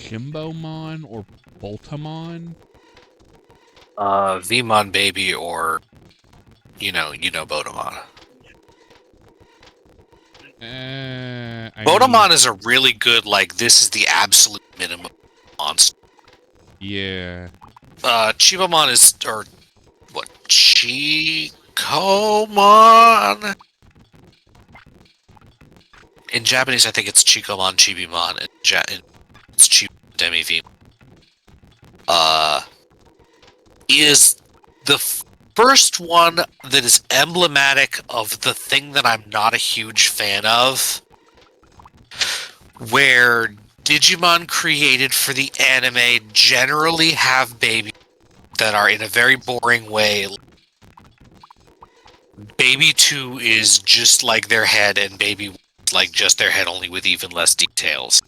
Shimbomon or Boltamon? Vmon Baby or, you know Botamon. Botamon is a really good, like, this is the absolute minimum monster. Yeah. Chibomon is, or, what, Chikomon. In Japanese, I think it's Chikomon, Chibimon, and it's Chibimon Demi-V. Is the first one that is emblematic of the thing that I'm not a huge fan of, where Digimon created for the anime generally have babies that are in a very boring way. Baby 2 is just like their head, and Baby 1 is like just their head, only with even less details.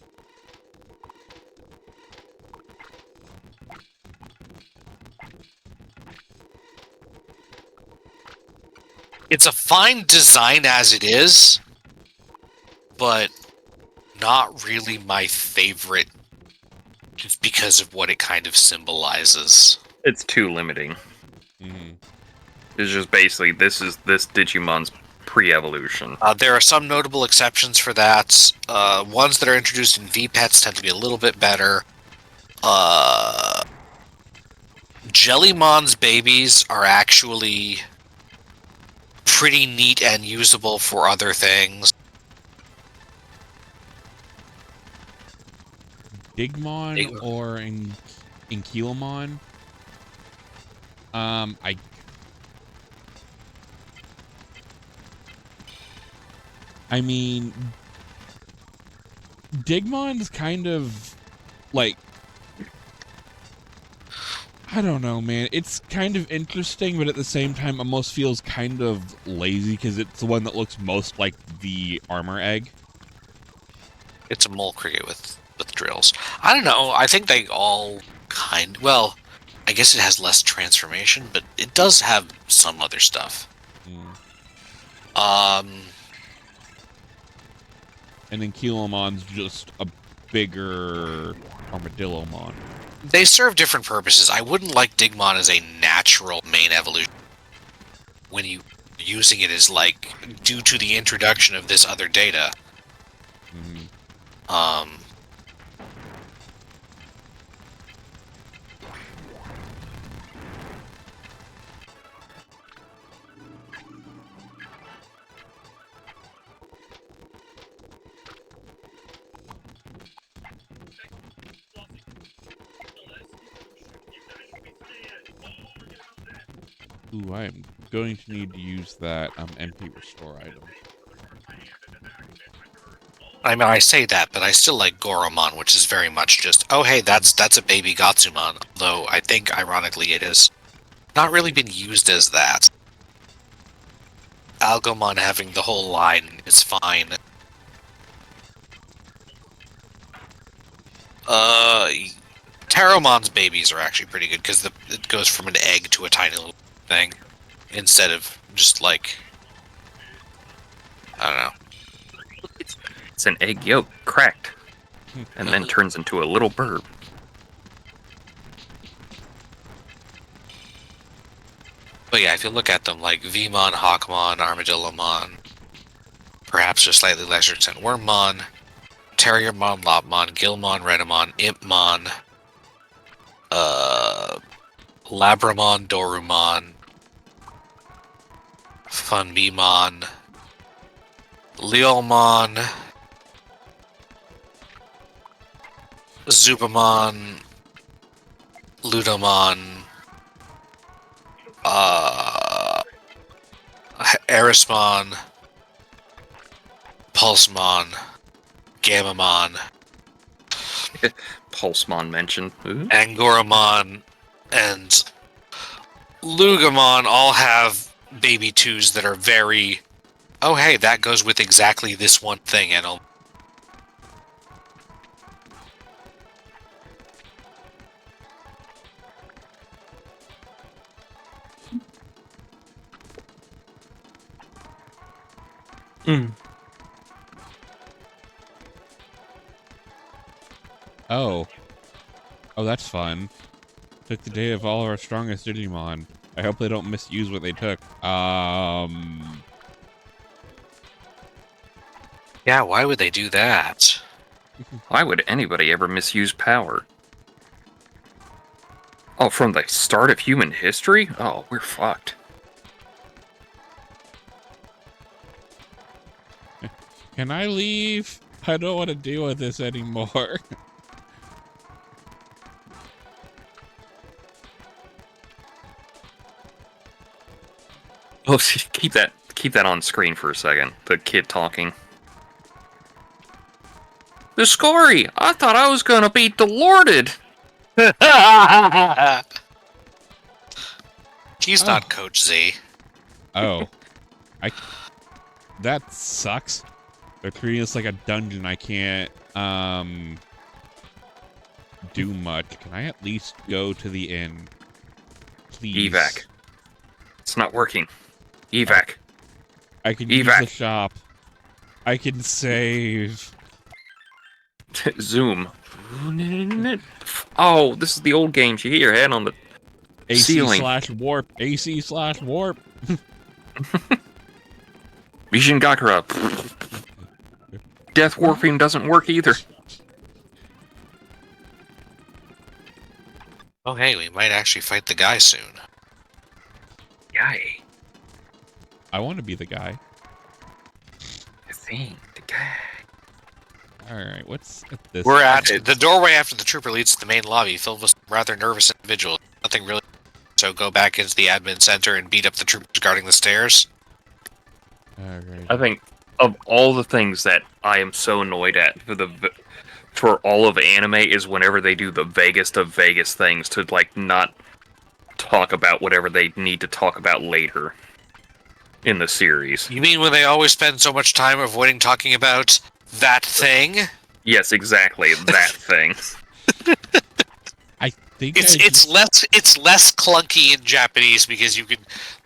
It's a fine design as it is, but not really my favorite, just because of what it kind of symbolizes. It's too limiting. Mm-hmm. It's just basically this Digimon's pre-evolution. There are some notable exceptions for that. Ones that are introduced in V-Pets tend to be a little bit better. Jellymon's babies are actually pretty neat and usable for other things. Digimon or Inkilimon? I mean, Digmon's kind of like, I don't know, man. It's kind of interesting, but at the same time, almost feels kind of lazy because it's the one that looks most like the armor egg. It's a mole cricket with drills. I don't know. I think they all well, I guess it has less transformation, but it does have some other stuff. And then Kilomon's just a bigger Armadillomon. They serve different purposes. I wouldn't like Digimon as a natural main evolution when you using it as like due to the introduction of this other data. Ooh, I am going to need to use that MP restore item. I mean, I say that, but I still like Goromon, which is very much just, oh hey, that's a baby Gatsumon. Though I think, ironically, it has not really been used as that. Algomon having the whole line is fine. Taromon's babies are actually pretty good because it goes from an egg to a tiny little thing instead of just like, I don't know. It's an egg yolk cracked and then turns into a little bird. But yeah, if you look at them like Vmon, Hawkmon, Armadillomon, perhaps to a slightly lesser extent Wormmon, Terriermon, Lopmon, Gilmon, Renamon, Impmon, Labramon, Dorumon, Funbimon, Leomon, Zupamon, Ludomon, Erismon, Pulsemon, Gamamon, Pulsemon mentioned. Angoramon, and Lugamon all have baby twos that are very, oh hey, that goes with exactly this one thing, and Oh, that's fun. Took the day of all our strongest Digimon. I hope they don't misuse what they took. yeah, why would they do that? Why would anybody ever misuse power? Oh, from the start of human history? Oh, we're fucked. Can I leave? I don't want to deal with this anymore. Oh, keep that on screen for a second. The kid talking. The Scory! I thought I was gonna be delorded! He's not Coach Z. Oh. That sucks. They're treating this like a dungeon. I can't, do much. Can I at least go to the inn? Please. Evac. It's not working. Evac. I can use the shop. I can save. Zoom. Oh, this is the old games. You hit your head on the ceiling. AC/warp. AC/warp. Vision Gakura. Death warping doesn't work either. Oh, hey, we might actually fight the guy soon. Guy. I want to be the guy. I think the guy. Alright, what's at this? We're at the doorway after the trooper leads to the main lobby, filled with rather nervous individuals. Nothing really. So go back into the admin center and beat up the troopers guarding the stairs. Alright. I think of all the things that I am so annoyed at for all of anime is whenever they do the vaguest of vaguest things to like not talk about whatever they need to talk about later in the series. You mean when they always spend so much time avoiding talking about that thing? Yes, exactly, that thing. I think it's less clunky in Japanese because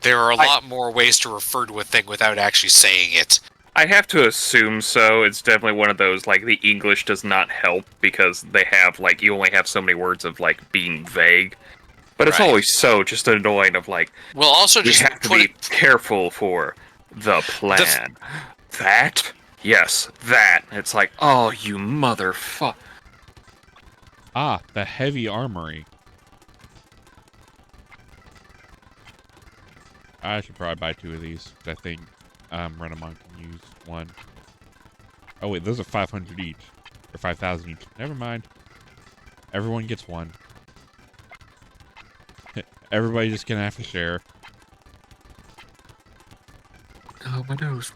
there are a lot more ways to refer to a thing without actually saying it. I have to assume so. It's definitely one of those, like, the English does not help because they have, like, you only have so many words of, like, being vague. But it's always so just annoying of, like, well, also you just have to be careful for the plan. That? Yes, that. It's like, oh, you motherfucker. Ah, the heavy armory. I should probably buy 2 of these. I think Renamon can use 1. Oh wait, those are 500 each. Or 5,000 each. Never mind. Everyone gets 1. Everybody's just gonna have to share. Oh, my nose.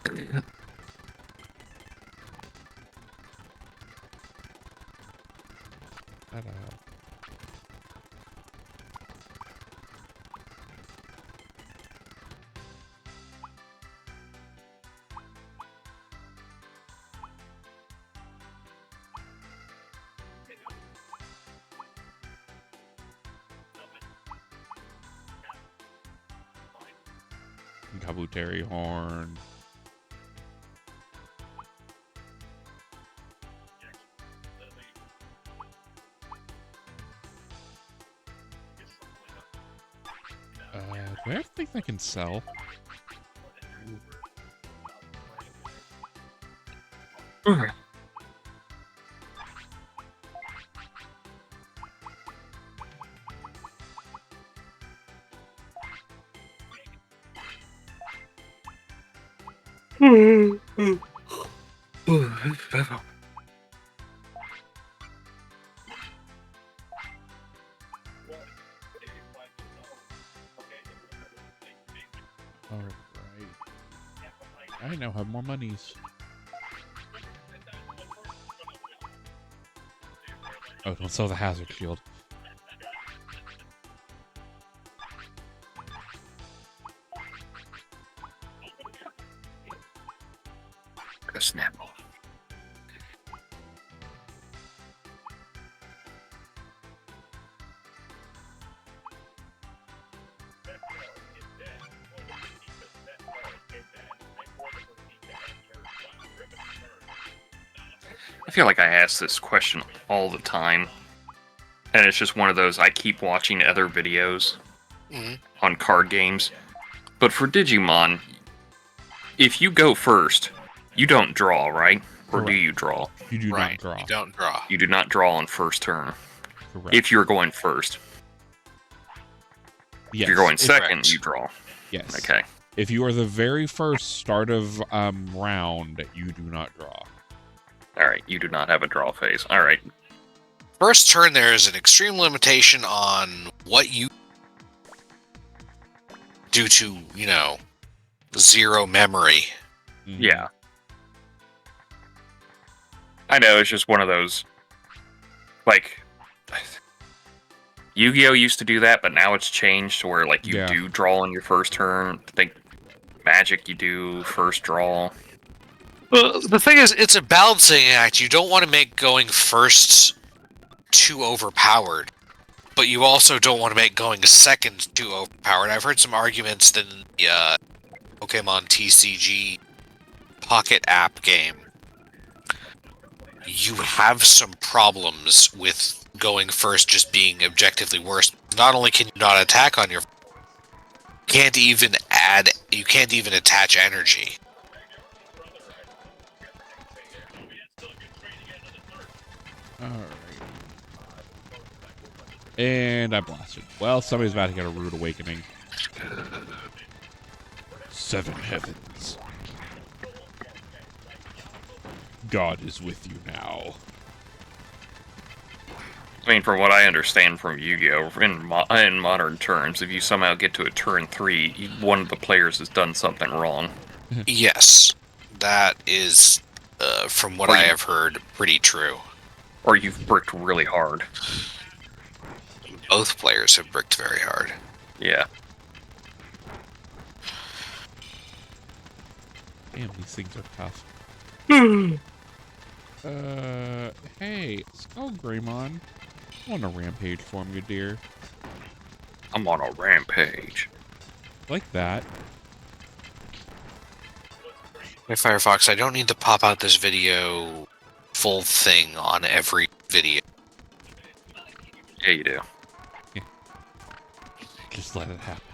Kabuteri horn. Do I have things I can sell? Alright. I now have more monies. Oh, don't sell the hazard shield. A Snapple. I feel like I ask this question all the time, and it's just one of those I keep watching other videos on card games. But for Digimon, if you go first, you don't draw, right? Or do you draw? You do not draw. You don't draw. You do not draw on first turn. Correct. If you're going first. Yes. If you're going second, correct. you draw. Yes. Okay. If you are the very first start of round, you do not draw. All right. You do not have a draw phase. All right. First turn, there is an extreme limitation on what you... due to, you know, zero memory. Mm-hmm. Yeah. I know, it's just one of those, like, Yu-Gi-Oh! Used to do that, but now it's changed to where, like, you do draw on your first turn. I think Magic, you do first draw. Well, the thing is, it's a balancing act. You don't want to make going first too overpowered, but you also don't want to make going second too overpowered. I've heard some arguments that in the Pokemon TCG Pocket app game, you have some problems with going first just being objectively worse. Not only can you not attack on your... you can't even attach energy. Alright. And I blasted. Well, somebody's about to get a rude awakening. 7 heavens. God is with you now. I mean, from what I understand from Yu-Gi-Oh! In modern terms, if you somehow get to a turn 3, one of the players has done something wrong. Yes, that is, from what I have heard, pretty true. Or you've bricked really hard. Both players have bricked very hard. Yeah. Damn, these things are tough. Hey, Skull Greymon. I want a rampage from you, dear. I'm on a rampage. Like that. Hey, Firefox, I don't need to pop out this video full thing on every video. Yeah, you do. Yeah. Just let it happen.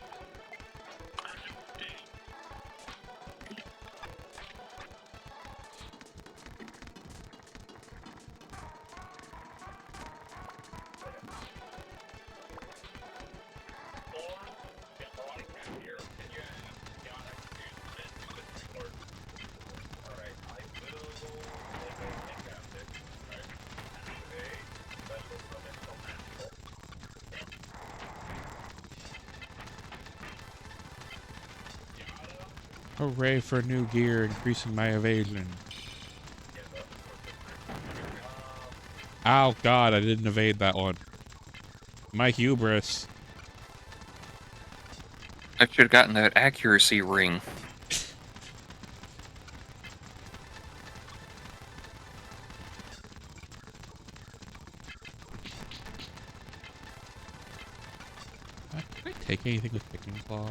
Hooray for new gear, increasing my evasion. Oh god, I didn't evade that one. My hubris. I should have gotten that accuracy ring. Can I take anything with Picking Claw?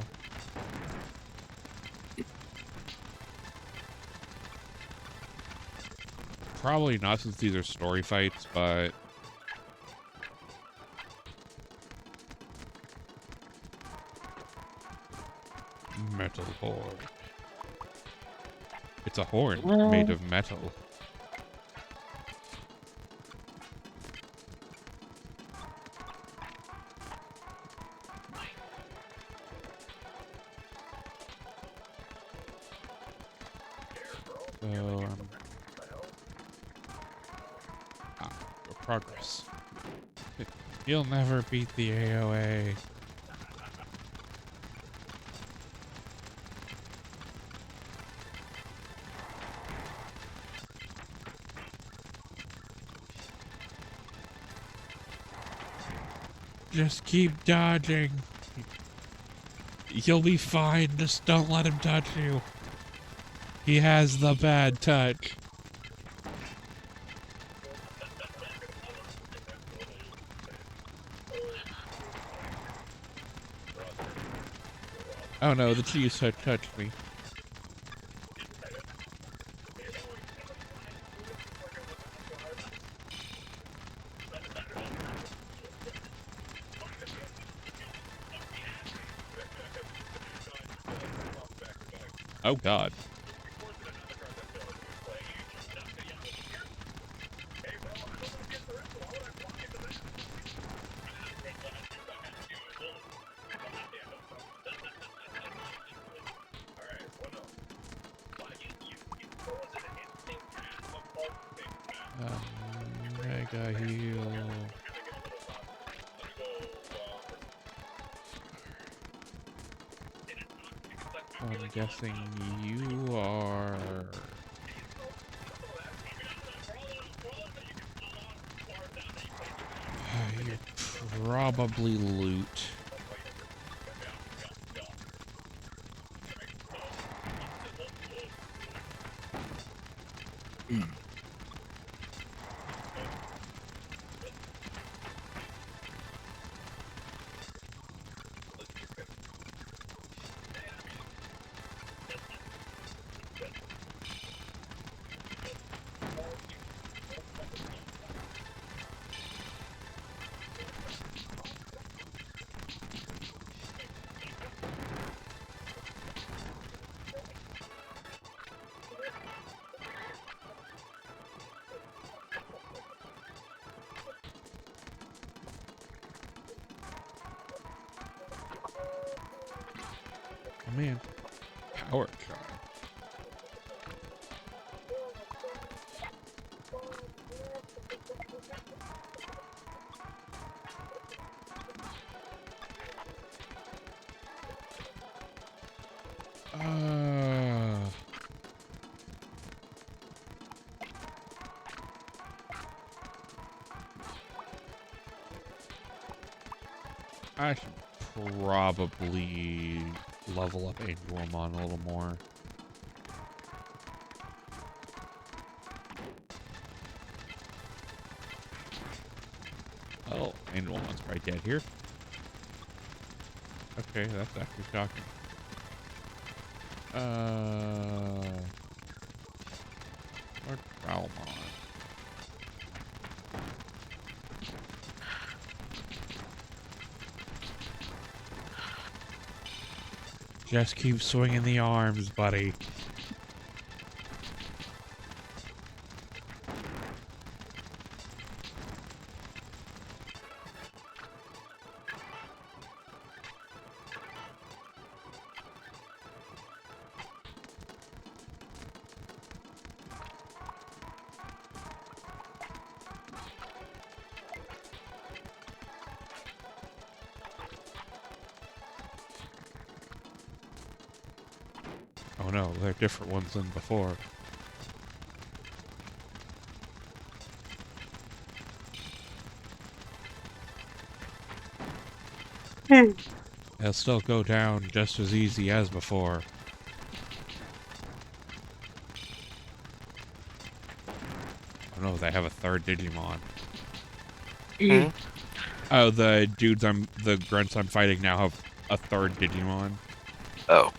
Probably not, since these are story fights, but... Metal horn. It's a horn made of metal. So, progress. You'll never beat the AOA. Just keep dodging. You'll be fine. Just don't let him touch you. He has the bad touch. Oh no, the cheese touched me. Oh god. Mega heal. I'm guessing you are... You're probably loot. Oh man, power charge. I should probably level up Angelmon a little more. Oh, Angelmon's right dead here. Okay, that's actually shocking. Where's Growlmon? Just keep swinging the arms, buddy. Oh no, they're different ones than before. They'll still go down just as easy as before. Oh no, they have a third Digimon. Oh, the grunts I'm fighting now have a third Digimon. Oh.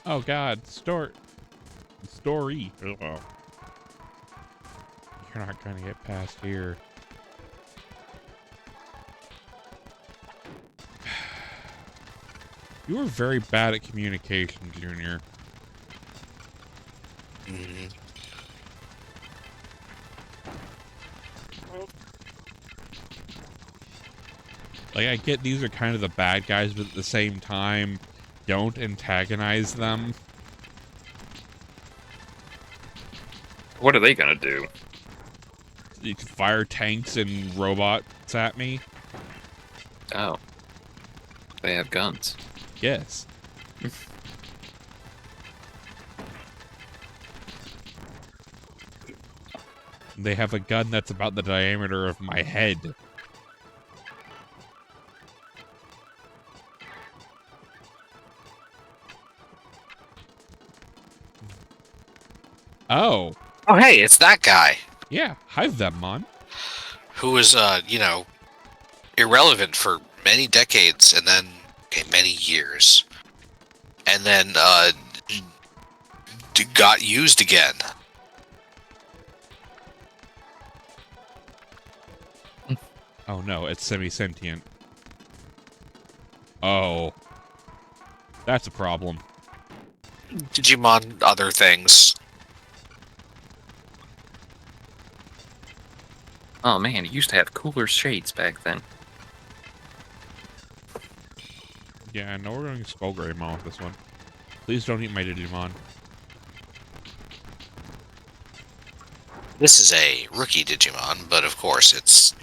Oh god, story. Oh. You're not gonna get past here. You were very bad at communication, Junior. Mm-hmm. Like, I get these are kind of the bad guys, but at the same time, don't antagonize them. What are they gonna do? You can fire tanks and robots at me. Oh. They have guns. Yes. They have a gun that's about the diameter of my head. Oh. Oh, hey, it's that guy. Yeah, hive them, Mon. Who was, irrelevant for many decades and then many years. And then, got used again. Oh no, it's semi-sentient. Oh. That's a problem. Digimon other things. Oh man, it used to have cooler shades back then. Yeah, I know we're going Skullgreymon with this one. Please don't eat my Digimon. This is a rookie Digimon, but of course it's,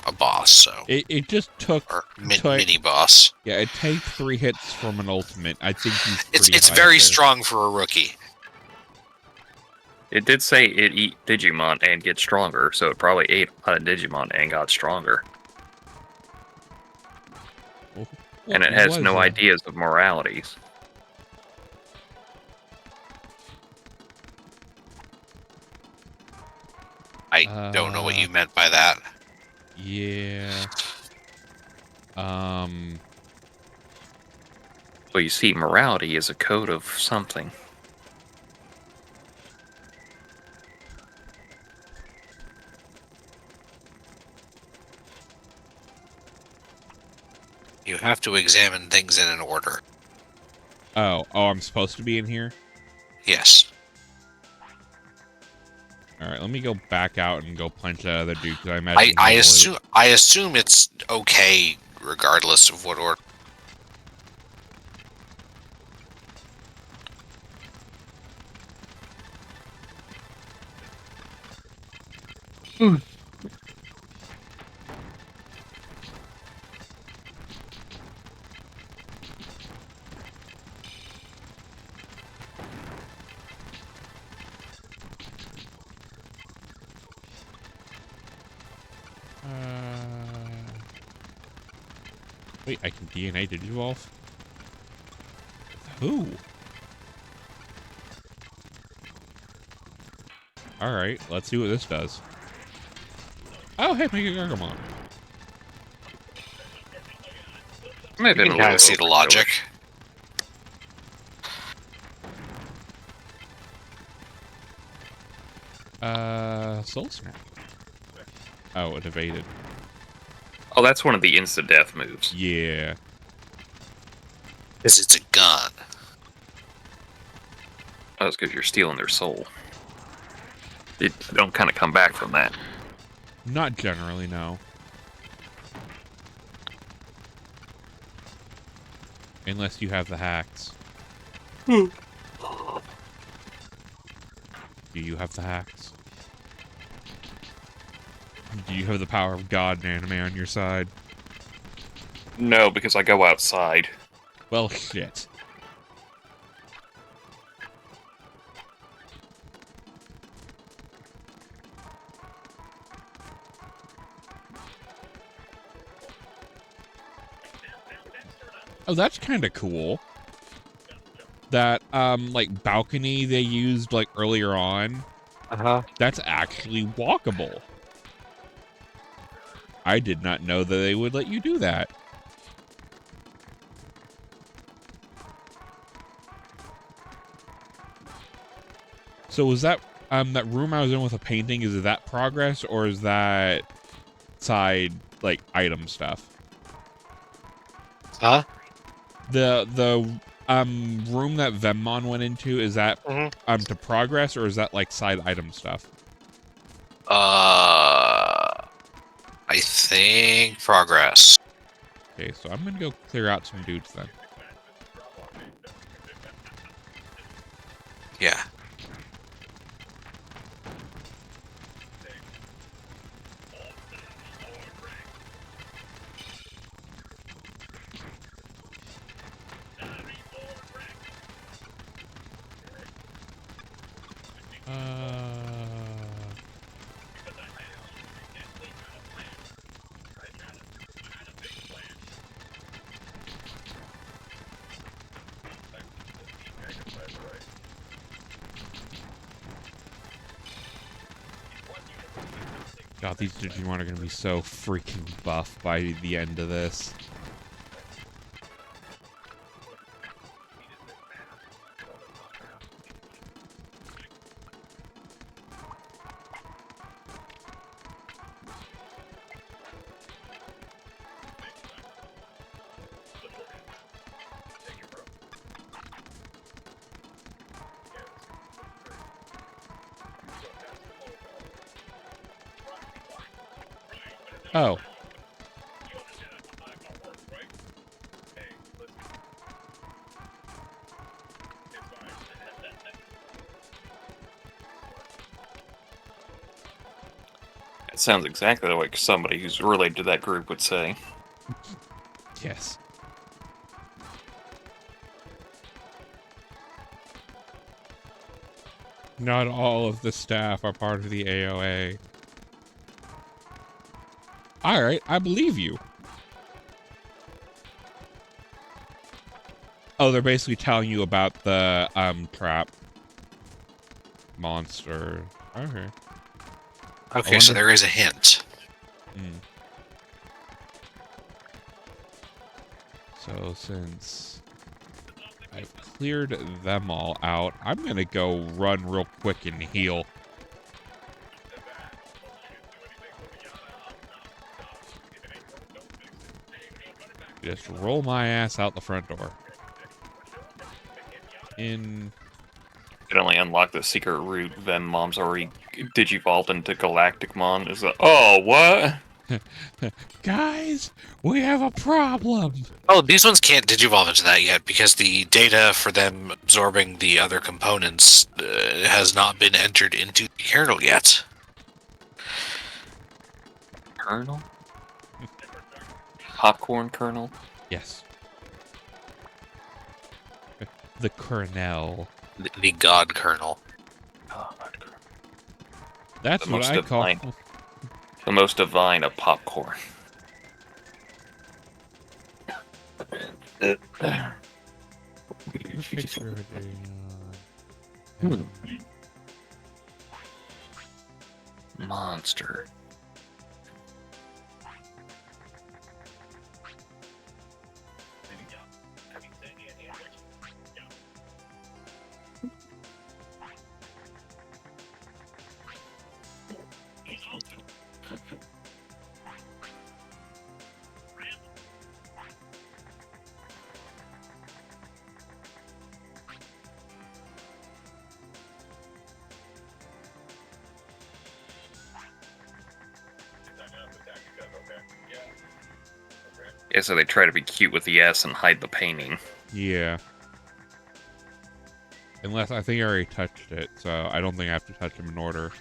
a boss, so... It just took... Or mini boss. Yeah, it takes 3 hits from an ultimate. I think he's pretty It's high very there. strong for a rookie. It did say it eat Digimon and get stronger, so it probably ate a lot of Digimon and got stronger. And it has no ideas of moralities. I don't know what you meant by that. Yeah. Well, you see, morality is a code of something. You have to examine things in an order. Oh, I'm supposed to be in here? Yes. Alright, let me go back out and go punch that other dude, because I imagine... I assume it's okay, regardless of what order. Wait, I can DNA Digivolve? Who? Alright, let's see what this does. Oh, hey, Mega Gargamon. You can kind of see the logic. Soul Snap. Oh, it evaded. Oh, that's one of the insta-death moves. Yeah. Because it's a gun. Oh, that's because you're stealing their soul. It don't kind of come back from that. Not generally, no. Unless you have the hacks. Do you have the hacks? Do you have the power of God and anime on your side? No, because I go outside. Well, shit. Oh, that's kind of cool. That, like, balcony they used, like, earlier on. Uh-huh. That's actually walkable. I did not know that they would let you do that. So was that, that room I was in with a painting, is that progress, or is that side, like, item stuff? Huh? The room that Vemmon went into, is that, to progress, or is that, like, side item stuff? I think progress. Okay, so I'm gonna go clear out some dudes then. Yeah. God, these Digimon are gonna be so freaking buff by the end of this. Oh. It sounds exactly like somebody who's related to that group would say. Yes. Not all of the staff are part of the AOA. Alright, I believe you. Oh, they're basically telling you about the, trap monster. Okay. Okay, so there is a hint. So since I've cleared them all out, I'm gonna go run real quick and heal. Just roll my ass out the front door. You can only unlock the secret route, then Mom's already digivolved into Galacticmon. Is like, oh, what? Guys, we have a problem. Oh, these ones can't digivolve into that yet because the data for them absorbing the other components has not been entered into the kernel yet. Kernel? Popcorn kernel? Yes. The kernel. The god kernel. That's what I call the most divine of popcorn. Monster. Yeah, so they try to be cute with the S and hide the painting. Yeah. Unless I think I already touched it, so I don't think I have to touch them in order.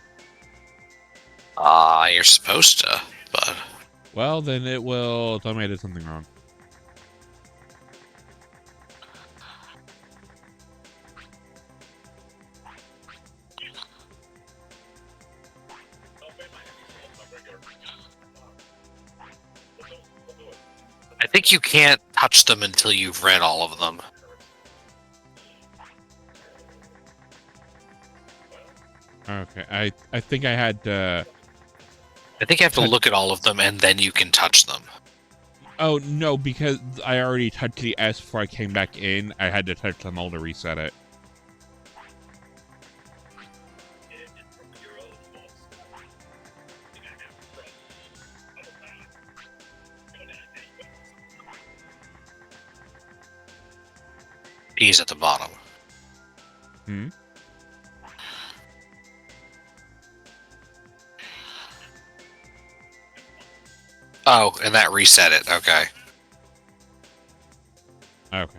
You're supposed to, but... Well, then it will tell me I did something wrong. I think you can't touch them until you've read all of them. Okay, I think I had to... I think you have to look at all of them and then you can touch them. Oh, no, because I already touched the S before I came back in. I had to touch them all to reset it. E's at the bottom. Hmm? Oh, and that reset it. Okay. Okay.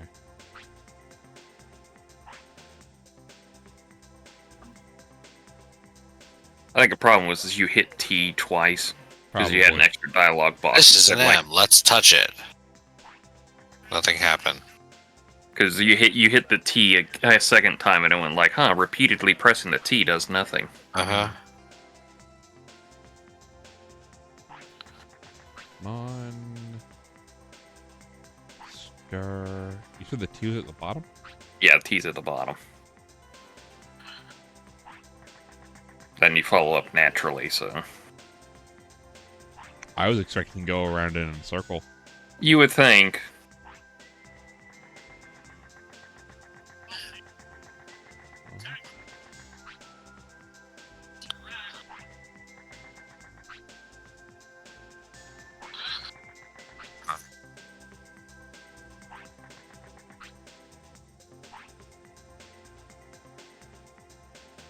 I think the problem was you hit T twice because you had an extra dialogue box. This is an M. Let's touch it. Nothing happened. Because you hit the T a second time and it went like, huh, repeatedly pressing the T does nothing. Uh-huh. Come on. Stir. You said the T was at the bottom? Yeah, T's at the bottom. Then you follow up naturally, so... I was expecting to go around in a circle. You would think.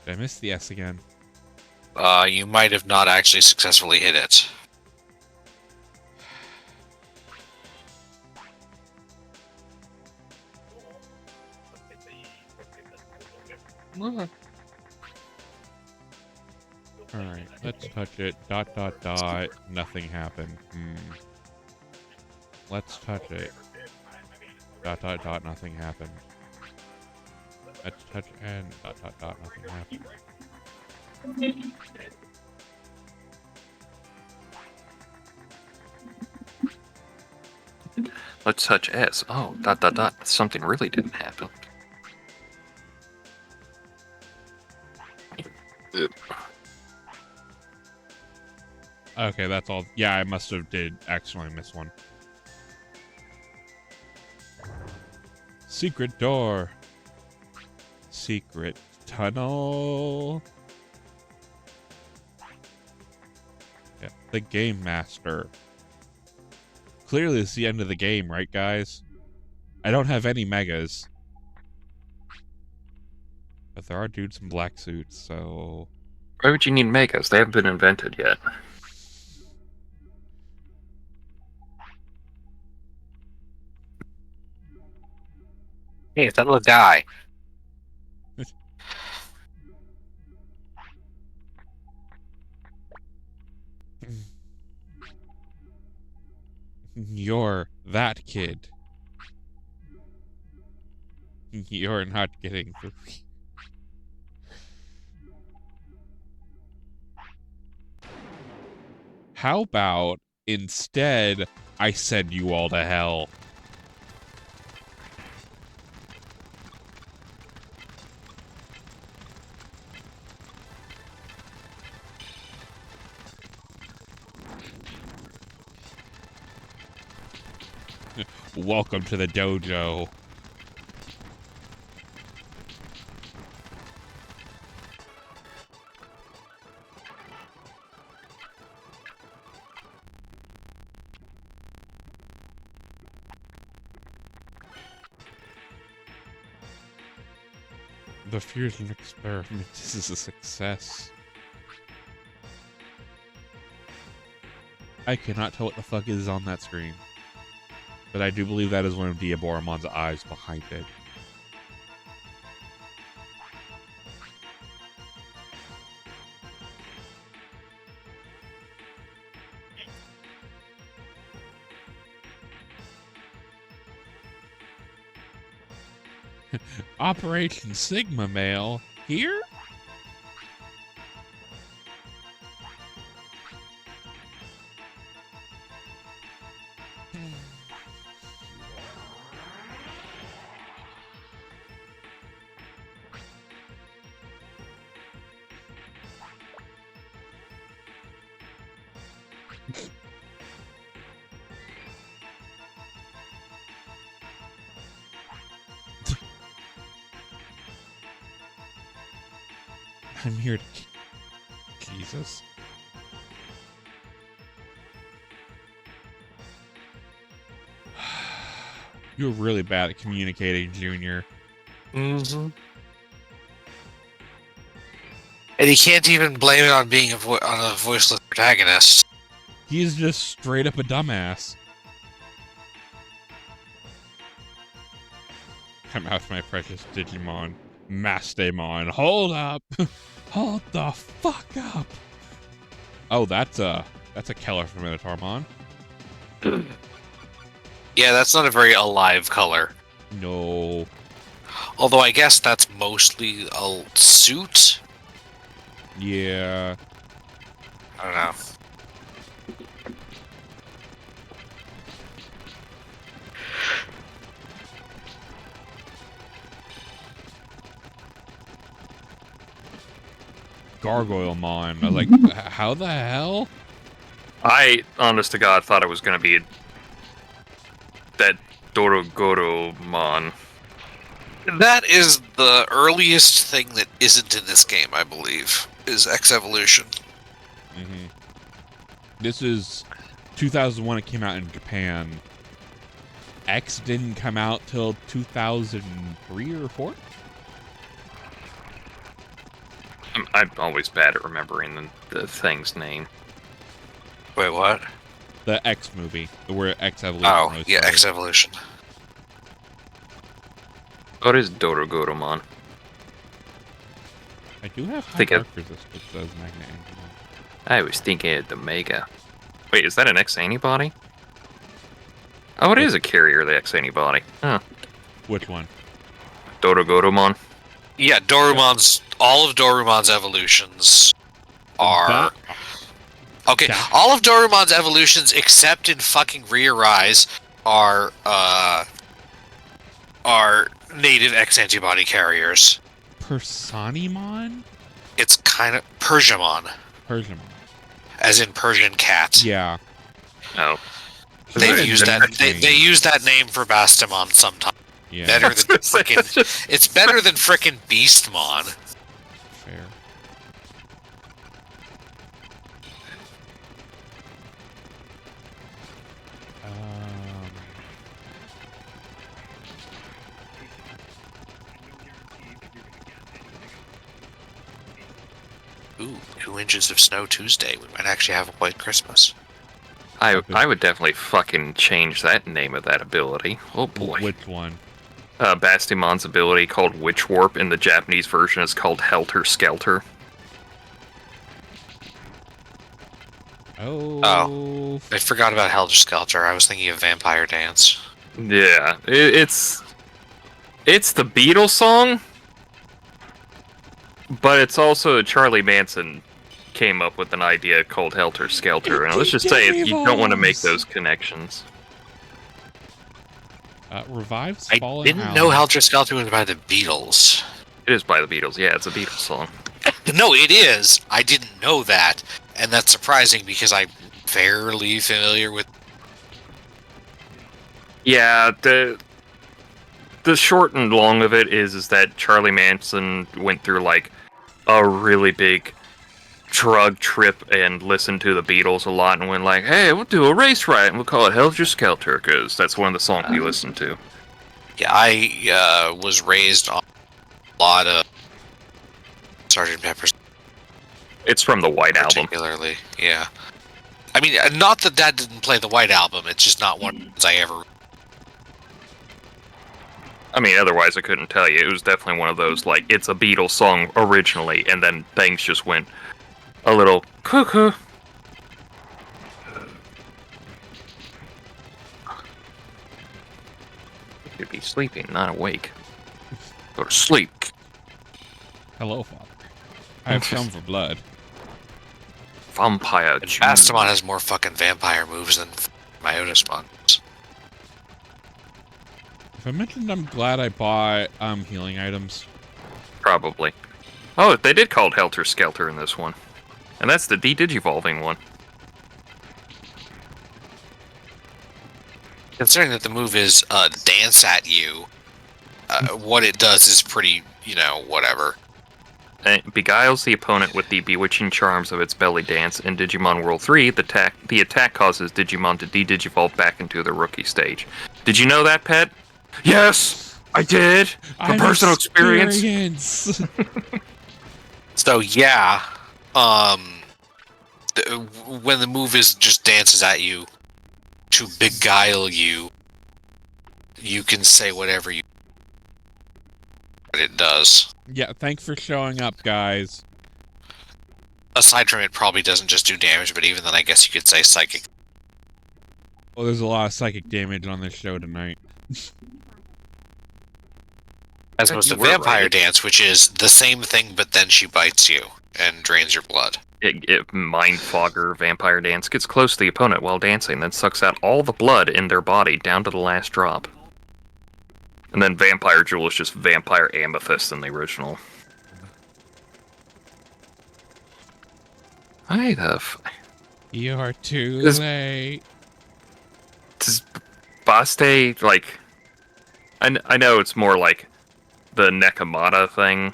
Did I miss the S again? You might have not actually successfully hit it. Alright, let's touch it. ... Nothing happened. Let's touch it. ... Nothing happened. Let's touch and ... Nothing happened. Let's touch S. Oh, ... Something really didn't happen. Okay, that's all. Yeah, I must have did accidentally miss one. Secret door. Secret tunnel. Yeah, the game master. Clearly, it's the end of the game, right, guys? I don't have any megas. But there are dudes in black suits, so... Why would you need megas? They haven't been invented yet. Hey, that little guy. You're that kid. You're not getting through. How about instead I send you all to hell? Welcome to the dojo. The fusion experiment is a success. I cannot tell what the fuck is on that screen. But I do believe that is one of Diaboromon's eyes behind it. Operation Sigma Male here? I'm here to... Jesus. You're really bad at communicating, Junior. Mm-hmm. And you can't even blame it on being on a voiceless protagonist. He's just straight up a dumbass. Come out, my precious Digimon. Mastemon, hold up! Hold the fuck up! Oh, that's a Keller from Minotaurmon. Yeah, that's not a very alive color. No. Although I guess that's mostly a suit? Yeah. I don't know. Gargoylemon. I was like, how the hell? I, honest to God, thought it was going to be that Dorogoromon. That is the earliest thing that isn't in this game, I believe, is X Evolution. Mm-hmm. This is 2001. It came out in Japan. X didn't come out till 2003 or 4. I'm always bad at remembering the thing's name. Wait, what? The X movie, where X Evolution Oh, was yeah, started. X Evolution. What is Dorogoromon? I do have high arc resistance as Magna Angemon. I was thinking of the Mega. Wait, is that an X antibody? Oh, it is a carrier, the X antibody. Huh. Which one? Dorogoromon. Yeah, Dorumon's... All of Dorumon's evolutions are... Okay, all of Dorumon's evolutions, except in fucking Re-Arise, are native X antibody carriers. Persanimon? It's kind of Persiamon. Persiamon. As in Persian cat. Yeah. Oh. They've used that. They use that name for Bastamon sometimes. Yeah. Better than frickin'. It's better than frickin' Beastmon. Fair. Ooh, 2 inches of snow Tuesday. We might actually have a white Christmas. I would definitely fucking change that name of that ability. Oh boy. Which one? Bastimon's ability called Witch Warp in the Japanese version is called Helter Skelter. Oh. I forgot about Helter Skelter. I was thinking of Vampire Dance. Yeah, it's the Beatles song, but it's also Charlie Manson came up with an idea called Helter Skelter, and let's just say you don't want to make those connections. Revives I Fallen didn't Hound. know Helter Skelter was by the Beatles. It is by the Beatles, yeah, it's a Beatles song. No, it is. I didn't know that, and that's surprising because I'm fairly familiar with... Yeah, the short and long of it is that Charlie Manson went through, like, a really big drug trip and listened to the Beatles a lot and went like, hey, we'll do a race riot and we'll call it Helter Skelter, because that's one of the songs we listened to. Yeah, I was raised on a lot of Sgt. Pepper's. It's from the White Album. Particularly, yeah. I mean, not that didn't play the White Album, it's just not one I ever... I mean, otherwise I couldn't tell you. It was definitely one of those, like, it's a Beatles song originally, and then things just went a little cuckoo. You'd be sleeping, not awake. Go to sleep. Hello, Father. I have come for blood. Vampire Juice. Bastamon has more fucking vampire moves than Myotismon. If I mentioned I'm glad I bought healing items. Probably. Oh, they did call it Helter Skelter in this one. And that's the de-digivolving one. Considering that the move is dance at you, what it does is pretty, whatever. And it beguiles the opponent with the bewitching charms of its belly dance. In Digimon World 3, the attack causes Digimon to de-digivolve back into the rookie stage. Did you know that, Pet? Yes! I did! From personal experience! So, yeah. When the move is just dances at you to beguile you, you can say whatever you... But it does. Yeah, thanks for showing up, guys. Aside from it probably doesn't just do damage, but even then I guess you could say psychic. Well, there's a lot of psychic damage on this show tonight. As opposed to Vampire Dance, which is the same thing, but then she bites you and drains your blood. Mindfogger Vampire Dance gets close to the opponent while dancing, then sucks out all the blood in their body down to the last drop. And then Vampire Jewel is just Vampire Amethyst in the original. You're too late. Does Baste, like... I know it's more like the Nekomata thing.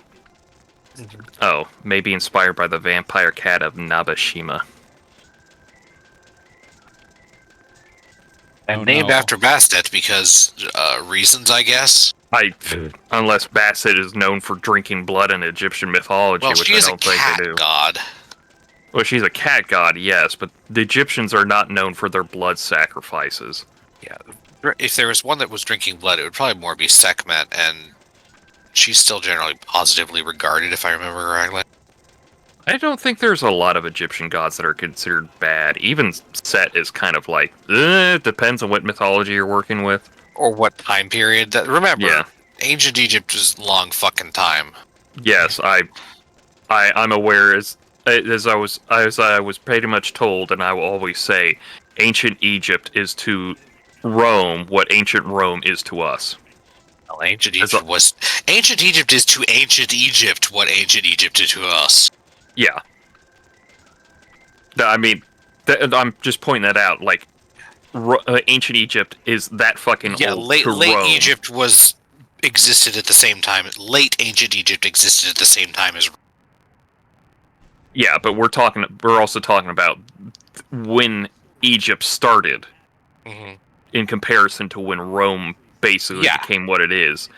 Oh, maybe inspired by the vampire cat of Nabashima. And named after Bastet because reasons, I guess. Unless Bastet is known for drinking blood in Egyptian mythology, which I don't think they do. God. Well, she's a cat god, yes, but the Egyptians are not known for their blood sacrifices. Yeah, if there was one that was drinking blood, it would probably more be Sekhmet, and she's still generally positively regarded, if I remember correctly. I don't think there's a lot of Egyptian gods that are considered bad. Even Set is kind of like, depends on what mythology you're working with. Or what time period. Remember, ancient Egypt is long fucking time. Yes, I'm aware as I was pretty much told, and I will always say, ancient Egypt is to Rome what ancient Rome is to us. Well, ancient Egypt is to ancient Egypt what ancient Egypt is to us. Yeah. I mean, I'm just pointing that out. Like, ancient Egypt is that fucking old late to Rome. Egypt existed at the same time. Late ancient Egypt existed at the same time as. Yeah, but we're also talking about when Egypt started, in comparison to when Rome basically became what it is.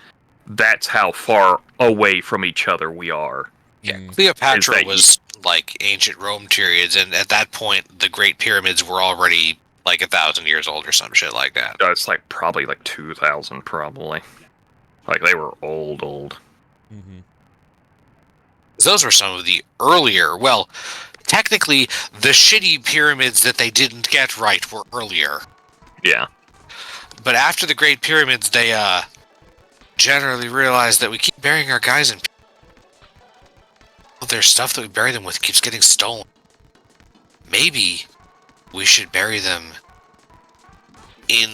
That's how far away from each other we are. Yeah, Cleopatra was like ancient Rome periods, and at that point, the Great Pyramids were already like 1,000 years old or some shit like that. It's like probably like 2,000, probably. Like they were old. Mm-hmm. Those were some of the earlier. Well, technically, the shitty pyramids that they didn't get right were earlier. Yeah. But after the Great Pyramids, they generally realized that we keep burying our guys in. There's stuff that we bury them with keeps getting stolen. Maybe we should bury them in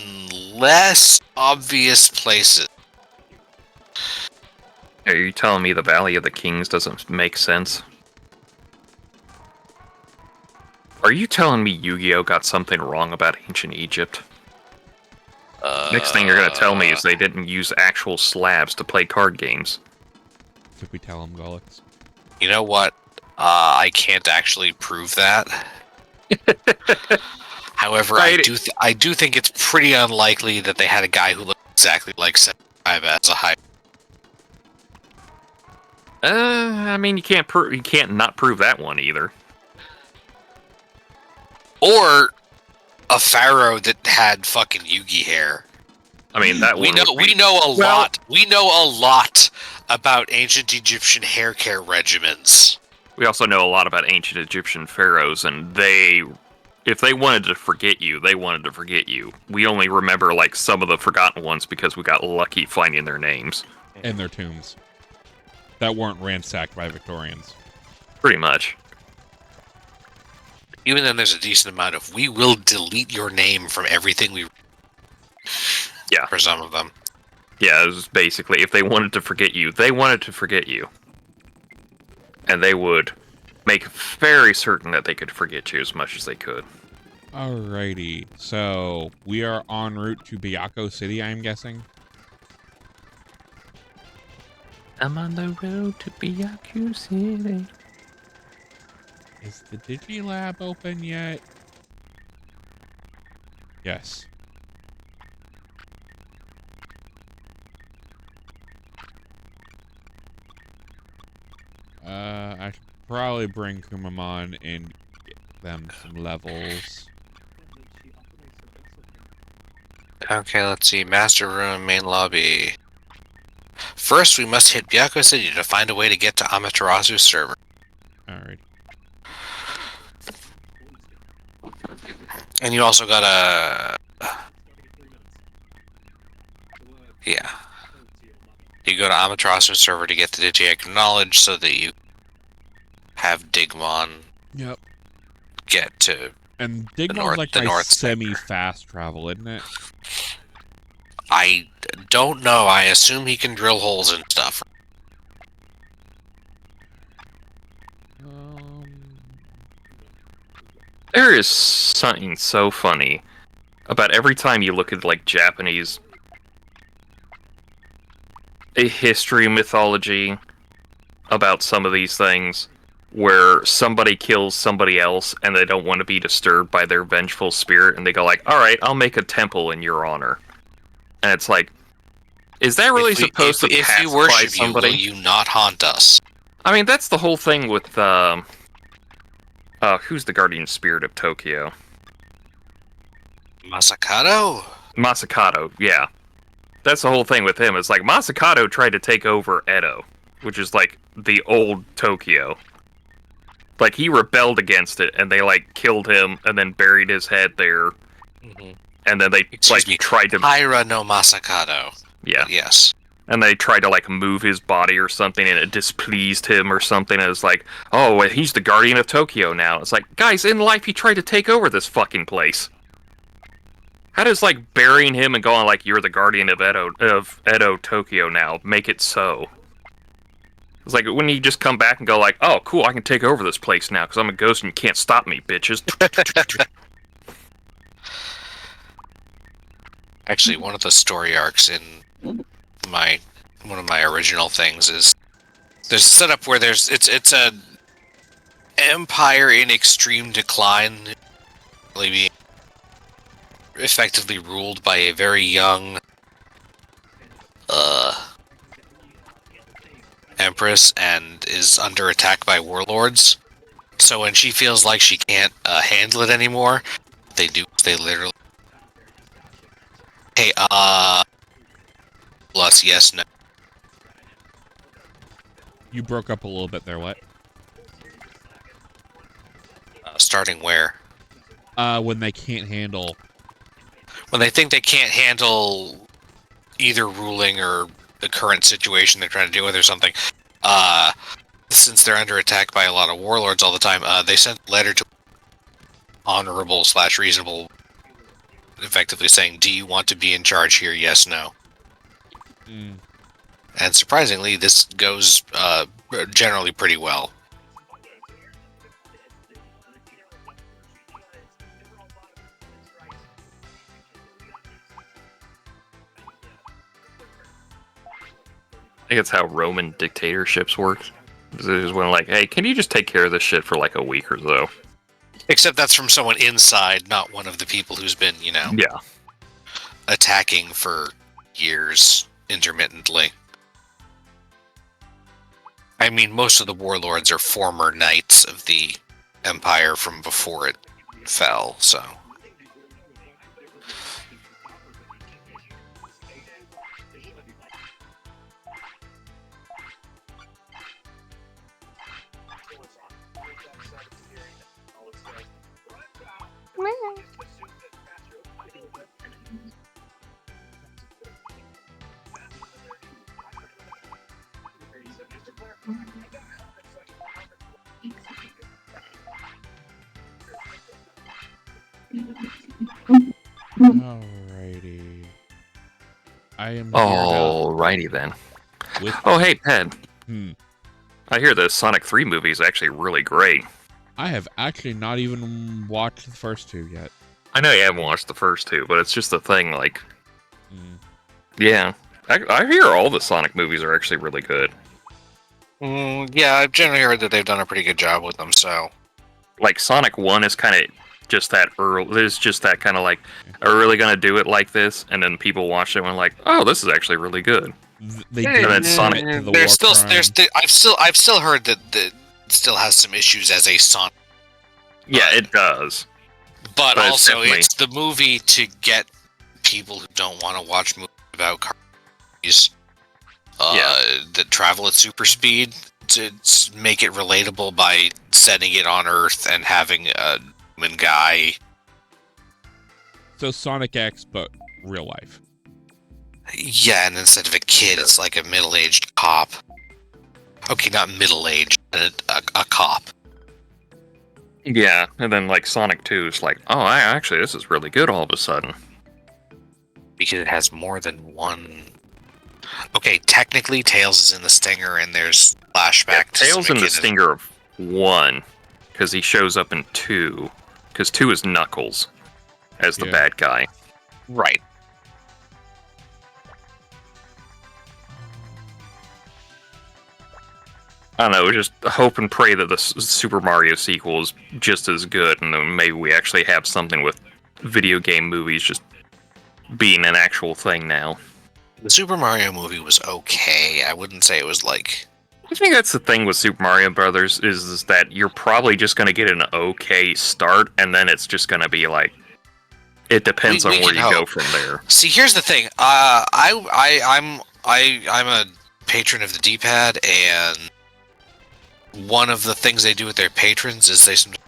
less obvious places. Are you telling me the Valley of the Kings doesn't make sense? Are you telling me Yu-Gi-Oh! Got something wrong about ancient Egypt? Next thing you're going to tell me is they didn't use actual slabs to play card games. Should we tell them, Golux? You know what? I can't actually prove that. However, I do think it's pretty unlikely that they had a guy who looked exactly like 75 as a high. I mean, you can't not prove that one either. Or a pharaoh that had fucking Yugi hair. I mean, that we know a lot. We know a lot about ancient Egyptian hair care regimens. We also know a lot about ancient Egyptian pharaohs, and if they wanted to forget you, they wanted to forget you. We only remember like some of the forgotten ones because we got lucky finding their names and their tombs that weren't ransacked by Victorians. Pretty much. Even then, there's a decent amount of we will delete your name from everything we. Yeah. For some of them. Yeah, it was basically, if they wanted to forget you, they wanted to forget you. And they would make very certain that they could forget you as much as they could. Alrighty, so we are en route to Byaku City, I'm guessing? I'm on the road to Byaku City. Is the Digilab open yet? Yes. I should probably bring Kumamon and get them some levels. Okay, let's see. Master room, main lobby. First, we must hit Byaku City to find a way to get to Amaterasu's server. Alright. And you also gotta... Yeah. You go to Amaterasu's server to get the Digi knowledge so that you have Digimon. Yep. Get to... And Digimon's like my semi-fast travel, isn't it? I don't know. I assume he can drill holes and stuff. There is something so funny about every time you look at like Japanese history, mythology about some of these things, where somebody kills somebody else and they don't want to be disturbed by their vengeful spirit, and they go like, "All right, I'll make a temple in your honor." And it's like, is that really supposed to pacify somebody? If we worship you, will you not haunt us? I mean, that's the whole thing with who's the guardian spirit of Tokyo? Masakato? Masakato, yeah. that's the whole thing with him. It's like Masakado tried to take over Edo, which is like the old Tokyo. Like he rebelled against it, and they like killed him, and then buried his head there. Mm-hmm. And then they tried to Taira no Masakado. Yeah. Yes. And they tried to like move his body or something, and it displeased him or something. And it's like, oh, he's the guardian of Tokyo now. It's like, guys, in life he tried to take over this fucking place. How does like burying him and going like you're the guardian of Edo Tokyo now make it so? It's like when you just come back and go like, oh, cool, I can take over this place now because I'm a ghost and you can't stop me, bitches. Actually, one of the story arcs in one of my original things is there's a setup where it's a empire in extreme decline, being effectively ruled by a very young empress and is under attack by warlords. So when she feels like she can't handle it anymore, they literally, hey, plus yes, no. You broke up a little bit there, what? Starting where? When they can't handle... When they think they can't handle either ruling or the current situation they're trying to deal with or something, since they're under attack by a lot of warlords all the time, they sent a letter to honorable/reasonable, effectively saying, do you want to be in charge here? Yes, no. Mm. And surprisingly, this goes generally pretty well. I think it's how Roman dictatorships work. Is when like, hey, can you just take care of this shit for like a week or so? Except that's from someone inside, not one of the people who's been, attacking for years intermittently. I mean, most of the warlords are former knights of the empire from before it fell, so... Alrighty. I am. Alrighty then. Oh, hey, Ped. I hear the Sonic 3 movie is actually really great. I have actually not even watched the first two yet. I know you haven't watched the first two, but it's just a thing, like... Yeah. I hear all the Sonic movies are actually really good. Yeah, I've generally heard that they've done a pretty good job with them, so... Like, Sonic 1 is kind of just that early... There's just that kind of like, are we really going to do it like this? And then people watch it and are like, oh, this is actually really good. They did. And then Sonic... I've still heard that it still has some issues as a Sonic. Yeah, it does. But also, it's the movie to get people who don't want to watch movies about cars that travel at super speed to make it relatable by setting it on Earth and having a human guy. So Sonic X, but real life. Yeah, and instead of a kid, it's like a middle-aged cop. Okay, not middle-aged, but a cop. Yeah, and then like Sonic 2 is like, oh, actually, this is really good all of a sudden. Because it has more than one... Okay, technically, Tails is in the Stinger, and there's flashback to Tails in the Stinger of 1, because he shows up in 2, because 2 is Knuckles as the bad guy. Right. I don't know, just hope and pray that the Super Mario sequel is just as good, and then maybe we actually have something with video game movies just being an actual thing now. The Super Mario movie was okay. I wouldn't say it was like... I think that's the thing with Super Mario Brothers, is that you're probably just going to get an okay start, and then it's just going to be like... It depends on where you go from there. See, here's the thing. I'm a patron of the D-pad, and one of the things they do with their patrons is they sometimes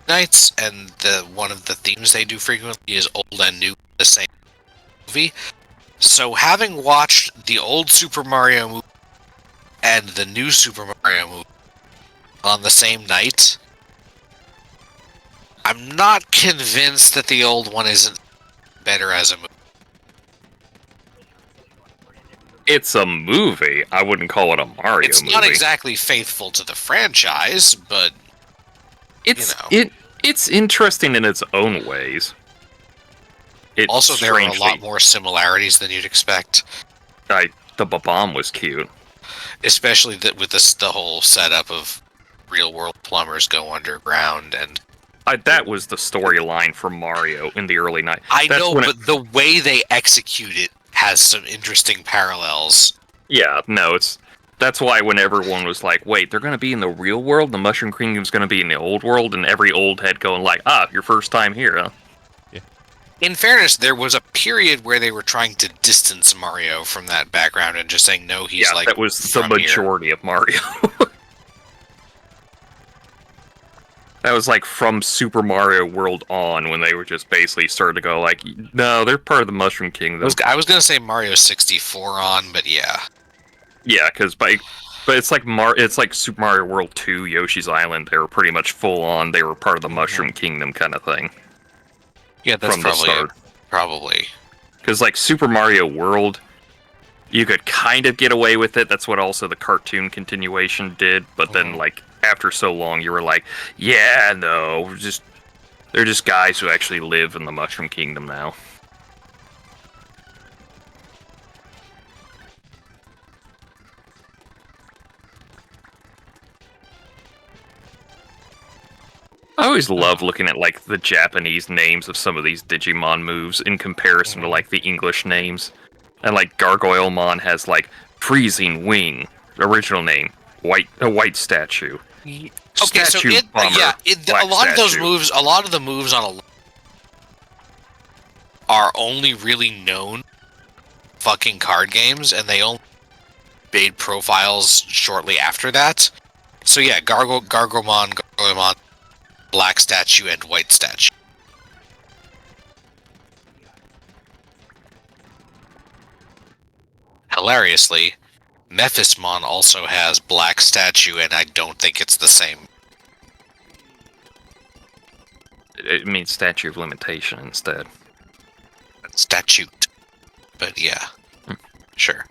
nights, and one of the themes they do frequently is old and new, the same movie. So, having watched the old Super Mario movie and the new Super Mario movie on the same night, I'm not convinced that the old one isn't better as a movie. It's a movie. I wouldn't call it a Mario movie. It's not exactly faithful to the franchise, but it's interesting in its own ways. Also, there are a lot more similarities than you'd expect. The bomb was cute, especially with the whole setup of real-world plumbers go underground, and that was the storyline for Mario in the early 90s. I know, but the way they execute it has some interesting parallels. Yeah, no, that's why when everyone was like, wait, they're going to be in the real world, the Mushroom Kingdom's going to be in the old world, and every old head going like, your first time here, huh? Yeah. In fairness, there was a period where they were trying to distance Mario from that background and just saying, no, he's like, that was the majority of Mario. That was like from Super Mario World on, when they were just basically started to go like, no, they're part of the Mushroom Kingdom. I was going to say Mario 64 on, but yeah. Yeah, but it's like Super Mario World 2, Yoshi's Island. They were pretty much full on. They were part of the Mushroom Kingdom kind of thing. Yeah, that's from the start. Probably. Because like Super Mario World, you could kind of get away with it. That's what also the cartoon continuation did. But then like after so long, you were like, yeah, no, they're just guys who actually live in the Mushroom Kingdom now. I always love looking at like the Japanese names of some of these Digimon moves in comparison to like the English names. And like Gargoylemon has like Freezing Wing, original name, a white statue. Okay, statue so bomber, a lot of those moves, a lot of the moves on are only really known fucking card games, and they only made profiles shortly after that. So yeah, Gargomon, black statue, and white statue. Hilariously, Mephismon also has black statue, and I don't think it's the same. It means statute of limitation instead. Statute. But yeah. Sure.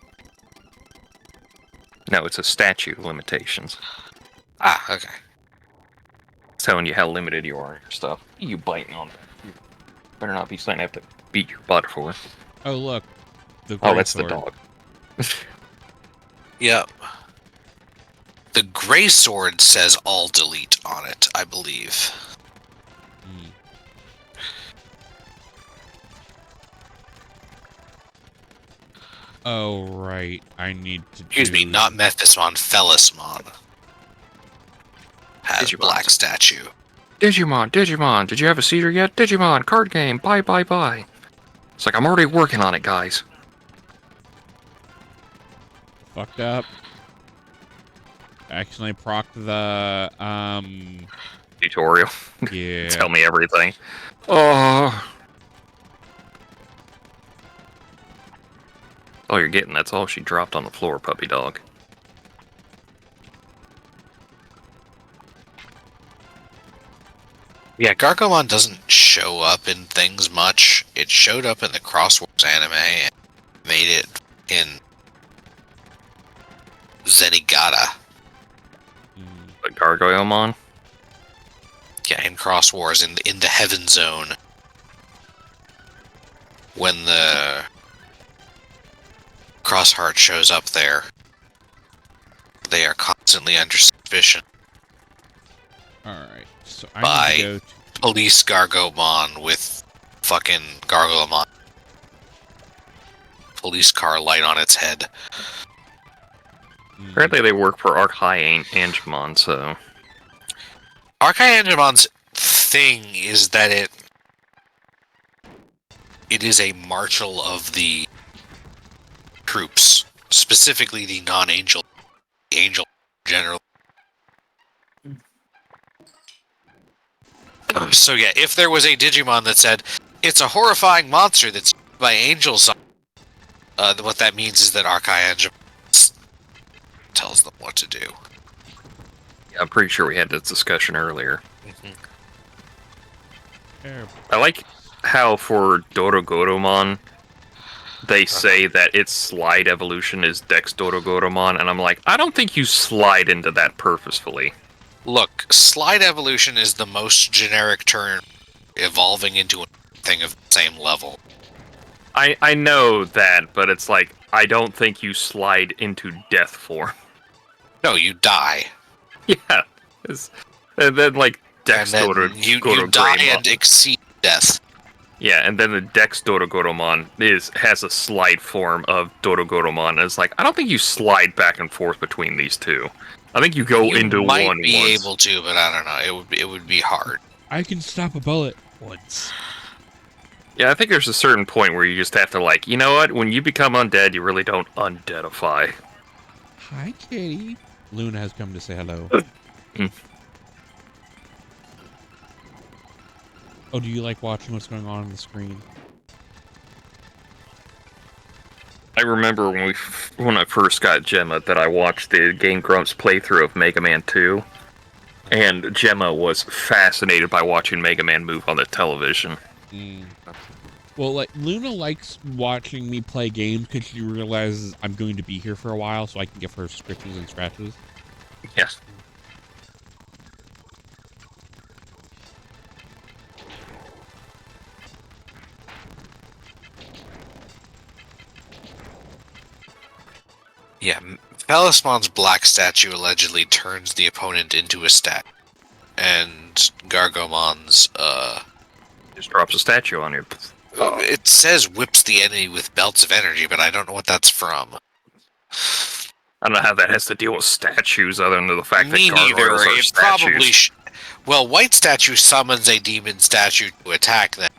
No, it's a statute of limitations. Ah, okay. It's telling you how limited you are in your stuff. You biting on it. You better not be saying I have to beat your butt for it. Oh, look. That's the dog. Yep. The gray sword says all delete on it, I believe. Oh, right. I need to Excuse me, not Mephismon, Felismon. Has Digimon. Black statue. Digimon, did you have a seizure yet? Digimon, card game, bye. It's like, I'm already working on it, guys. Fucked up. Accidentally procced the, tutorial. Yeah. Tell me everything. Oh. All you're getting, that's all she dropped on the floor, puppy dog. Yeah, Gargomon doesn't show up in things much. It showed up in the Cross Wars anime and made it in Zenigata. Like Gargoylemon? Yeah, in Cross Wars, in the Heaven Zone. When the Crossheart shows up there, they are constantly under suspicion. Alright, so I need to go to police Gargomon with fucking Gargolemon. Police car light on its head. Apparently they work for Archie-Angemon, so... Archie-Angemon's thing is that it is a marshal of the troops, specifically the non-angel, angel general. So yeah, if there was a Digimon that said, it's a horrifying monster that's used by angels, what that means is that Archangel tells them what to do. Yeah, I'm pretty sure we had this discussion earlier. Mm-hmm. I like how for Dorogoromon, they say that its slide evolution is Dex Dorogoromon, and I'm like, I don't think you slide into that purposefully. Look, slide evolution is the most generic term evolving into a thing of the same level. I know that, but it's like, I don't think you slide into death form. No, you die. Yeah. And then, like, Dex you die and exceed death. Yeah, and then the Dex Dorogoromon has a slide form of Dorogoromon, and it's like, I don't think you slide back and forth between these two. I think you go into one. You might be able to, but I don't know. It would be hard. I can stop a bullet once. Yeah, I think there's a certain point where you just have to, like, you know what? When you become undead, you really don't undeadify. Hi, Kitty. Luna has come to say hello. Oh, do you like watching what's going on the screen? I remember when I first got Gemma that I watched the Game Grumps playthrough of Mega Man 2, and Gemma was fascinated by watching Mega Man move on the television. Well, like, Luna likes watching me play games because she realizes I'm going to be here for a while, so I can give her scratches and scratches. Yes. Yeah, Palismon's black statue allegedly turns the opponent into a statue, and Gargomon's, just drops a statue on you. It says whips the enemy with belts of energy, but I don't know what that's from. I don't know how that has to deal with statues, other than the fact that gargoyles are statues. Probably well, white statue summons a demon statue to attack them.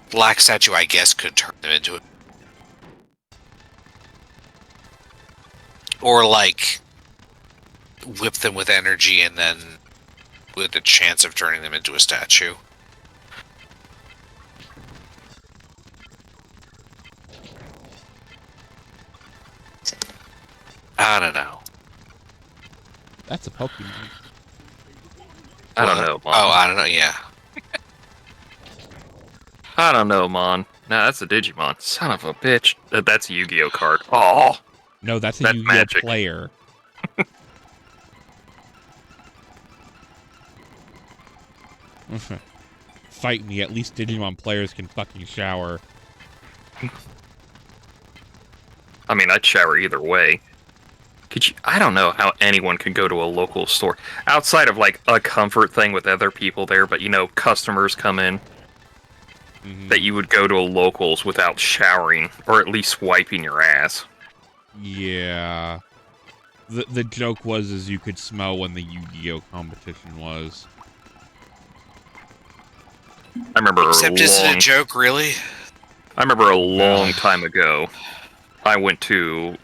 Black statue, I guess, could turn them into it. Or, like, whip them with energy and then with a chance of turning them into a statue. I don't know. That's a Pokemon. I don't know, Mon. Oh, I don't know, yeah. I don't know, Mon. Nah, that's a Digimon. Son of a bitch. That's a Yu-Gi-Oh card. Oh! No, that's a Yu-Gi-Oh player. Fight me. At least Digimon players can fucking shower. I mean, I'd shower either way. I don't know how anyone can go to a local store outside of like a comfort thing with other people there, but you know, customers come in, that you would go to a locals without showering or at least wiping your ass. Yeah. The joke was you could smell when the Yu-Gi-Oh competition was. I remember Except isn't a joke, really? I remember a long time ago, I went to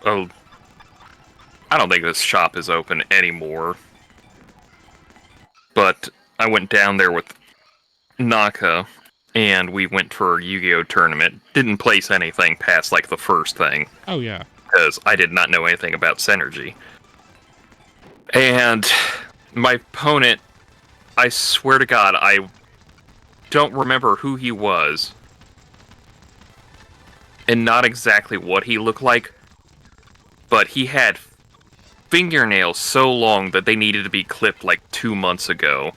I don't think this shop is open anymore, but I went down there with Naka, and we went for a Yu-Gi-Oh tournament. Didn't place anything past, like, the first thing. Oh, yeah. Because I did not know anything about Synergy. And my opponent, I swear to God, I don't remember who he was, and not exactly what he looked like, but he had fingernails so long that they needed to be clipped like 2 months ago.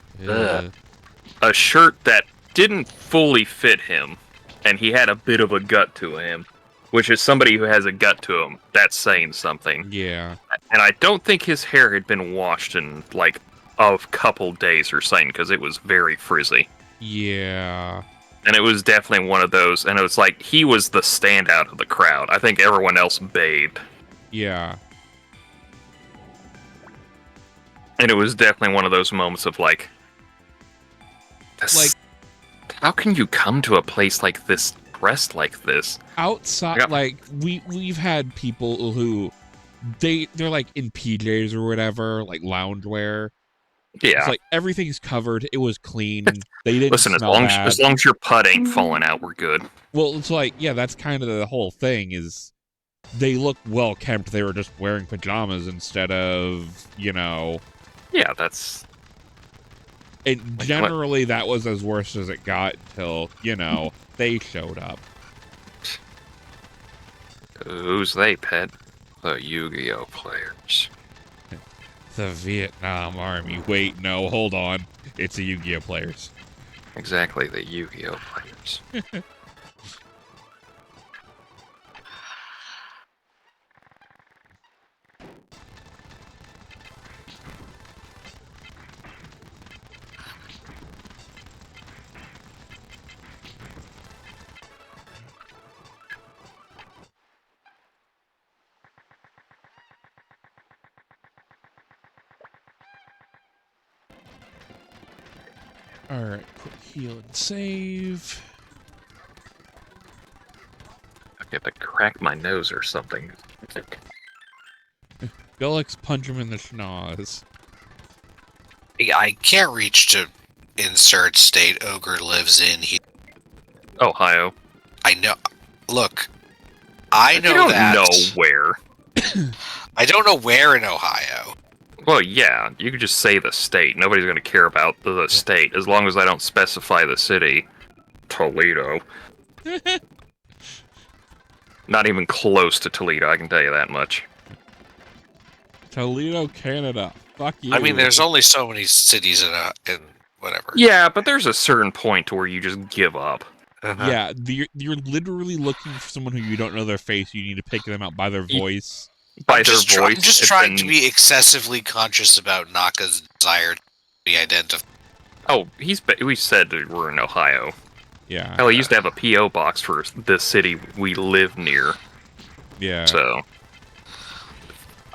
A shirt that didn't fully fit him, and he had a bit of a gut to him, which is somebody who has a gut to him. That's saying something. Yeah. And I don't think his hair had been washed in like a couple days or something, because it was very frizzy. Yeah. And it was definitely one of those, and it was like, he was the standout of the crowd. I think everyone else bathed. Yeah. And it was definitely one of those moments of how can you come to a place like this dressed like this. Outside, like we've had people who they're like in PJs or whatever, like loungewear. Yeah, it's like everything's covered. It was clean. They didn't listen. smell bad. As long as your putt ain't falling out, we're good. Well, it's like that's kind of the whole thing. Is they look well kept. They were just wearing pajamas instead of Yeah, that's. And generally, that was as worse as it got until they showed up. Who's they, Pet? The Yu-Gi-Oh players. The Vietnam Army. Wait, no, hold on. It's the Yu-Gi-Oh players. Exactly, the Yu-Gi-Oh players. Alright, quick heal and save. I have to crack my nose or something. Golux, punch him in the schnoz. I can't reach to insert state Ogre lives in. Ohio. I know. Look, I know you don't that. know where. I don't know where in Ohio. Well, yeah, you could just say the state. Nobody's going to care about the state, as long as I don't specify the city. Toledo. Not even close to Toledo, I can tell you that much. Toledo, Canada. Fuck you. I mean, there's only so many cities in whatever. Yeah, but there's a certain point to where you just give up. Yeah, you're literally looking for someone who you don't know their face. You need to pick them out by their voice. I'm just trying to be excessively conscious about Naka's desire to be identified. Oh, we said that we're in Ohio. Yeah. Hell, he used to have a P.O. box for the city we live near. Yeah. So,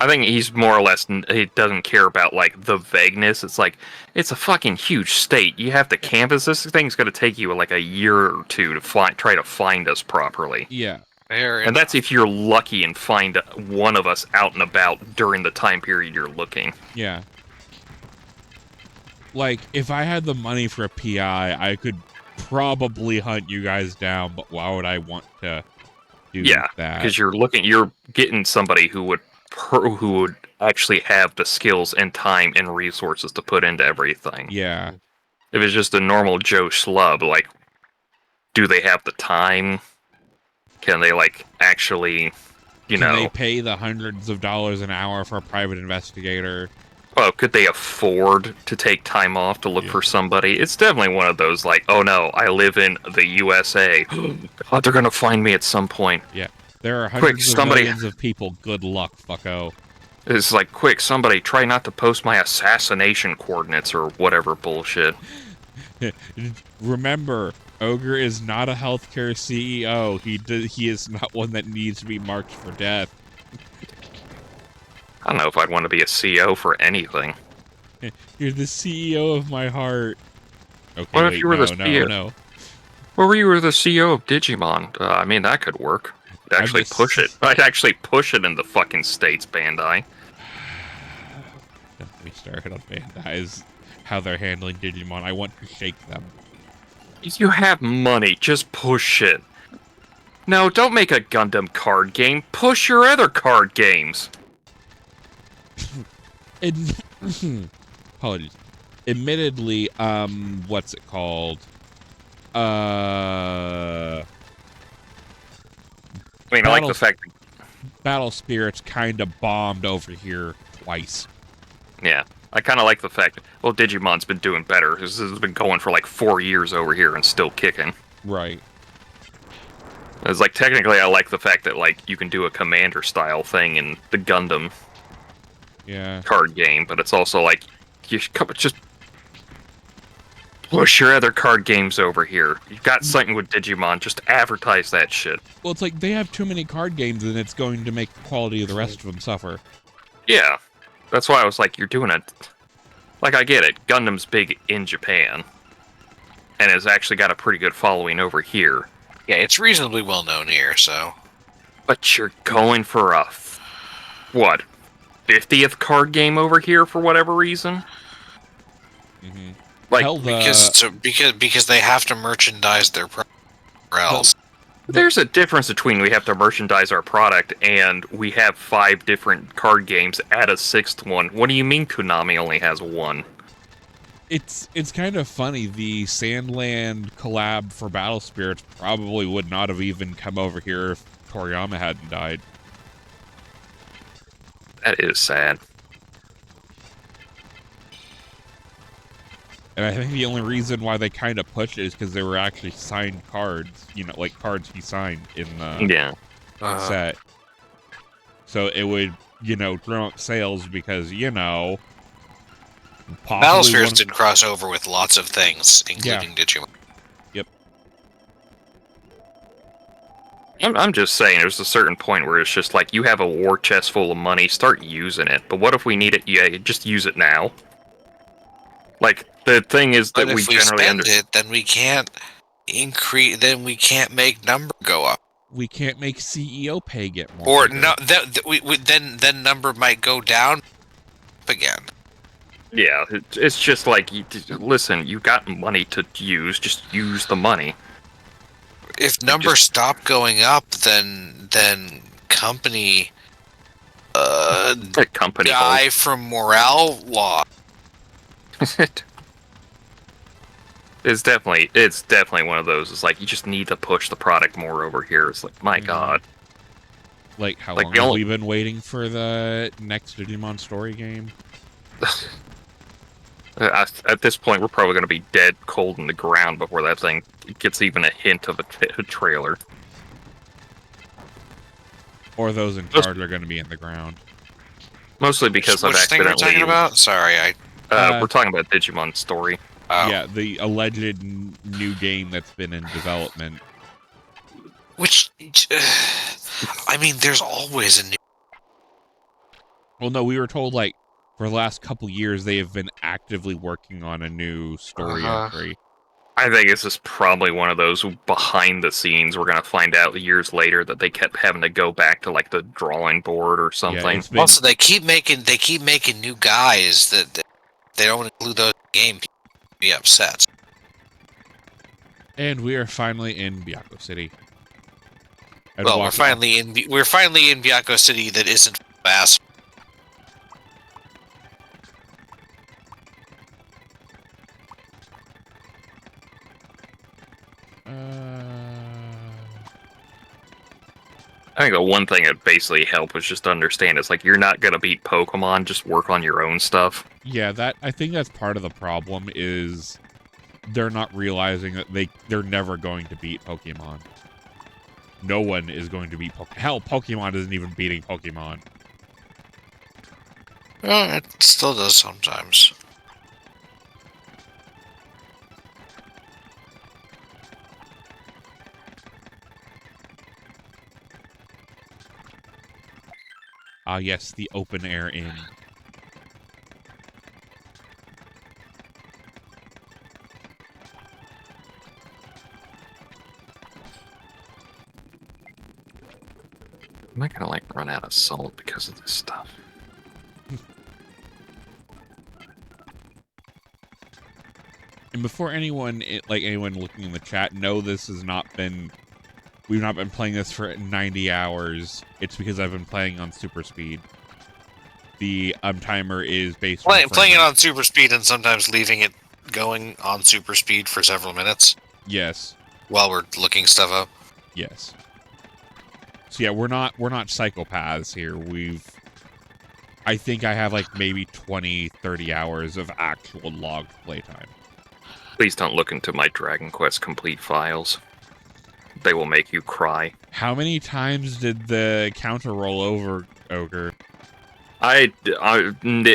I think he's more or less, he doesn't care about, like, the vagueness. It's like, it's a fucking huge state. You have to canvass this. This thing's going to take you, like, a year or two to try to find us properly. Yeah. And that's if you're lucky and find one of us out and about during the time period you're looking. Yeah. Like, if I had the money for a PI, I could probably hunt you guys down, but why would I want to do that? Yeah, because you're getting somebody who would actually have the skills and time and resources to put into everything. Yeah. If it's just a normal Joe schlub, like, do they have the time? Can they, like, actually, Can they pay the hundreds of dollars an hour for a private investigator? Well, could they afford to take time off to look for somebody? It's definitely one of those, like, oh no, I live in the USA. God, they're gonna find me at some point. Yeah. There are hundreds of millions of people. Good luck, fucko. It's like, quick, somebody try not to post my assassination coordinates or whatever bullshit. Remember, Ogre is not a healthcare CEO. He is not one that needs to be marked for death. I don't know if I'd want to be a CEO for anything. You're the CEO of my heart. Okay, what if you were the CEO? No. What were you the CEO of Digimon? I mean, that could work. I'd actually push it. I'd actually push it in the fucking States, Bandai. Don't get me started on Bandai's how they're handling Digimon. I want to shake them. You have money, just push it. No, don't make a Gundam card game. Push your other card games. Apologies. Admittedly, what's it called? I mean, I like the fact that Battle Spirits kind of bombed over here twice. Yeah, I kind of like the fact that, well, Digimon's been doing better. This has been going for like 4 years over here and still kicking. Right. It's like, technically, I like the fact that, like, you can do a Commander style thing in the Gundam card game, but it's also like, you should just push your other card games over here. You've got something with Digimon, just advertise that shit. Well, it's like they have too many card games and it's going to make the quality of the rest of them suffer. Yeah. That's why I was like, you're doing it. Like, I get it. Gundam's big in Japan. And has actually got a pretty good following over here. Yeah, it's reasonably well known here, so. But you're going for a, what, 50th card game over here for whatever reason? Mm-hmm. Like, Hell, because they have to merchandise their else. There's a difference between we have to merchandise our product and we have 5 different card games, add a 6th one. What do you mean Konami only has 1? It's kind of funny. The Sandland collab for Battle Spirits probably would not have even come over here if Toriyama hadn't died. That is sad. And I think the only reason why they kind of pushed it is because they were actually signed cards, you know, like cards he signed in the set. So it would, you know, drum up sales because, you know, Battlespheres did cross over with lots of things, including Digimon. Yep. I'm just saying, there's a certain point where it's just like, you have a war chest full of money, start using it. But what if we need it? Yeah, just use it now. Like, the thing is that we generally spend it, then we can't increase. Then we can't make number go up. We can't make CEO pay get more. Or no, then number might go down again. Yeah, it's just like, listen, you got money to use, just use the money. If numbers stop going up, then company die from morale loss. It's definitely one of those. It's like, you just need to push the product more over here. It's like, my god. Like, how long have we been waiting for the next Digimon story game? At this point, we're probably going to be dead cold in the ground before that thing gets even a hint of a trailer. Or those in charge are going to be in the ground. Mostly because I've accidentally... Which thing are we talking about? Sorry, we're talking about Digimon story. Oh. Yeah, the alleged new game that's been in development. Which, I mean, there's always a new... Well, no, we were told, like, for the last couple years, they have been actively working on a new story entry. I think this is probably one of those behind the scenes. We're going to find out years later that they kept having to go back to, like, the drawing board or something. Yeah, also, they keep making new guys that they don't include those in the game. People be upset. And we are finally in Byakko City. Well, we're finally in Byakko City that isn't fast. I think the one thing that basically helped was just to understand it's like, you're not going to beat Pokemon, just work on your own stuff. Yeah, I think that's part of the problem is they're not realizing that they're never going to beat Pokemon. No one is going to beat Pokemon. Hell, Pokemon isn't even beating Pokemon. It still does sometimes. Ah, yes, the open air inn. Am I gonna, like, run out of salt because of this stuff? And before anyone looking in the chat, know this has not been... We've not been playing this for 90 hours. It's because I've been playing on super speed. The timer is based on... Playing it on super speed and sometimes leaving it going on super speed for several minutes. Yes. While we're looking stuff up. Yes. So yeah, we're not psychopaths here. I think I have like maybe 20, 30 hours of actual logged playtime. Please don't look into my Dragon Quest complete files. They will make you cry. How many times did the counter roll over, Ogre? It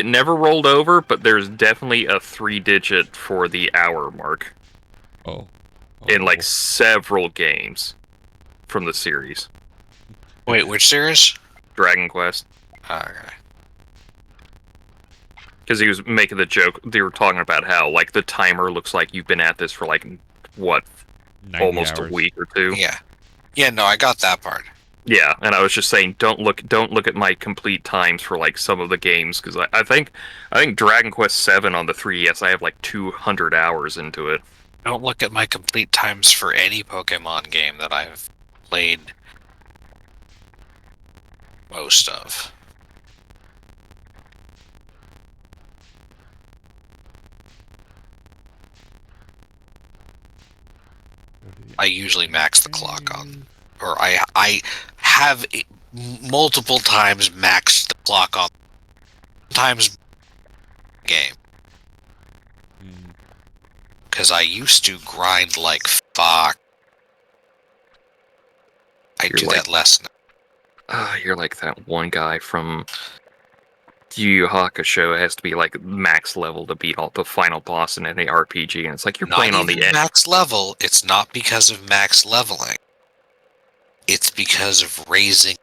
never rolled over, but there's definitely a 3-digit for the hour mark. Oh. In like several games from the series. Wait, which series? Dragon Quest. Okay. Because he was making the joke, they were talking about how, like, the timer looks like you've been at this for, like, what, almost hours. a week or two. Yeah, no, I got that part. Yeah, and I was just saying, don't look at my complete times for like some of the games, because I think Dragon Quest VII on the 3DS, I have like 200 hours into it. Don't look at my complete times for any Pokemon game that I've played most of. I usually max the clock on, or I have multiple times maxed the clock on times game. Because I used to grind like fuck. I do that less now. You're like that one guy from Yu Yu Hakusho. It has to be like max level to beat all the final boss in any RPG, and it's like you're playing on the end. Max level. It's not because of max leveling. It's because of raising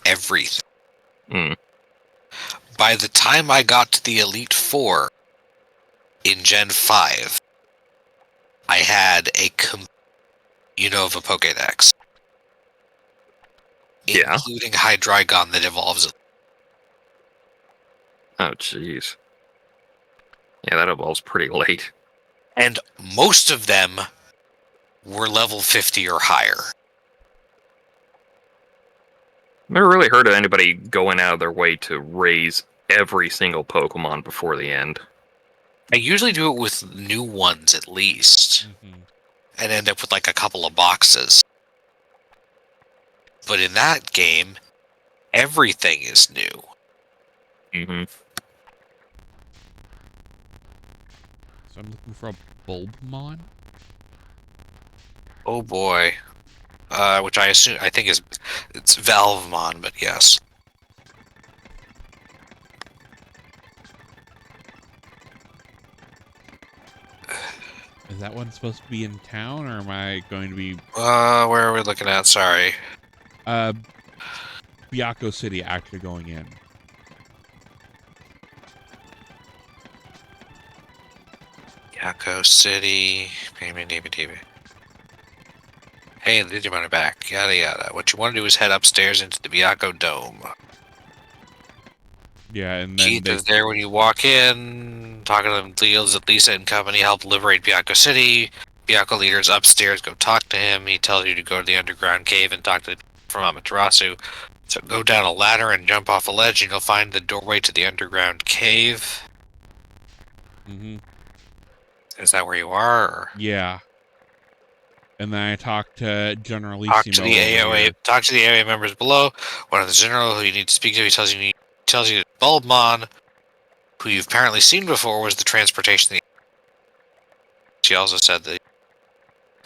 everything. By the time I got to the Elite Four in Gen 5, I had a Unova Pokédex. Including Hydreigon that evolves. Oh, jeez. Yeah, that evolves pretty late. And most of them were level 50 or higher. I've never really heard of anybody going out of their way to raise every single Pokemon before the end. I usually do it with new ones at least. And end up with like a couple of boxes. But in that game, everything is new. So I'm looking for a Bulbmon? Oh boy. Which I think it's Valvemon, but yes. Is that one supposed to be in town, or am I going to be... where are we looking at? Sorry. Byakko City actually going in. Byakko City. Hey, the Digimon are back. Yada yada. What you want to do is head upstairs into the Byakko Dome. Yeah, and then Keith is there when you walk in. Talking to them deals that Lisa and company help liberate Byakko City. Byakko leaders upstairs go talk to him. He tells you to go to the underground cave and talk to from Amaterasu. So go down a ladder and jump off a ledge, and you'll find the doorway to the underground cave. Is that where you are? Or? Yeah. And then I talked to General Talk to the AOA members below. One of the general who you need to speak to. He tells you that Bulbmon, who you've apparently seen before, was the transportation. She also said that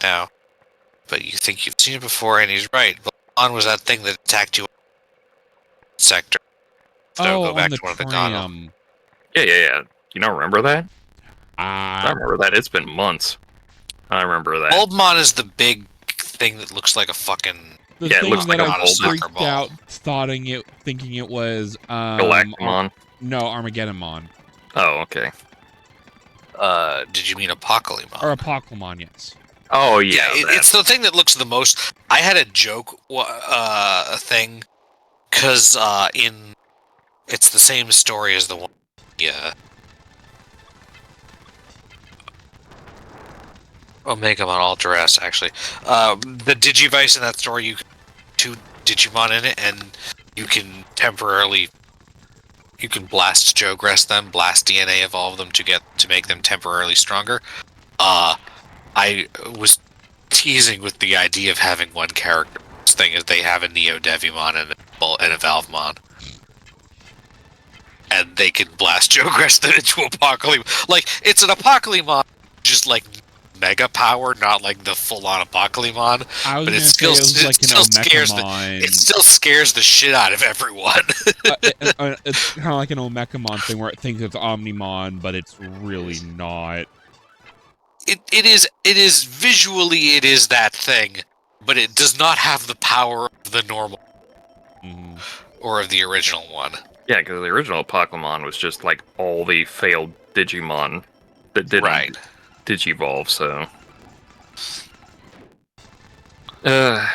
now, but you think you've seen it before, and he's right. Bulbmon was that thing that attacked you in the sector. So go back to one of the Donald. Yeah. You don't remember that? I remember that. It's been months. I remember that. Bulbmon is the big thing that looks like a fucking... it looks like a freaked out thinking it was... Galactimon? No, Armageddonmon. Oh, okay. Did you mean Apocalypse? Or Apocalypse, yes. Oh, yeah. It's the thing that looks the most... I had a joke thing, because it's the same story as the one... Yeah. Omegamon Ultra S, actually. The Digivice in that story, you can two Digimon in it, and you can temporarily... You can blast Jogress them, blast DNA evolve them to make them temporarily stronger. I was teasing with the idea of having one character thing as they have a Neo Devimon and a Valvemon. And they can blast Jogress them into Apocalypse. Like, it's an Apocalypse, just like mega power, not like the full-on Apocalypse. But it still scares the shit out of everyone. It's kind of like an Omegamon thing where it thinks it's Omnimon, but it's really not. It is visually it is that thing, but it does not have the power of the normal or of the original one. Yeah, because the original Apocalypse was just like all the failed Digimon that didn't Digivolve, so... Did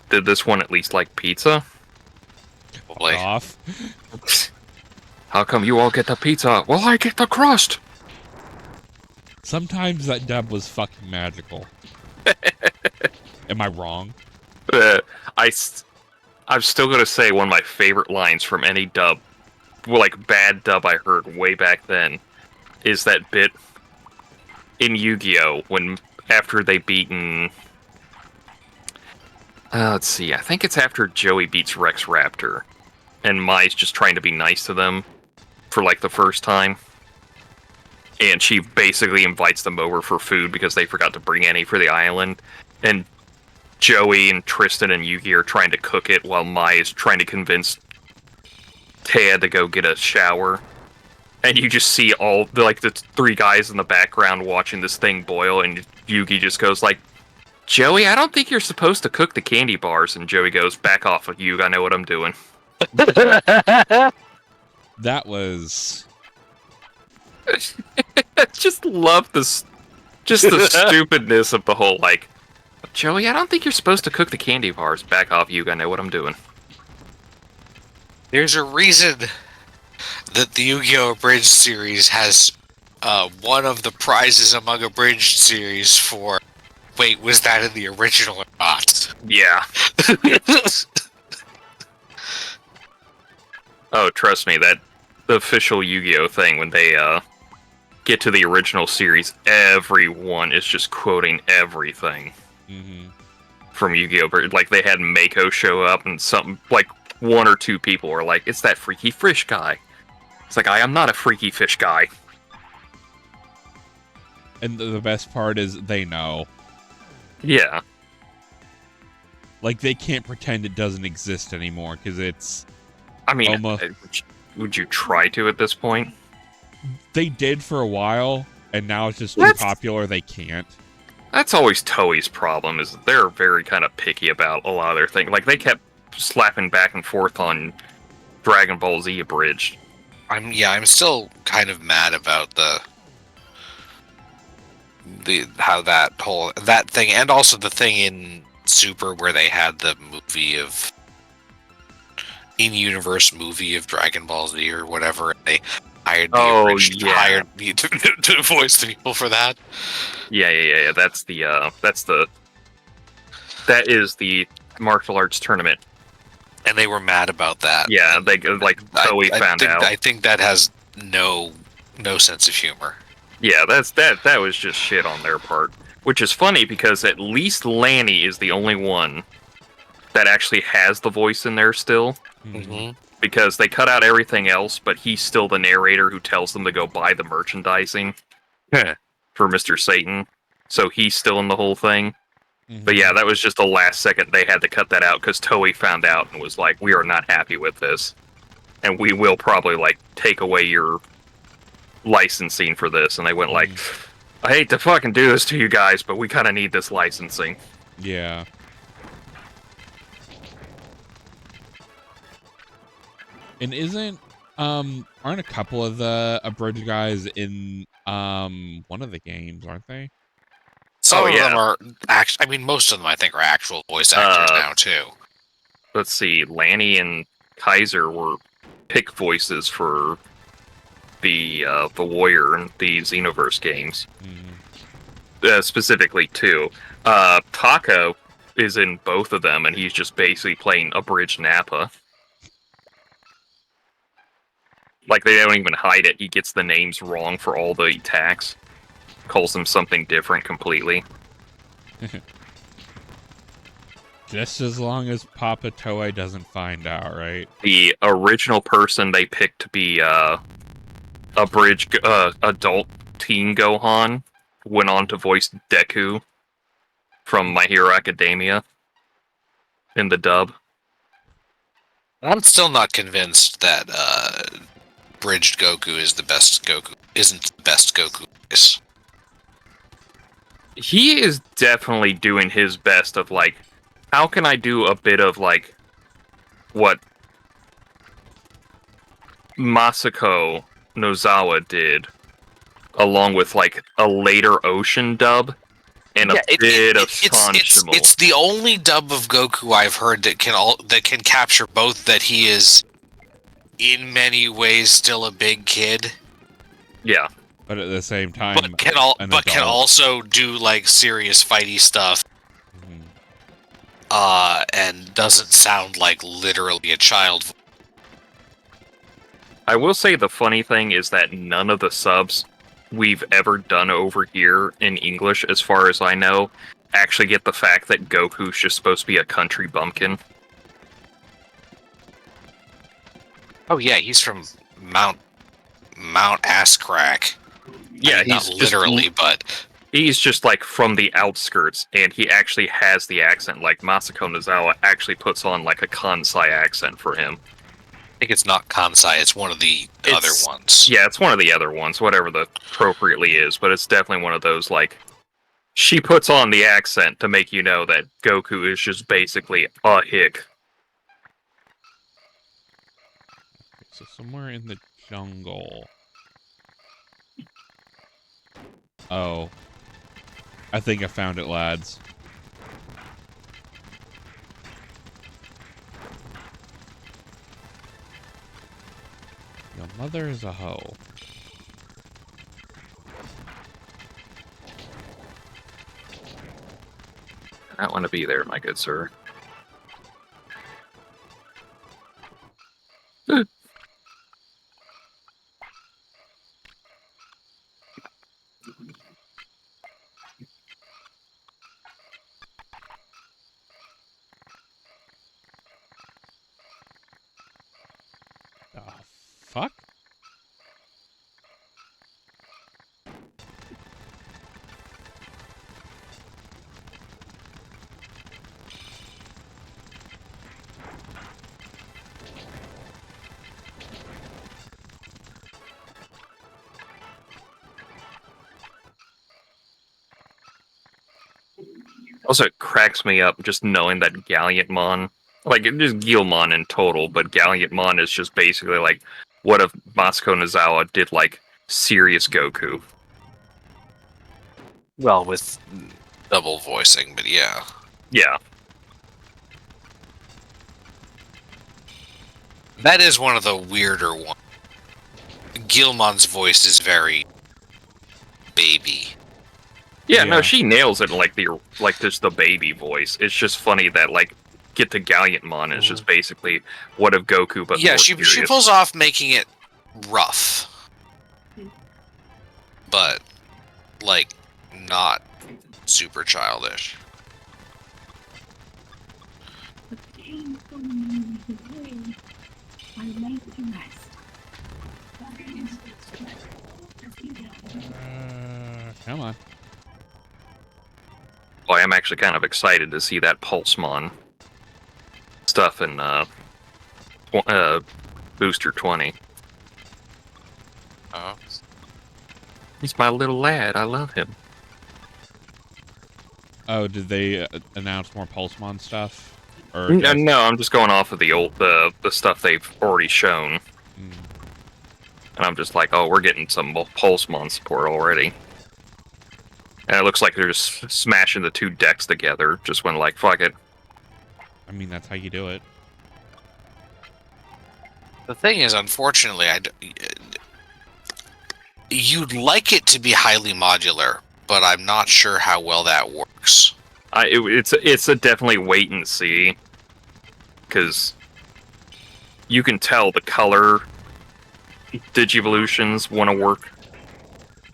this one at least like pizza? Probably. Off. How come you all get the pizza? Well, I get the crust. Sometimes that dub was fucking magical. Am I wrong? I'm still gonna say one of my favorite lines from any dub, well, like bad dub I heard way back then, is that bit in Yu-Gi-Oh! When after they beaten. Let's see. I think it's after Joey beats Rex Raptor, and Mai's just trying to be nice to them for like the first time. And she basically invites them over for food because they forgot to bring any for the island. And Joey and Tristan and Yugi are trying to cook it while Mai is trying to convince Taya to go get a shower. And you just see all the three guys in the background watching this thing boil, and Yugi just goes like, Joey, I don't think you're supposed to cook the candy bars. And Joey goes, back off of you, I know what I'm doing. That was... I just love this, just the stupidness of the whole, like, Joey, I don't think you're supposed to cook the candy bars. Back off, you. I know what I'm doing. There's a reason that the Yu-Gi-Oh! Abridged series has one of the prizes among Abridged series for, wait, was that in the original or not? Yeah. Oh, trust me, that the official Yu-Gi-Oh! Thing, when they get to the original series, everyone is just quoting everything. Mm-hmm. From Yu-Gi-Oh! Like, they had Mako show up, and something, like, one or two people were like, it's that freaky fish guy. It's like, I am not a freaky fish guy. And the best part is they know. Yeah. Like, they can't pretend it doesn't exist anymore, because it's... I mean, almost... would you try to at this point? They did for a while, and now it's just too popular, they can't. That's always Toei's problem, is that they're very kind of picky about a lot of their things. Like, they kept slapping back and forth on Dragon Ball Z Abridged. I'm still kind of mad about how that thing, and also the thing in Super where they had the movie of in-universe movie of Dragon Ball Z or whatever, and they hired me to voice the people for that. Yeah. That is the martial arts tournament. And they were mad about that. Yeah, they Toei found out. I think that has no sense of humor. Yeah, that was just shit on their part. Which is funny because at least Lanny is the only one that actually has the voice in there still. Mm-hmm. Because they cut out everything else, but he's still the narrator who tells them to go buy the merchandising for Mr. Satan. So he's still in the whole thing. Mm-hmm. But yeah, that was just the last second they had to cut that out because Toei found out and was like, we are not happy with this. And we will probably, like, take away your licensing for this. And they went like, I hate to fucking do this to you guys, but we kind of need this licensing. Yeah. And aren't a couple of the Abridged guys in one of the games, aren't they? Some of them are actually, I mean, most of them I think are actual voice actors now too. Let's see, Lanny and Kaiser were pick voices for the Warrior and the Xenoverse games. Specifically two. Taka is in both of them, and he's just basically playing Abridged Nappa. Like, they don't even hide it. He gets the names wrong for all the attacks. Calls them something different completely. Just as long as Papa Toei doesn't find out, right? The original person they picked to be Abridged adult teen Gohan went on to voice Deku from My Hero Academia in the dub. I'm still not convinced that Bridged Goku is the best Goku. Isn't the best Goku voice. He is definitely doing his best of, like, how can I do a bit of, like, what Masako Nozawa did, along with, like, a later Ocean dub, and a bit of Sanshimo. It's the only dub of Goku I've heard that can capture both that he is in many ways still a big kid. Yeah. But at the same time, but can also do like serious fighty stuff. And doesn't sound like literally a child. I will say the funny thing is that none of the subs we've ever done over here in English, as far as I know, actually get the fact that Goku's just supposed to be a country bumpkin. Oh yeah, he's from Mount Ass Crack. Yeah, I mean, he's not literally, but he's just like from the outskirts, and he actually has the accent. Like Masako Nozawa actually puts on like a Kansai accent for him. I think it's not Kansai, it's one of the other ones. Yeah, it's one of the other ones, whatever the appropriately is, but it's definitely one of those, like, she puts on the accent to make you know that Goku is just basically a hick. So somewhere in the jungle. Oh. I think I found it, lads. Your mother is a hoe. I don't want to be there, my good sir. Fuck? Also, it cracks me up just knowing that Galliantmon, like, just Guilmon in total, but Galliantmon is just basically like, what if Masako Nozawa did, like, serious Goku? Well, with double voicing, but yeah. Yeah. That is one of the weirder ones. Guilmon's voice is very baby. Yeah, no, she nails it like just the baby voice. It's just funny that like get to Galliantmon is just basically what if Goku but yeah, more she pulls off making it rough, but like not super childish. Come on. Well, I'm actually kind of excited to see that Pulsemon stuff in Booster 20. Oh. He's my little lad. I love him. Oh, did they announce more Pulsemon stuff? Or no, I'm just going off of the old the stuff they've already shown. And I'm just like, oh, we're getting some Pulsemon support already. And it looks like they're just smashing the two decks together. Just when like, fuck it. I mean, that's how you do it. The thing is, unfortunately, you'd like it to be highly modular, but I'm not sure how well that works. It's a definitely wait and see. Because you can tell the color Digivolutions want to work.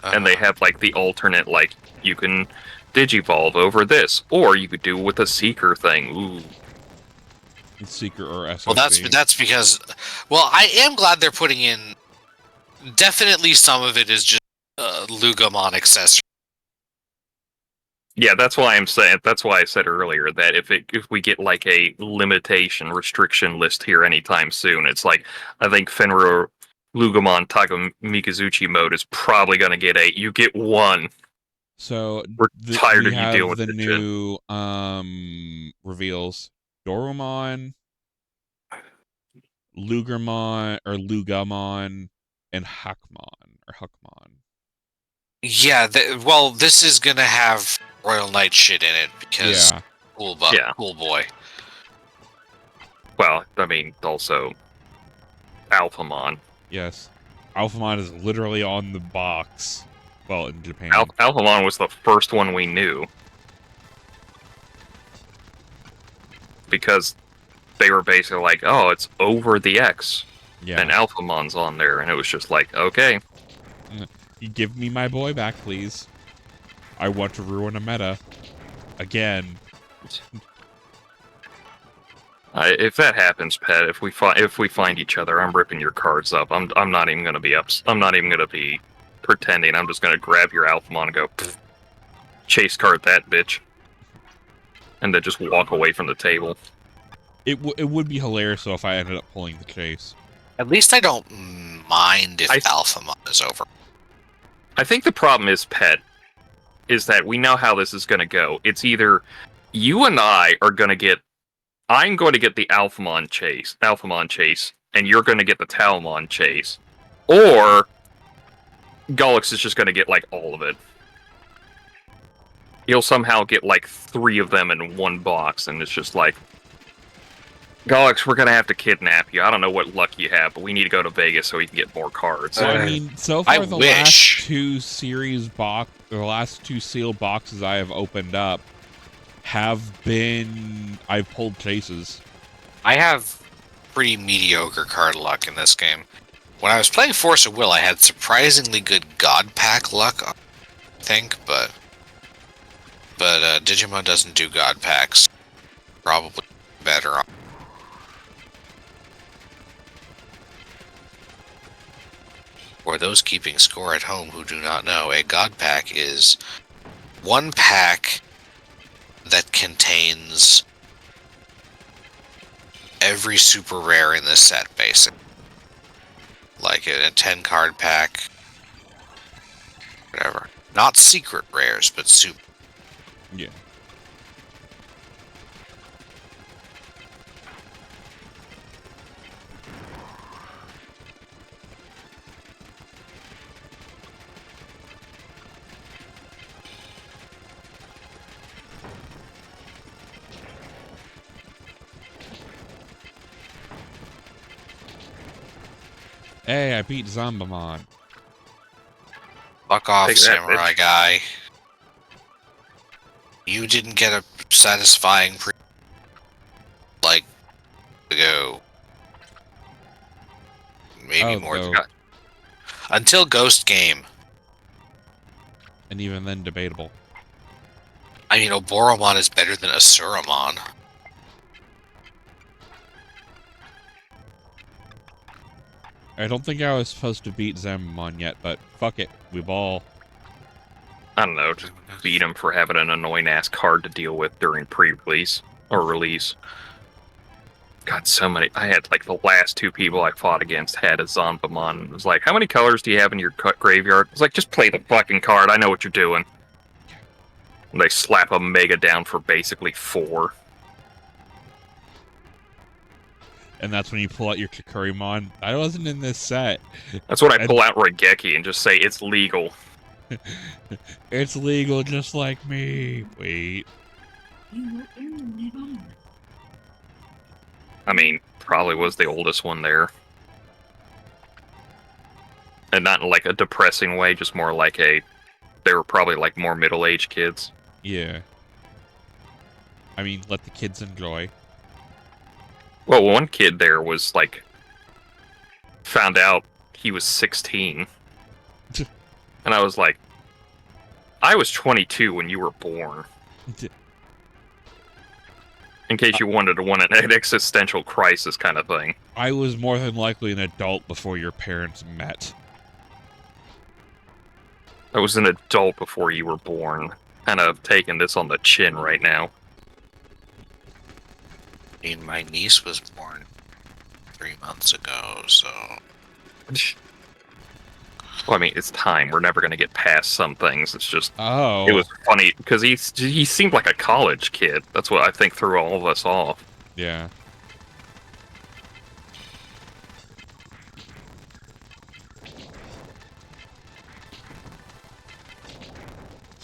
And they have like the alternate, like, you can Digivolve over this, or you could do with a Seeker thing. Ooh. Seeker or SSB. Well, that's because, well, I am glad they're putting in. Definitely, some of it is just Lugomon accessory. Yeah, that's why I'm saying. That's why I said earlier that if we get like a limitation restriction list here anytime soon, it's like I think Fenrir Lugomon Tago Mikazuchi mode is probably going to get you get one. So we're tired of you dealing with the new reveals: Dorumon, Lugermon or Lugomon, and Huckmon or Huckmon. Yeah, well, this is gonna have Royal Knight shit in it because cool boy. Well, I mean, also Alphamon. Yes. Alphamon is literally on the box. Well, in Japan. Alphamon was the first one we knew. Because they were basically like, oh, it's over the X. Yeah. And Alphamon's on there. And it was just like, okay. You give me my boy back, please. I want to ruin a meta. Again. If that happens, Pet, if we find each other, I'm ripping your cards up. I'm not even gonna be I'm not even gonna be pretending. I'm just gonna grab your Alphamon and go chase card that bitch, and then just walk away from the table. It would be hilarious though if I ended up pulling the chase. At least I don't mind if Alphamon is over. I think the problem is, Pet, is that we know how this is gonna go. It's either you and I are gonna get. I'm going to get the Alphamon chase, and you're going to get the Talmon chase. Or Golux is just going to get, like, all of it. He'll somehow get, like, 3 of them in one box, and it's just like, Golux, we're going to have to kidnap you. I don't know what luck you have, but we need to go to Vegas so we can get more cards. I mean, so far the last 2 series the last 2 sealed boxes I have opened up I've pulled chases. I have pretty mediocre card luck in this game. When I was playing Force of Will, I had surprisingly good God Pack luck, I think, but Digimon doesn't do God Packs. Probably better on. For those keeping score at home who do not know, a God Pack is 1 pack that contains every super rare in this set, basically. Like a 10 card pack. Whatever. Not secret rares, but super. Yeah. Hey, I beat Zombamon. Fuck off, samurai guy. You didn't get a satisfying ago. Maybe more than that. Until Ghost Game. And even then, debatable. I mean, Oboromon is better than Asuramon. I don't think I was supposed to beat Zambamon yet, but fuck it. We ball. I don't know, just beat him for having an annoying-ass card to deal with during pre-release. Or release. God, so many. I had, like, the last 2 people I fought against had a Zombamon. It was like, how many colors do you have in your graveyard? It's like, just play the fucking card. I know what you're doing. And they slap a Mega down for basically 4. And that's when you pull out your Kakurimon. I wasn't in this set. That's when I pull out Raigeki and just say, it's legal. It's legal just like me. Wait. I mean, probably was the oldest one there. And not in, like, a depressing way, just more like they were probably, like, more middle-aged kids. Yeah. I mean, let the kids enjoy. Well, one kid there was, like, found out he was 16. And I was like, I was 22 when you were born. In case you wanted to want an existential crisis kind of thing. I was more than likely an adult before your parents met. I was an adult before you were born. Kind of taking this on the chin right now. I mean, my niece was born 3 months ago, so... Well, I mean, it's time. We're never going to get past some things. It's just... Oh. It was funny, because he seemed like a college kid. That's what I think threw all of us off. Yeah.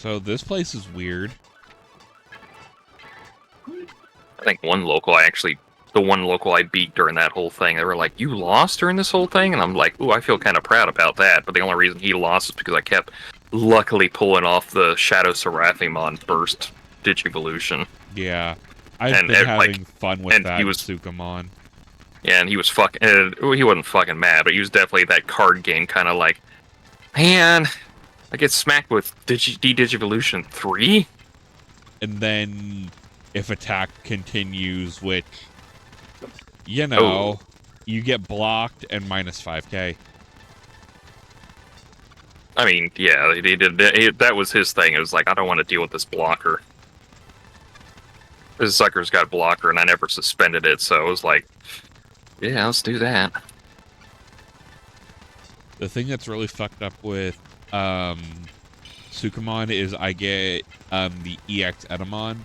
So this place is weird. I think the one local I beat during that whole thing, they were like, "You lost during this whole thing?" And I'm like, "Ooh, I feel kind of proud about that." But the only reason he lost is because I kept luckily pulling off the Shadow Seraphimon burst Digivolution. Yeah, I've been having fun with that with Sukamon. Yeah, and he was he wasn't fucking mad, but he was definitely that card game kind of like, man, I get smacked with Digivolution 3? And then, if attack continues, which, you know, you get blocked and minus 5k. I mean, yeah, he did. That was his thing. It was like, I don't want to deal with this blocker. This sucker's got blocker, and I never suspended it, so it was like, yeah, let's do that. The thing that's really fucked up with Sukamon is I get the EX Edamon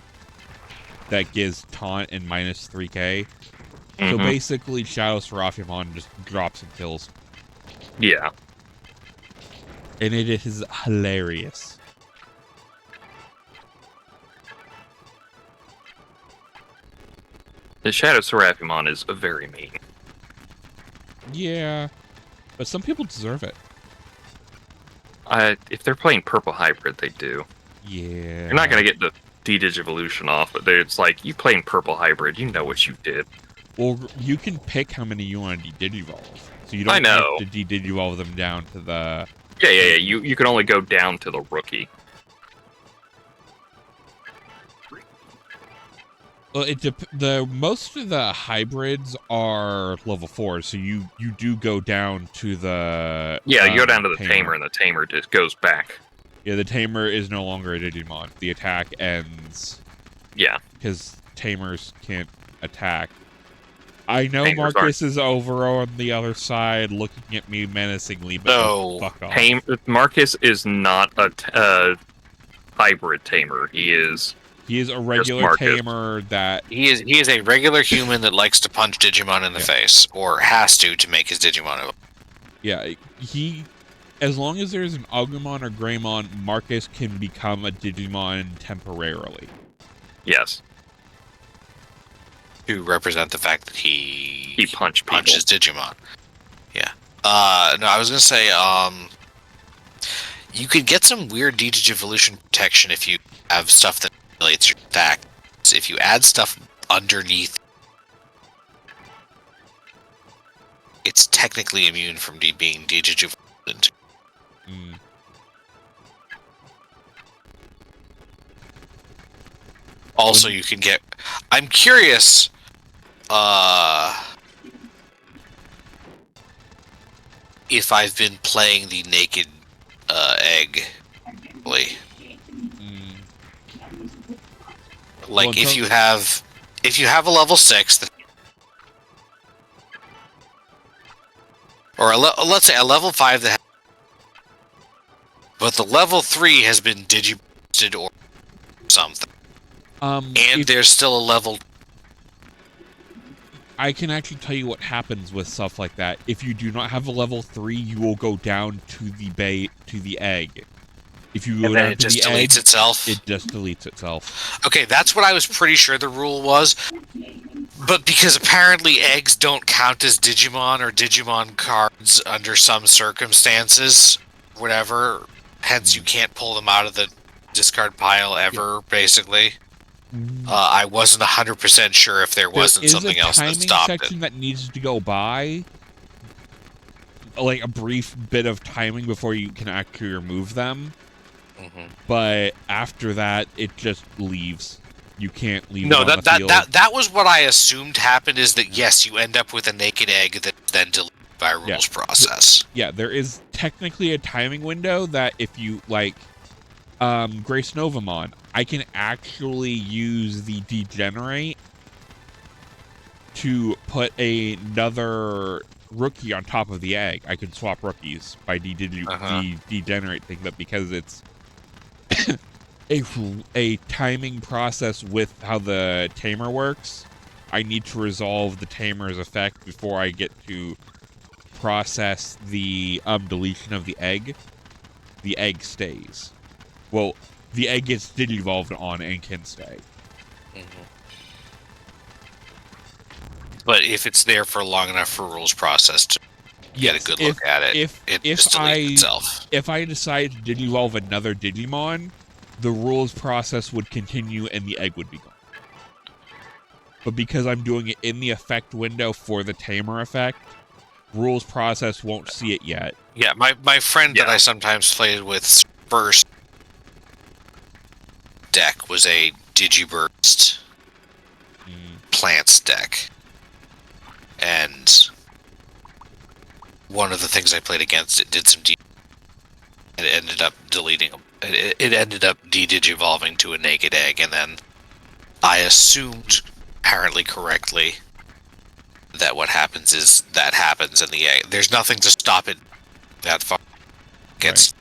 that gives taunt and minus 3k. So basically, Shadow Seraphimon just drops and kills. Yeah. And it is hilarious. The Shadow Seraphimon is very mean. Yeah, but some people deserve it. If they're playing Purple Hybrid, they do. Yeah. You're not going to get the D-Digivolution off, but it's like, you playing Purple Hybrid, you know what you did. Well, you can pick how many you want to de-digivolve. So you don't have to de-digivolve them down to the... Yeah. You can only go down to the rookie. Well, most of the hybrids are level 4, so you do go down to the... Yeah, you go down to the tamer, and the tamer just goes back. Yeah, the tamer is no longer a Digimon. The attack ends. Yeah. Because tamers can't attack. I know Marcus is over on the other side looking at me menacingly, but fuck off. Marcus is not a hybrid tamer. He is a regular tamer that... He is a regular human that likes to punch Digimon in the face, or has to make his Digimon. Yeah, as long as there's an Agumon or Greymon, Marcus can become a Digimon temporarily. Yes. To represent the fact that he punches Digimon. Yeah. No, I was gonna say, you could get some weird Digivolution protection if you have stuff that relates your attack. So if you add stuff underneath, it's technically immune from being Digivolution. Also, you can get... I'm curious... if I've been playing the naked egg. Like, well, if you have a level 6... Or let's say a level 5 that... But the level 3 has been digiboosted or something. And there's still a level... I can actually tell you what happens with stuff like that. If you do not have a level 3, you will go down to the egg. If you go down to the egg, deletes itself? It just deletes itself. Okay, that's what I was pretty sure the rule was. But because apparently eggs don't count as Digimon or Digimon cards under some circumstances, whatever, hence you can't pull them out of the discard pile ever, basically. I wasn't 100% sure if there wasn't something else that stopped it. There is a timing section that needs to go by, like a brief bit of timing before you can actually remove them. But after that, it just leaves. You can't leave. No, that was what I assumed happened. Is that yes, you end up with a naked egg that's then deleted by a rules process. Yeah, there is technically a timing window that if you like. Grace Novamon, I can actually use the Degenerate to put another rookie on top of the egg. I can swap rookies by the Degenerate thing, but because it's a timing process with how the tamer works, I need to resolve the tamer's effect before I get to process the deletion of the egg. The egg stays. Well, the egg gets digivolved on and can stay. Mm-hmm. But if it's there for long enough for rules process to get a good look at it, it just deletes itself. If I decide to digivolve another Digimon, the rules process would continue and the egg would be gone. But because I'm doing it in the effect window for the tamer effect, rules process won't see it yet. Yeah, my friend that I sometimes played with first deck was a Digiburst plants deck. And one of the things I played against it did some and it ended up deleting them. It ended up de-digivolving to a naked egg, and then I assumed, apparently correctly, that what happens is that happens in the egg. There's nothing to stop it that far. Gets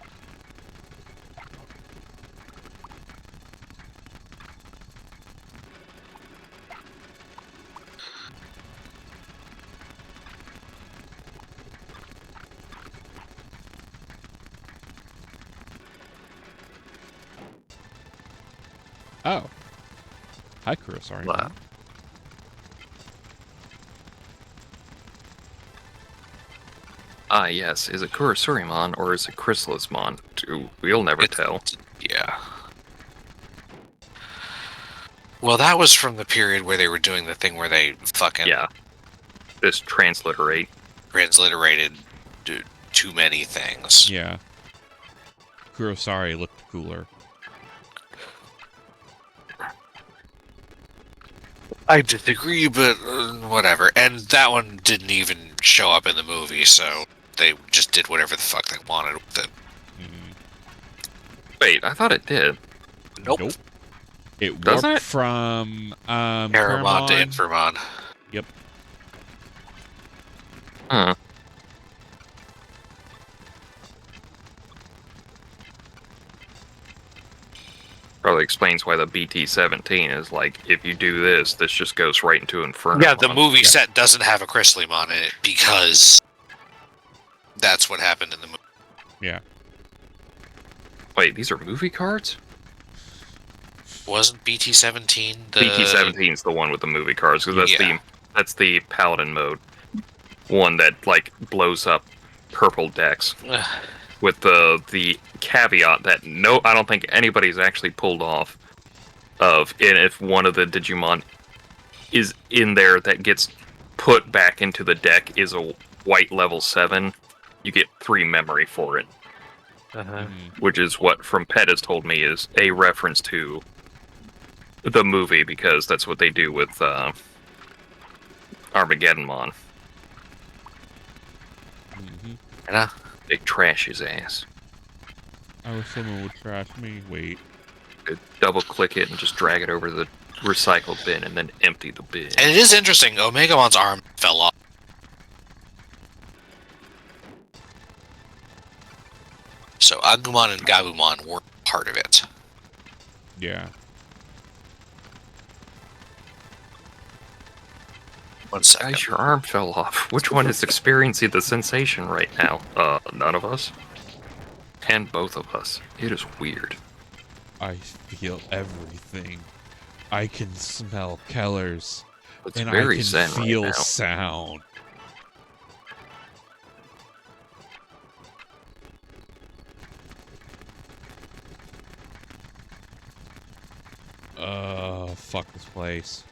Oh. Hi, Kurosari. Wow. Ah, yes. Is it Kurosuri-mon or is it Chrysalis-mon? We'll never tell. Yeah. Well, that was from the period where they were doing the thing where they fucking... Yeah. Just transliterated too many things. Yeah. Kurosari looked cooler. I disagree, but whatever. And that one didn't even show up in the movie, so they just did whatever the fuck they wanted with it. Wait, I thought it did. Nope. It Does warped it? from Paramon to Inframon. Yep. Huh. Probably explains why the BT-17 is like, if you do this, this just goes right into Inferno. Yeah, the movie set doesn't have a Chryslimon in it because that's what happened in the movie. Yeah. Wait, these are movie cards? Wasn't BT-17 the... BT-17 is the one with the movie cards, because that's the Paladin mode. One that, like, blows up purple decks. With the caveat that I don't think anybody's actually pulled off of, and if one of the Digimon is in there that gets put back into the deck is a white level 7, you get 3 memory for it. Which is what From Pet has told me is a reference to the movie, because that's what they do with Armageddonmon. Yeah. They trash his ass. I wish someone would trash me. Wait. Double click it and just drag it over the recycle bin and then empty the bin. And it is interesting, Omegamon's arm fell off. So Agumon and Gabumon were part of it. Yeah. 1 second. Guys, your arm fell off. Which one is experiencing the sensation right now? None of us? And both of us. It is weird. I feel everything. I can smell Kellers. It's and very I can zen feel right now. sound. Fuck this place.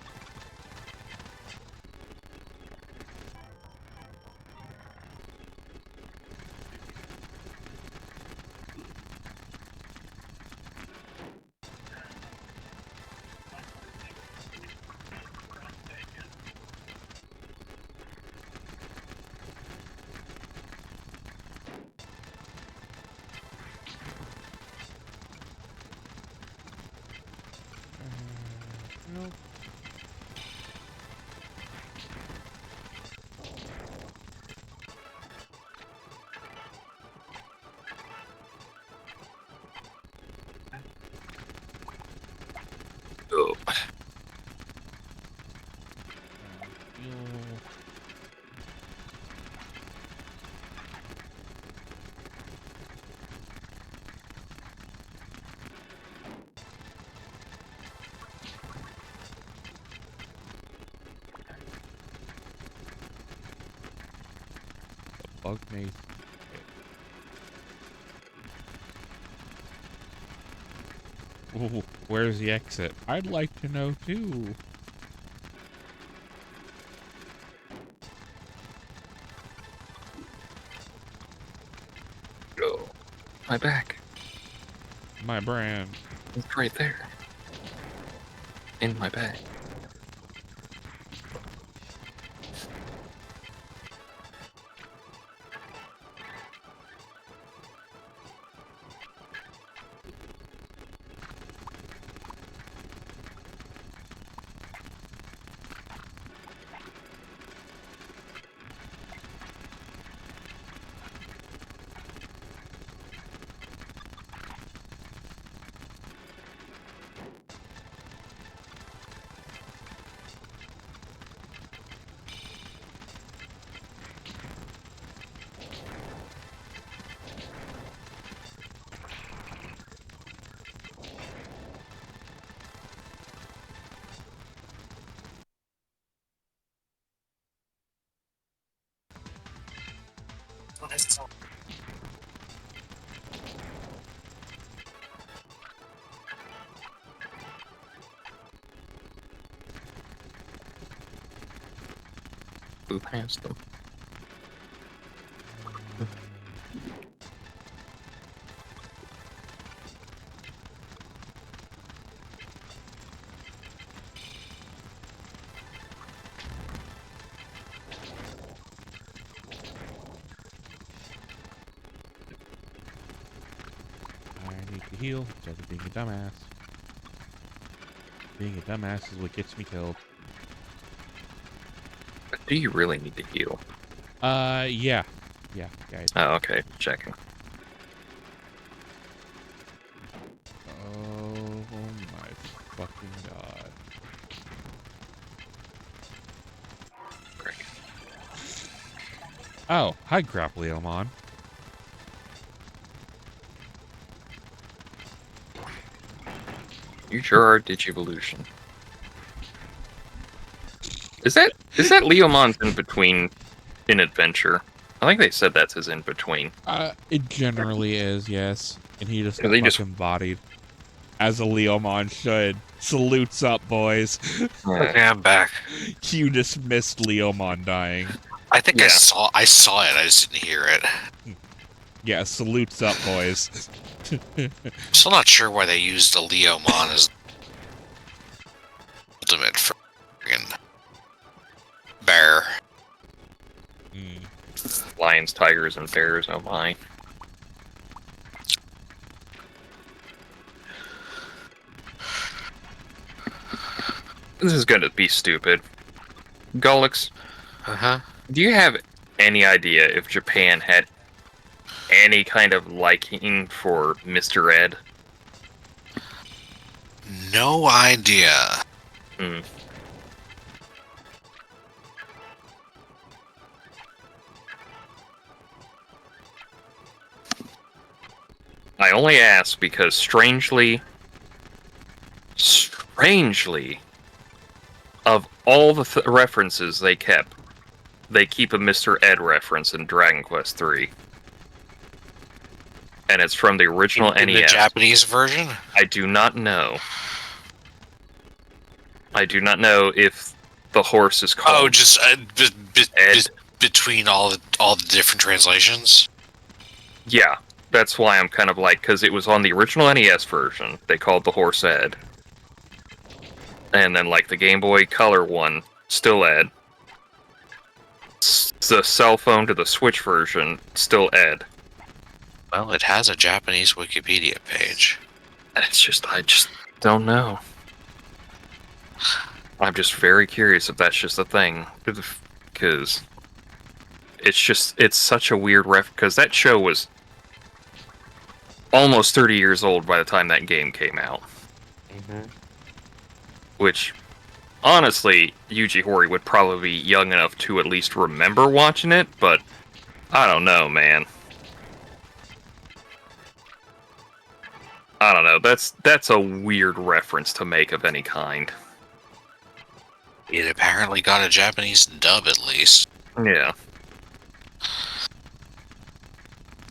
bug maze. Ooh, where's the exit? I'd like to know too. Oh, my back. My brand. It's right there. In my bag. Who has them? I need to heal instead of being a dumbass. Being a dumbass is what gets me killed. Do you really need to heal? Yeah. Yeah, Oh, okay. Checking. Oh my fucking god. Great. Oh, hi, Leomon. You sure are Digivolution. Is that Leomon's in between in Adventure? I think they said that's his in between. It generally is, yes. And he just got They fucking bodied. As a Leomon should. Salutes up, boys. Okay, I'm back. You dismissed Leomon dying. I think I saw it, I just didn't hear it. Yeah, salutes up, boys. Still not sure why they used the Leomon as ultimate for bear. Lions, tigers, and bears, oh my. This is gonna be stupid. Golux, do you have any idea if Japan had any kind of liking for Mr. Ed? No idea. I only ask because strangely, of all the references they keep a Mr. Ed reference in Dragon Quest III. And it's from the original NES. In the Japanese version? I do not know. I do not know if the horse is called... Oh, just between all the different translations? Yeah, that's why I'm kind of like, because it was on the original NES version, they called the horse Ed. And then, like, the Game Boy Color one, still Ed. The cell phone to the Switch version, still Ed. Well, it has a Japanese Wikipedia page. It's just, I just don't know. I'm just very curious if that's just a thing. Because it's such a weird because that show was almost 30 years old by the time that game came out. Which, honestly, Yuji Horii would probably be young enough to at least remember watching it, but I don't know, man. I don't know, that's a weird reference to make of any kind. It apparently got a Japanese dub, at least. Yeah.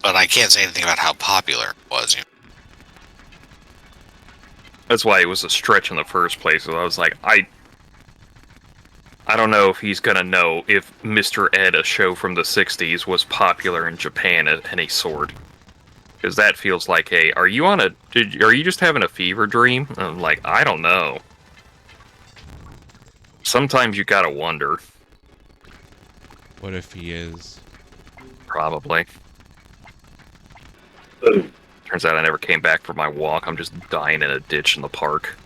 But I can't say anything about how popular it was. You know? That's why it was a stretch in the first place. So I was like, I don't know if he's gonna know if Mr. Ed, a show from the 60s, was popular in Japan at any sort. Because that feels like are you just having a fever dream? And I'm like, I don't know. Sometimes you gotta wonder. What if he is? Probably. Turns out I never came back for my walk. I'm just dying in a ditch in the park.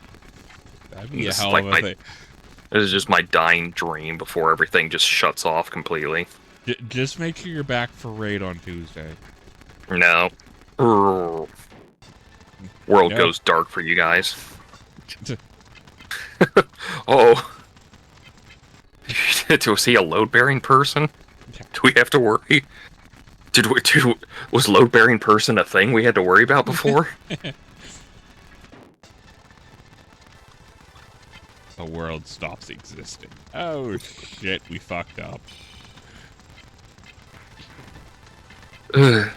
That'd be a hell of a thing. This is just my dying dream before everything just shuts off completely. Just make sure you're back for raid on Tuesday. No. World goes dark for you guys. Oh. To see a load-bearing person? Do we have to worry? Was load-bearing person a thing we had to worry about before? The world stops existing. Oh shit, we fucked up. Ugh.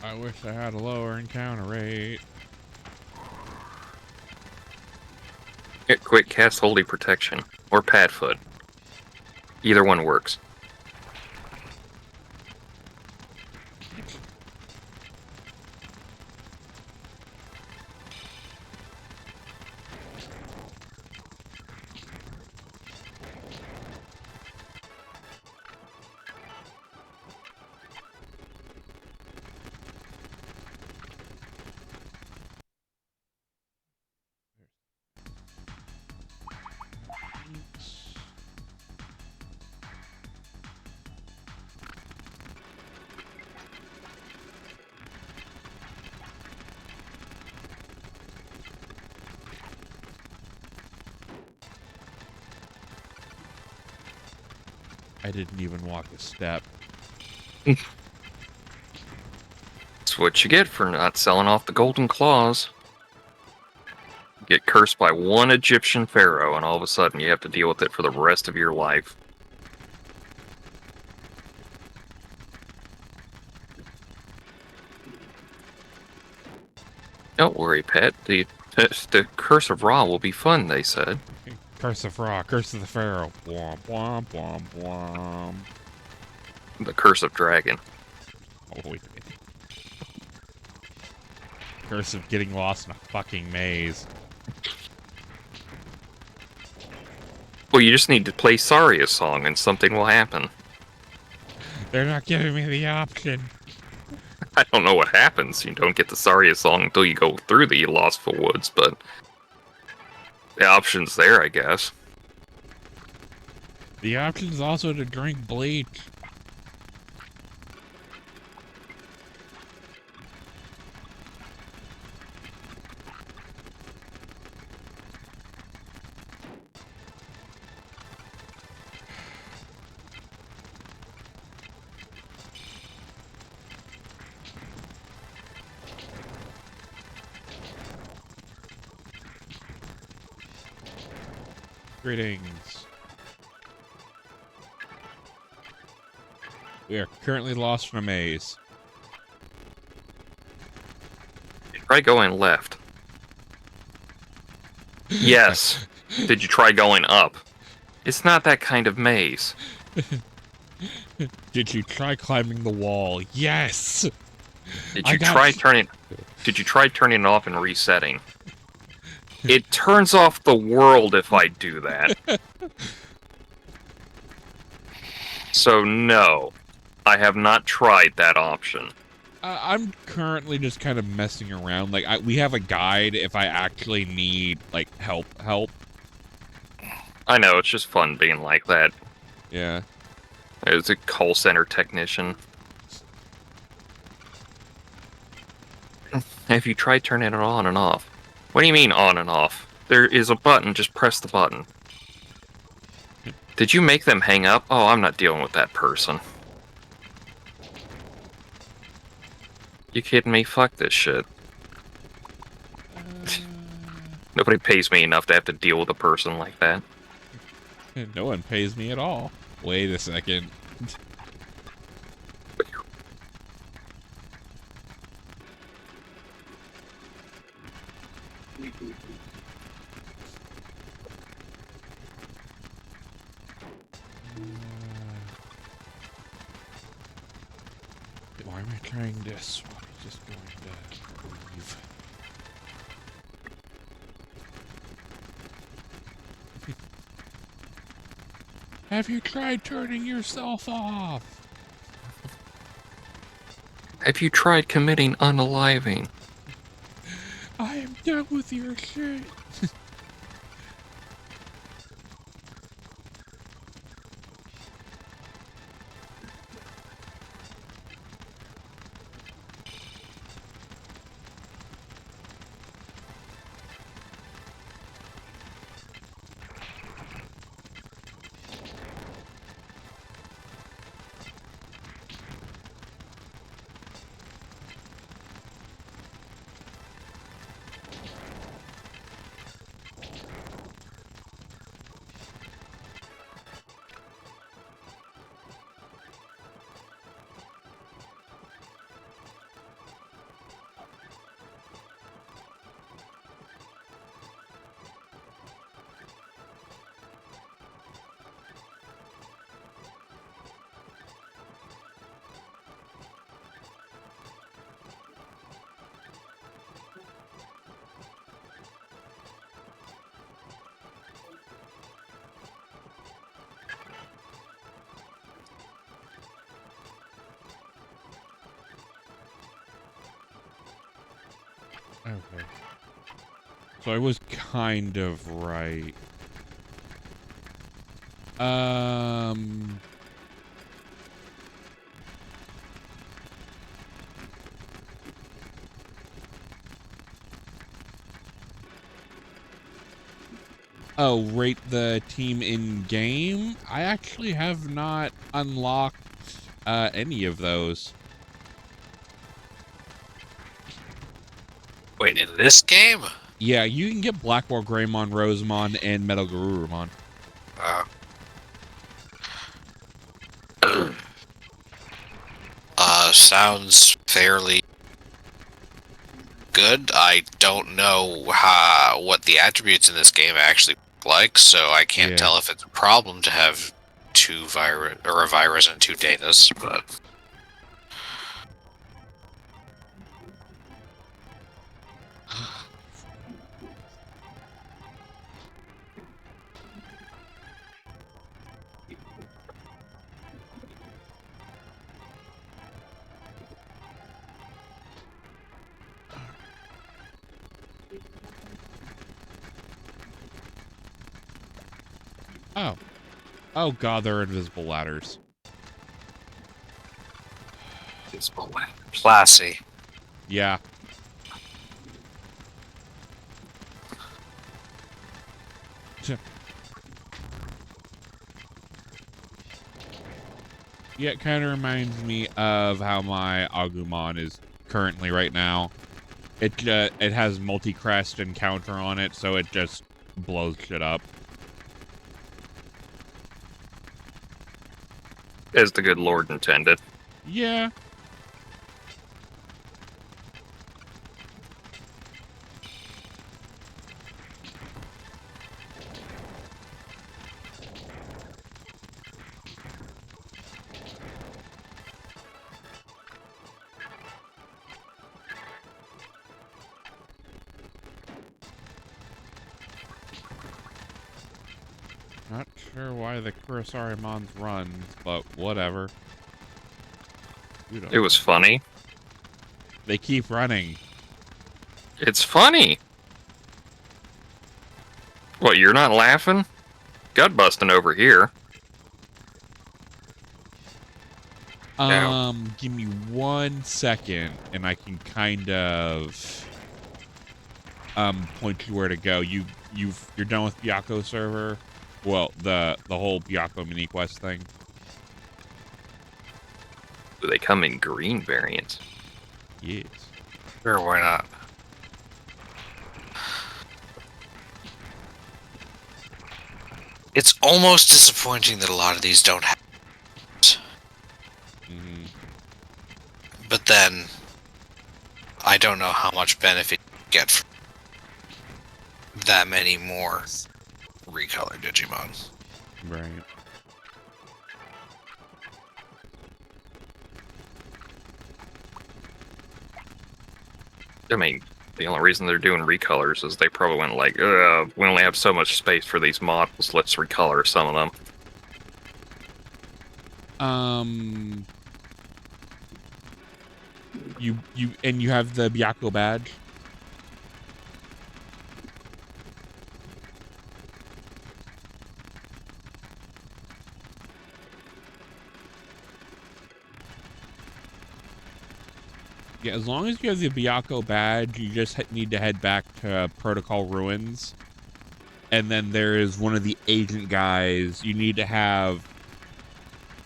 I wish I had a lower encounter rate. Quick cast Holy Protection. Or Padfoot. Either one works. I didn't even walk a step. That's what you get for not selling off the golden claws. Get cursed by one Egyptian pharaoh, and all of a sudden you have to deal with it for the rest of your life. Don't worry, pet. The Curse of Ra will be fun, they said. Curse of Ra, Curse of the Pharaoh. Womp, womp, womp, womp. The Curse of Dragon. Oh, wait. Curse of getting lost in a fucking maze. Well, you just need to play Saria's song and something will happen. They're not giving me the option. I don't know what happens. You don't get the Saria song until you go through the Lostful Woods, but the option's there, I guess. The option's also to drink bleach. Greetings. We are currently lost in a maze. Try going left. Yes. Did you try going up? It's not that kind of maze. Did you try climbing the wall? Yes. Did you try turning it off and resetting? It turns off the world if I do that. So no, I have not tried that option. I'm currently just kind of messing around. Like, we have a guide if I actually need, like, help. I know, it's just fun being like that. Yeah. As a call center technician. Have you tried turning it on and off? What do you mean on and off? There is a button, just press the button. Did you make them hang up? Oh, I'm not dealing with that person. You kidding me? Fuck this shit. Nobody pays me enough to have to deal with a person like that. No one pays me at all. Wait a second. Why am I trying this? Why am I just going to leave? Have you tried turning yourself off? Have you tried committing unaliving? I am done with your shit. Okay. So I was kind of right. Oh, rate the team in game? I actually have not unlocked any of those. Wait, in this game? Yeah, you can get Blackwell Greymon, Rosemon, and Metal Garurumon. Sounds fairly good. I don't know what the attributes in this game actually look like, so I can't tell if it's a problem to have a virus and 2 datas, but... Oh. Oh god, they're invisible ladders. Invisible ladders. Classy. Yeah. Yeah, it kind of reminds me of how my Agumon is currently right now. It has multi-crest and counter on it, so it just blows shit up. As the good Lord intended. Yeah. Not sure why the Kurosarimons run, but whatever. It was funny. They keep running. It's funny. What, you're not laughing? Gut busting over here. Give me 1 second, and I can kind of point you where to go. You're done with Byakko server? Well, the whole Byakko mini quest thing. Do they come in green variants? Yes. Sure, why not? It's almost disappointing that a lot of these don't have it. Mm-hmm. But then, I don't know how much benefit you get from that many more recolored Digimon. Right. I mean, the only reason they're doing recolors is they probably went like, we only have so much space for these models, let's recolor some of them. You have the Byakko badge? Yeah, as long as you have the Byakko badge, you just need to head back to Protocol Ruins. And then there is one of the agent guys. You need to have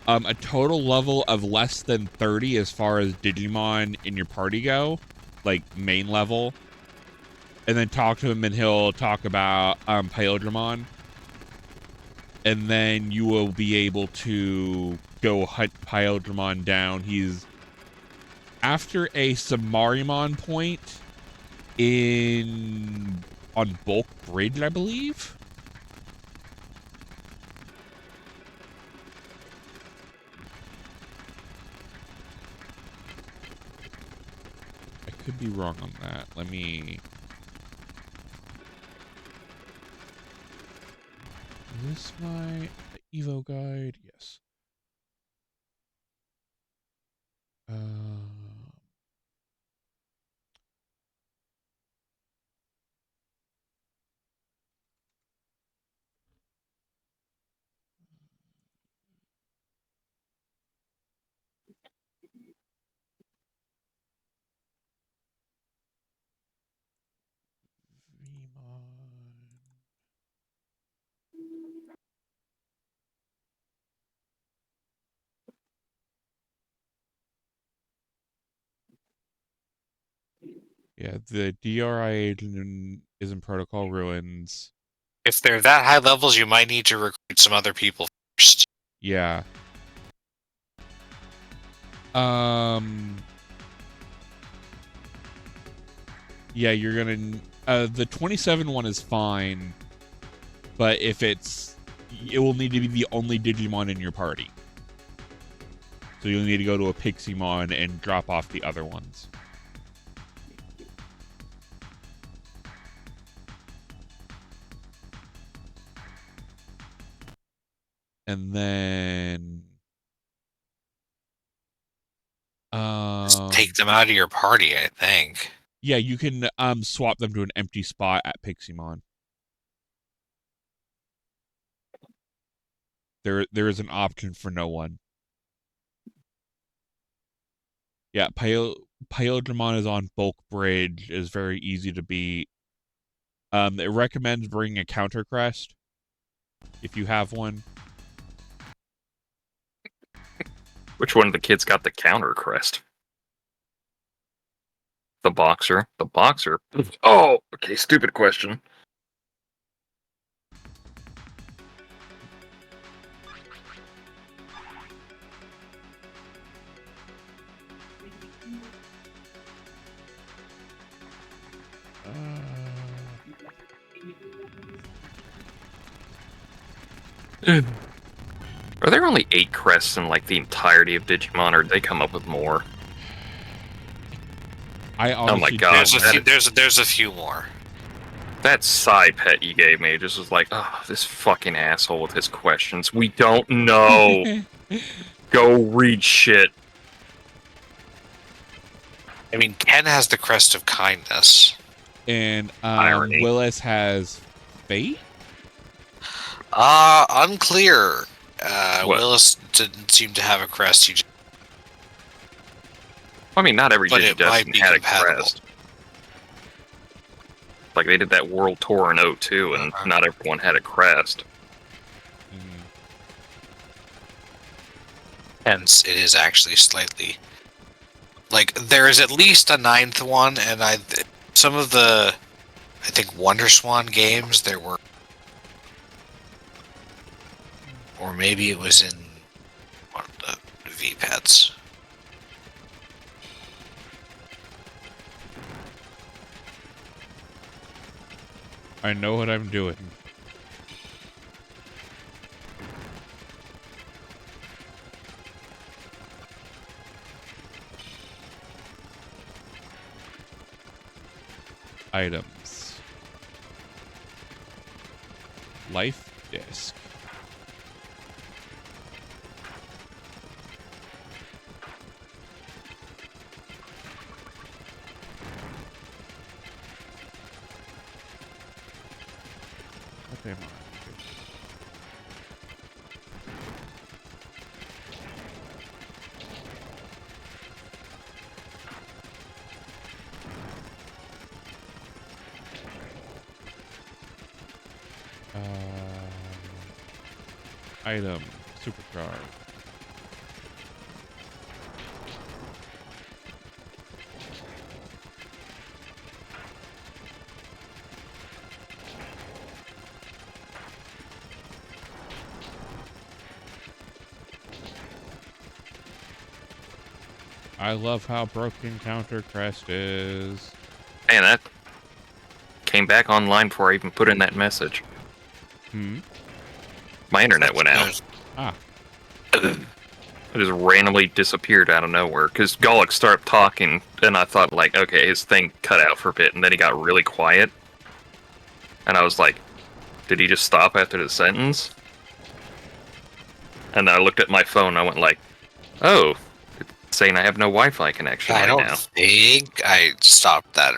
a total level of less than 30 as far as Digimon in your party go. Like, main level. And then talk to him and he'll talk about Pyodramon. And then you will be able to go hunt Pyodramon down. He's after a Samarimon point on Bulk Bridge, I believe. I could be wrong on that. Let me... Is this my Evo guide? Yes. Yeah, the DRI agent is in Protocol Ruins. If they're that high levels, you might need to recruit some other people first. Yeah. Yeah, you're gonna... the 27 one is fine, but if it will need to be the only Digimon in your party. So you'll need to go to a Piximon and drop off the other ones. And then... Just take them out of your party, I think. Yeah, you can swap them to an empty spot at Piximon. There is an option for no one. Yeah, Pyodramon is on Bulk Bridge. Is very easy to beat. It recommends bringing a counter crest if you have one. Which one of the kids got the counter crest? The boxer? The boxer? Oh, okay, stupid question. Are there only 8 crests in like the entirety of Digimon, or did they come up with more? Oh my god! There's a few more. That side pet you gave me just was like, oh, this fucking asshole with his questions. We don't know. Go read shit. I mean, Ken has the crest of kindness. And Willis has fate? Unclear. Willis didn't seem to have a crest. I mean, not every Digidestin had a crest. Like, they did that world tour in 02, and not everyone had a crest. Hence, it is actually slightly... Like, there is at least a 9th one, and some of the, I think, WonderSwan games, there were... Or maybe it was in one of the V-Pets. I know what I'm doing. Items. Life disc. What am I? Item, supercharge. I love how broken Counter Crest is. Man, that came back online before I even put in that message. My internet went out. It just randomly disappeared out of nowhere, because Golux started talking, and I thought, like, okay, his thing cut out for a bit, and then he got really quiet. And I was like, did he just stop after the sentence? And then I looked at my phone, and I went like, oh, it's saying I have no Wi-Fi connection right now. I don't think I stopped that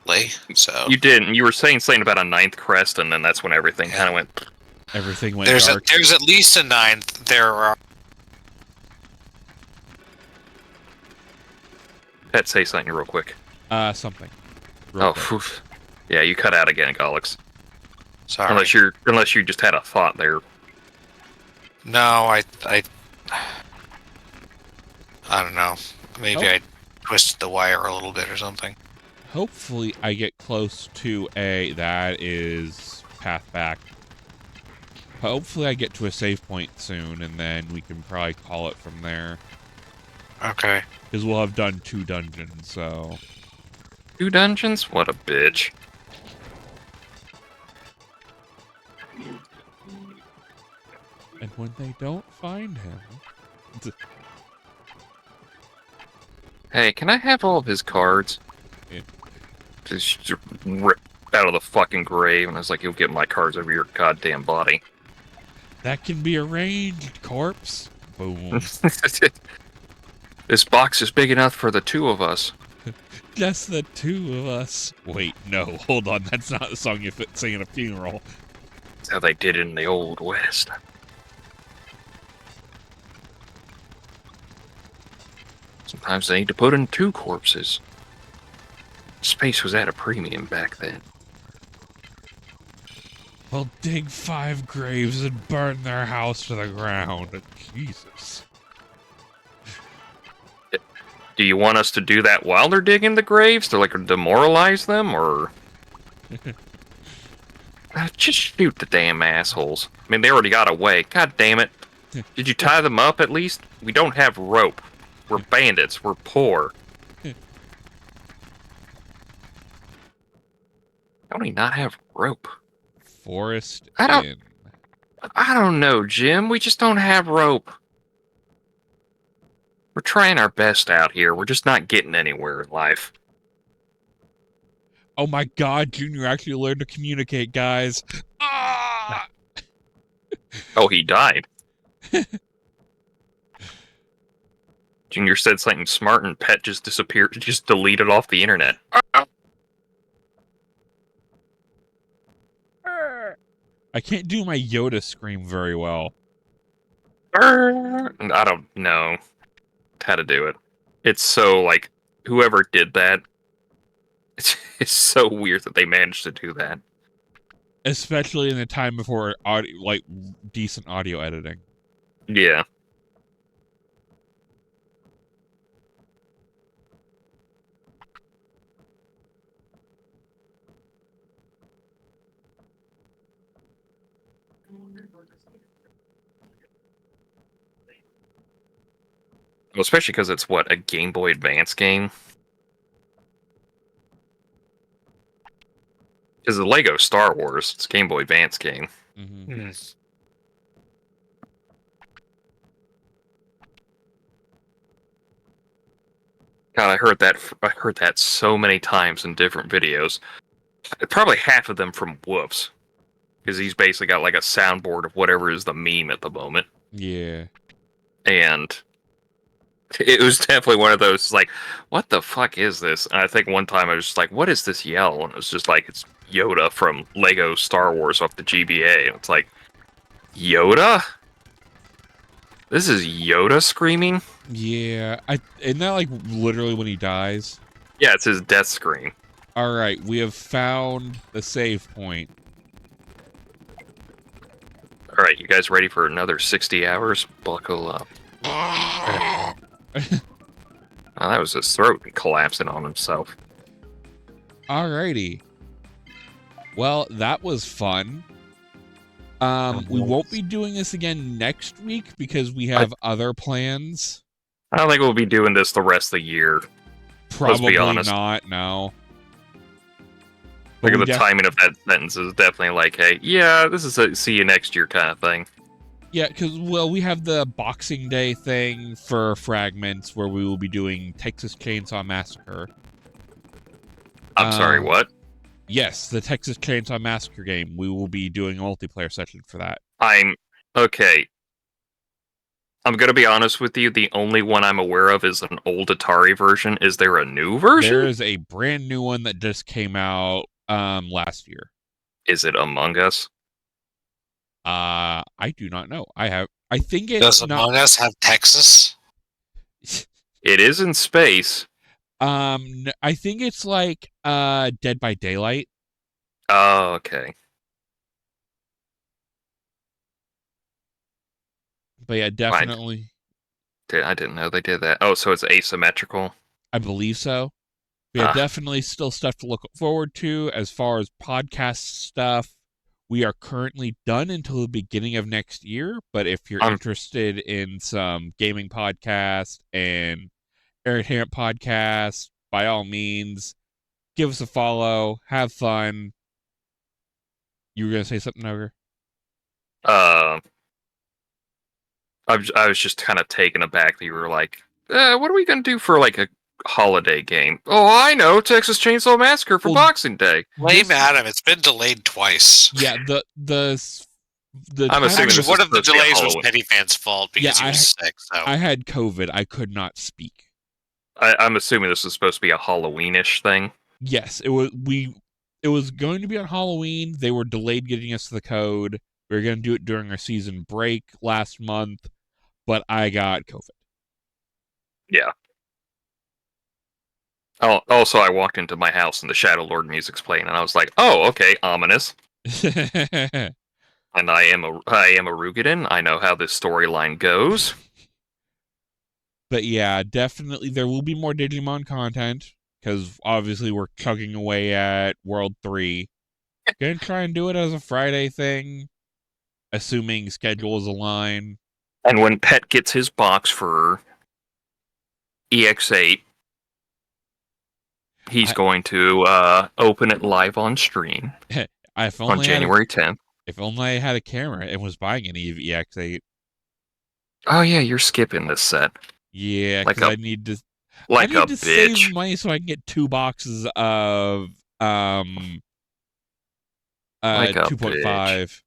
early, so... You didn't. You were saying something about a 9th crest, and then that's when everything kind of went... Everything went dark. There's at least a 9th. There are... Pet, say something real quick. Something. Real quick. Yeah, you cut out again, Golux. Sorry. Unless you just had a thought there. No, I don't know. Maybe I twisted the wire a little bit or something. Hopefully I get close to that is path back. Hopefully I get to a save point soon, and then we can probably call it from there. Okay. Because we'll have done 2 dungeons, so... 2 dungeons? What a bitch. And when they don't find him... Hey, can I have all of his cards? Yeah. Just rip out of the fucking grave, and I was like, you'll get my cards over your goddamn body. That can be arranged, corpse. Boom. This box is big enough for the 2 of us. Just the 2 of us. Wait, no, hold on. That's not the song you sing at a funeral. That's how they did it in the Old West. Sometimes they need to put in 2 corpses. Space was at a premium back then. We'll dig 5 graves and burn their house to the ground. Jesus. Do you want us to do that while they're digging the graves? To, like, demoralize them, or... Just shoot the damn assholes. I mean, they already got away. God damn it. Did you tie them up, at least? We don't have rope. We're bandits. We're poor. How do we not have rope? Forest I don't know, Jim. We just don't have rope. We're trying our best out here. We're just not getting anywhere in life. Oh my god, Junior actually learned to communicate, guys. Ah! Oh, he died. Junior said something smart and Pet just disappeared, just deleted off the internet. I can't do my Yoda scream very well. I don't know how to do it. It's so, like, whoever did that, it's so weird that they managed to do that. Especially in the time before audio, like decent audio editing. Yeah. Well, especially because it's, what, a Game Boy Advance game? Because the Lego Star Wars, it's a Game Boy Advance game. Mm-hmm. God, I heard that so many times in different videos. Probably half of them from Whoops. Because he's basically got like a soundboard of whatever is the meme at the moment. Yeah. And it was definitely one of those, like, what the fuck is this? And I think one time I was just like, what is this yell? And it was just like, it's Yoda from Lego Star Wars off the GBA. And it's like, Yoda? This is Yoda screaming? Yeah. Isn't that like literally when he dies? Yeah, it's his death scream. Alright, we have found the save point. Alright, you guys ready for another 60 hours? Buckle up. Oh, that was his throat collapsing on himself. Alrighty. Well, that was fun. We won't be doing this again next week because we have other plans. I don't think we'll be doing this the rest of the year. Probably not, no. Look at the timing of that sentence is definitely like, hey, yeah, this is a see you next year kind of thing. Yeah, because, well, we have the Boxing Day thing for Fragments where we will be doing Texas Chainsaw Massacre. I'm sorry, what? Yes, the Texas Chainsaw Massacre game. We will be doing a multiplayer session for that. Okay. I'm going to be honest with you. The only one I'm aware of is an old Atari version. Is there a new version? There is a brand new one that just came out last year. Is it Among Us? I do not know. I think it's Does Among Us have Texas? It is in space. I think it's like Dead by Daylight. Oh, okay. But yeah, definitely. I didn't know they did that. Oh, so it's asymmetrical? I believe so. But yeah, definitely still stuff to look forward to. As far as podcast stuff, we are currently done until the beginning of next year. But if you're interested in some gaming podcast and entertainment podcast, by all means, give us a follow. Have fun. You were going to say something, Ogre? I was just kind of taken aback that you were like, what are we going to do for like a holiday game? Oh, I know, Texas Chainsaw Massacre for Boxing Day. Blame Adam. It's been delayed twice. Yeah, I'm assuming actually, one of the delays was Pettyfan's fault because he was sick. So I had COVID. I could not speak. I'm assuming this is supposed to be a Halloween-ish thing. Yes, it was. It was going to be on Halloween. They were delayed getting us the code. We were going to do it during our season break last month, but I got COVID. Yeah. Oh, also, I walked into my house and the Shadow Lord music's playing, and I was like, "Oh, okay, ominous." And I am a Rugadin. I know how this storyline goes. But yeah, definitely there will be more Digimon content because obviously we're chugging away at World 3. Gonna try and do it as a Friday thing, assuming schedules align. And when Pet gets his box for EX8, he's going to open it live on stream on January 10th. If only I had a camera and was buying any of EX8. Oh yeah, you're skipping this set. Yeah, because I need to. Like I need to bitch. save money so I can get 2 boxes of 2.5.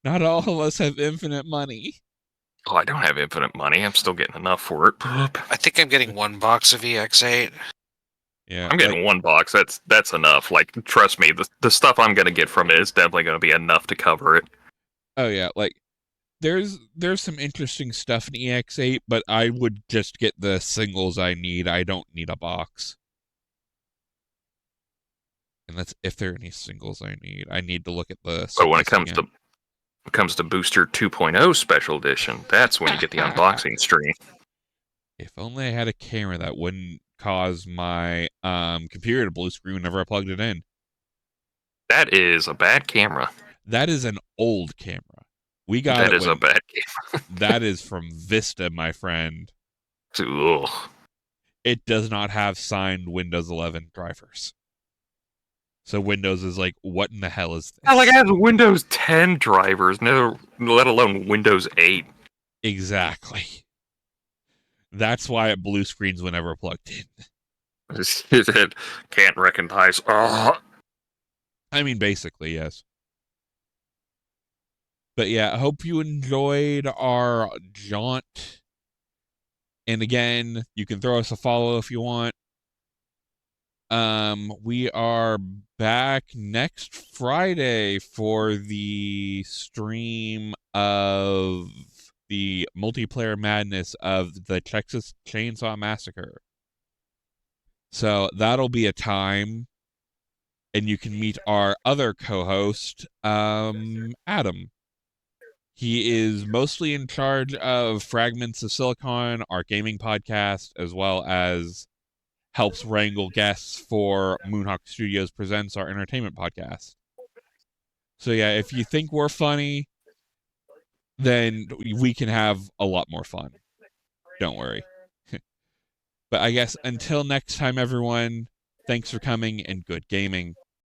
Not all of us have infinite money. Oh, I don't have infinite money. I'm still getting enough for it. I think I'm getting 1 box of EX8. Yeah, I'm getting 1 box. That's enough. Like, trust me, the stuff I'm gonna get from it is definitely gonna be enough to cover it. Oh yeah, like there's some interesting stuff in EX8, but I would just get the singles I need. I don't need a box. And that's if there are any singles I need. I need to look at the. But when it comes to Booster 2.0 Special Edition, that's when you get the unboxing stream. If only I had a camera that wouldn't cause my computer to blue screen whenever I plugged it in. That is a bad camera. That is an old camera. We got that it. That is a bad game. That is from Vista, my friend. Ugh. It does not have signed Windows 11 drivers. So Windows is like, what in the hell is this? Like, it has Windows 10 drivers, no, let alone Windows 8. Exactly. That's why it blue screens whenever plugged in. It can't recognize. I mean, basically, yes. But yeah, I hope you enjoyed our jaunt. And again, you can throw us a follow if you want. We are back next Friday for the stream of the multiplayer madness of the Texas Chainsaw Massacre. So that'll be a time. And you can meet our other co-host, Adam. He is mostly in charge of Fragments of Silicon, our gaming podcast, as well as helps wrangle guests for Moonhawk Studios Presents, our entertainment podcast. So yeah, if you think we're funny, then we can have a lot more fun. Don't worry. But I guess until next time, everyone, thanks for coming and good gaming.